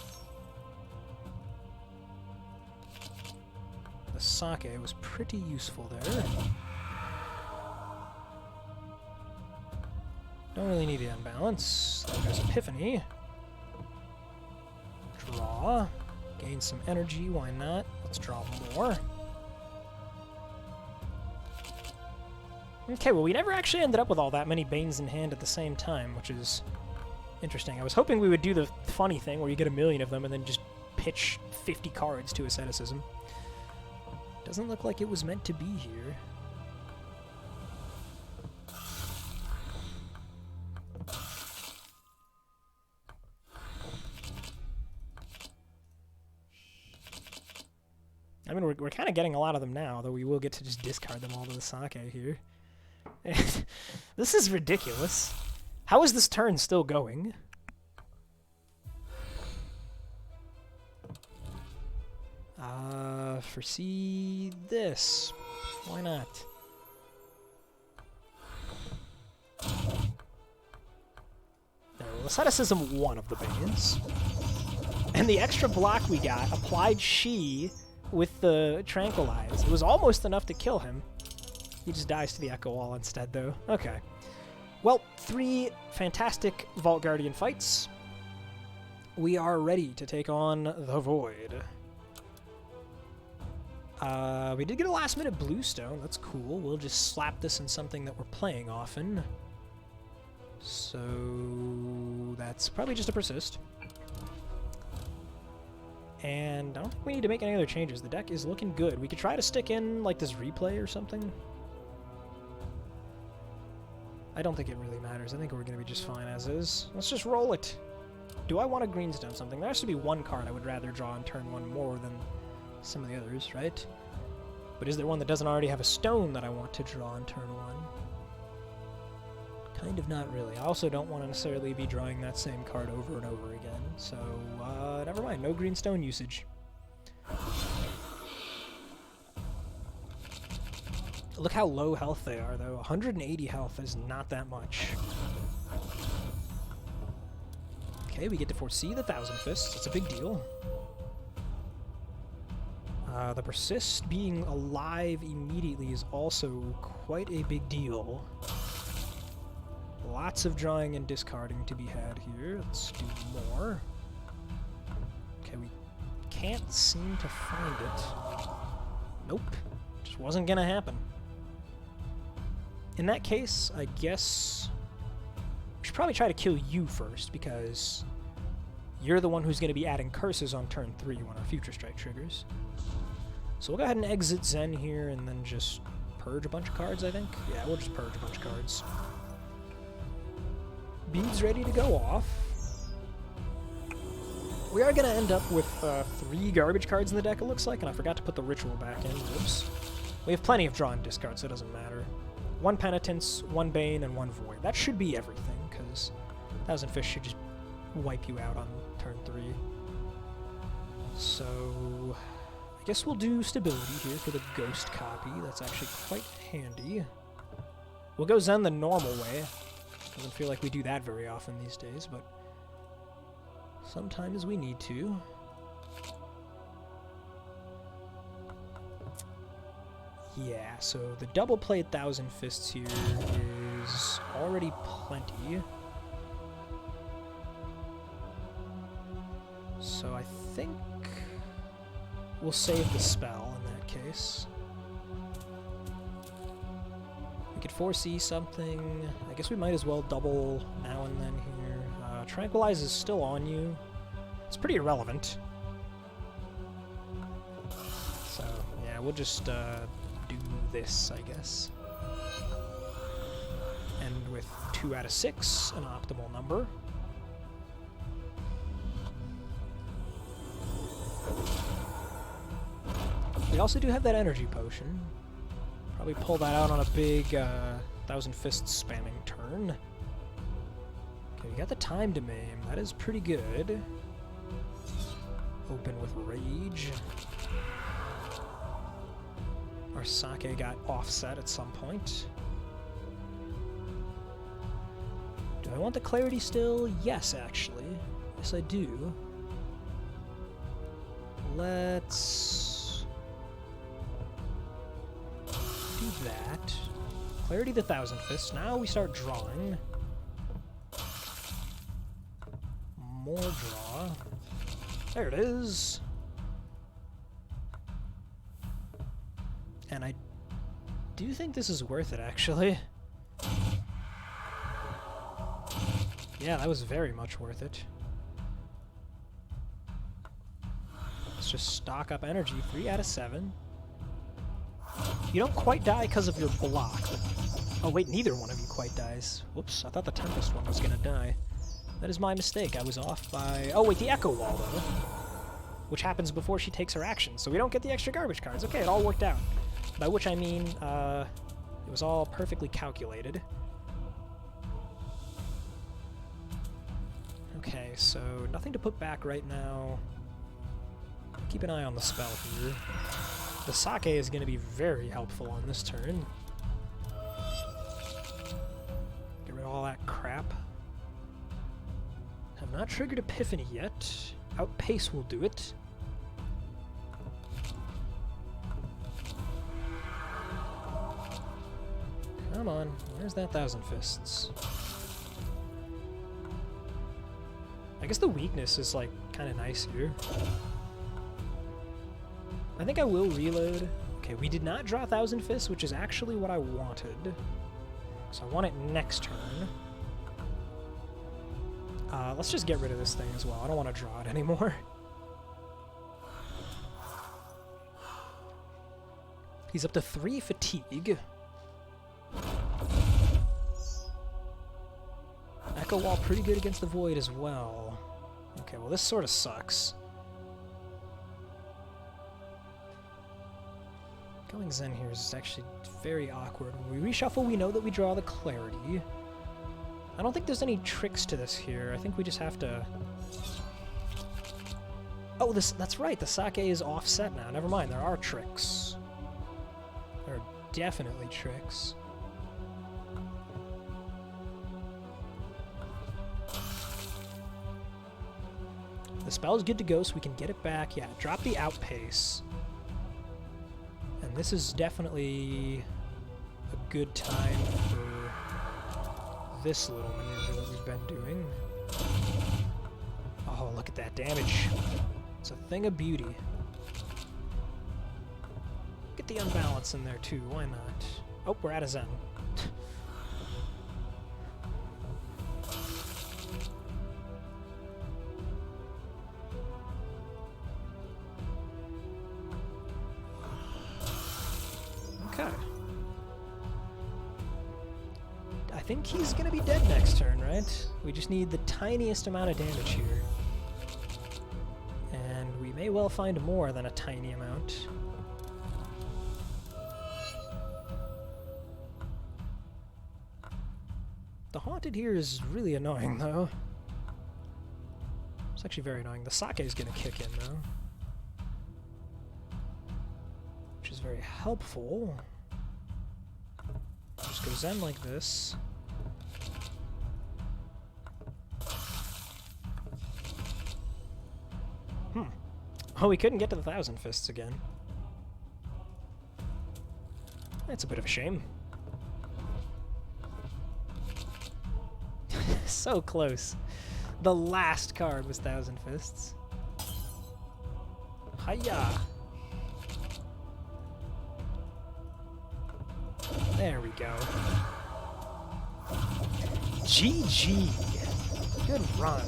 The Sake was pretty useful there. Don't really need the Unbalance. There's Epiphany. Draw. Gain some energy, why not? Let's draw more. Okay, well we never actually ended up with all that many Banes in hand at the same time, which is interesting. I was hoping we would do the funny thing where you get 1,000,000 of them and then just pitch 50 cards to Asceticism. Doesn't look like it was meant to be here. I mean, we're kind of getting a lot of them now, though we will get to just discard them all to the Sake here. This is ridiculous. How is this turn still going? Foresee this. Why not? There, well, Asceticism one of the Banes. And the extra block we got applied She with the Tranquilize. It was almost enough to kill him. He just dies to the Echo Wall instead, though. Okay. Well, 3 fantastic Vault Guardian fights. We are ready to take on the Void. We did get a last-minute Bluestone. That's cool. We'll just slap this in something that we're playing often. So that's probably just a Persist. And I don't think we need to make any other changes. The deck is looking good. We could try to stick in, like, this Replay or something. I don't think it really matters. I think we're going to be just fine as is. Let's just roll it. Do I want to Greenstone something? There has to be one card I would rather draw on turn 1 more than some of the others, right? But is there one that doesn't already have a stone that I want to draw on turn 1? Kind of not really. I also don't want to necessarily be drawing that same card over and over again, so never mind. No Greenstone usage. Look how low health they are, though. 180 health is not that much. Okay, we get to foresee the Thousand Fists. It's a big deal. The Persist being alive immediately is also quite a big deal. Lots of drawing and discarding to be had here. Let's do more. Okay, we can't seem to find it. Nope. Just wasn't gonna happen. In that case, I guess we should probably try to kill you first, because you're the one who's going to be adding curses on turn 3 when our Future Strike triggers. So we'll go ahead and exit Zen here and then just purge a bunch of cards, I think. Yeah, we'll just purge a bunch of cards. Bead's ready to go off. We are going to end up with 3 garbage cards in the deck, it looks like, and I forgot to put the Ritual back in. Oops. We have plenty of draw and discard, so it doesn't matter. 1 Penitence, 1 Bane, and 1 Void. That should be everything, because Thousand Fists should just wipe you out on turn 3. So I guess we'll do Stability here for the Ghost copy. That's actually quite handy. We'll go Zen the normal way. Doesn't feel like we do that very often these days, but sometimes we need to. Yeah, so the double-played Thousand Fists here is already plenty. So I think we'll save the spell in that case. We could foresee something. I guess we might as well double now and then here. Tranquilize is still on you. It's pretty irrelevant. So, yeah, we'll just do this, I guess. And with 2 out of 6, an optimal number. we also do have that energy potion. Probably pull that out on a big Thousand Fists spamming turn. Okay, we got the time to maim. That is pretty good. Open with Rage. Our Sake got offset at some point. Do I want the clarity still? Yes, actually. Yes, I do. Let's do that. Clarity the Thousand Fists. Now we start drawing. More draw. There it is. And I do think this is worth it, actually. Yeah, that was very much worth it. Let's just stock up energy. 3 out of 7. You don't quite die because of your block. But oh wait, neither one of you quite dies. Whoops, I thought the Tempest one was gonna die. That is my mistake. I was off by... Oh wait, the Echo Wall though. Which happens before she takes her action, so we don't get the extra garbage cards. Okay, it all worked out. By which I mean, it was all perfectly calculated. Okay, so nothing to put back right now. Keep an eye on the spell here. The Sake is going to be very helpful on this turn. Get rid of all that crap. Have not triggered Epiphany yet. Outpace will do it. Come on, where's that Thousand Fists? I guess the weakness is, like, kind of nice here. I think I will reload. Okay, we did not draw Thousand Fists, which is actually what I wanted. So I want it next turn. Let's just get rid of this thing as well. I don't want to draw it anymore. He's up to 3 fatigue. Echo Wall pretty good against the Void as well. Okay, well this sort of sucks. Going Zen here is actually very awkward. When we reshuffle, we know that we draw the Clarity. I don't think there's any tricks to this here. I think we just have to... Oh, that's right, the Sake is offset now. Never mind, there are tricks. There are definitely tricks. The spell is good to go, so we can get it back. Yeah, drop the Outpace. And this is definitely a good time for this little maneuver that we've been doing. Oh, look at that damage. It's a thing of beauty. Get the unbalance in there too, why not? Oh, we're out of Zen. Okay. I think he's gonna be dead next turn, right? We just need the tiniest amount of damage here. And we may well find more than a tiny amount. The Haunted here is really annoying, though. It's actually very annoying. The Sake is gonna kick in, though. Which is very helpful. Just go Zen like this. Oh, we couldn't get to the Thousand Fists again. That's a bit of a shame. So close. The last card was Thousand Fists. Hiya! There we go. GG! Good run.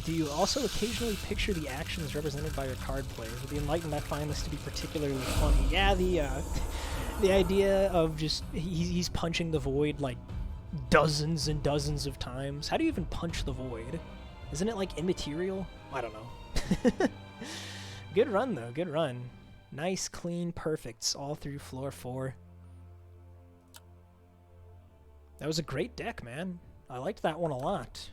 Do you also occasionally picture the actions represented by your card players? With the Enlightened, I find this to be particularly funny. Yeah, the idea of just he's punching the Void like dozens and dozens of times. How do you even punch the Void? Isn't it like immaterial? I don't know. Good run, though. Good run. Nice, clean perfects all through floor 4. That was a great deck, man. I liked that one a lot.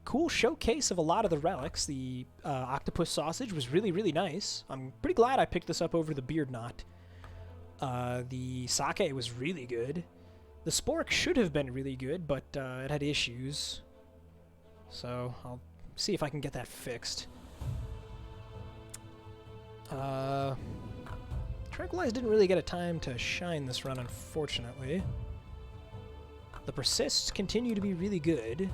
Cool showcase of a lot of the relics. The octopus sausage was really, really nice. I'm pretty glad I picked this up over the beard knot. The sake was really good. The spork should have been really good, but it had issues. So I'll see if I can get that fixed. Tranquilize didn't really get a time to shine this run, unfortunately. The persists continue to be really good.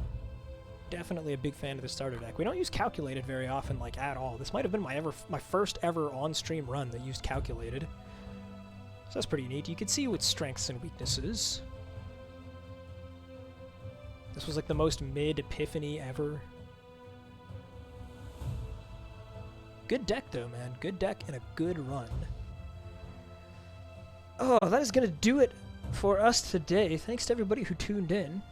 Definitely a big fan of the starter deck. We don't use calculated very often, like, at all. This might have been my first ever on-stream run that used calculated. So that's pretty neat. You can see its strengths and weaknesses. This was like the most mid Epiphany ever. Good deck, though, man. Good deck and a good run. Oh, that is going to do it for us today. Thanks to everybody who tuned in.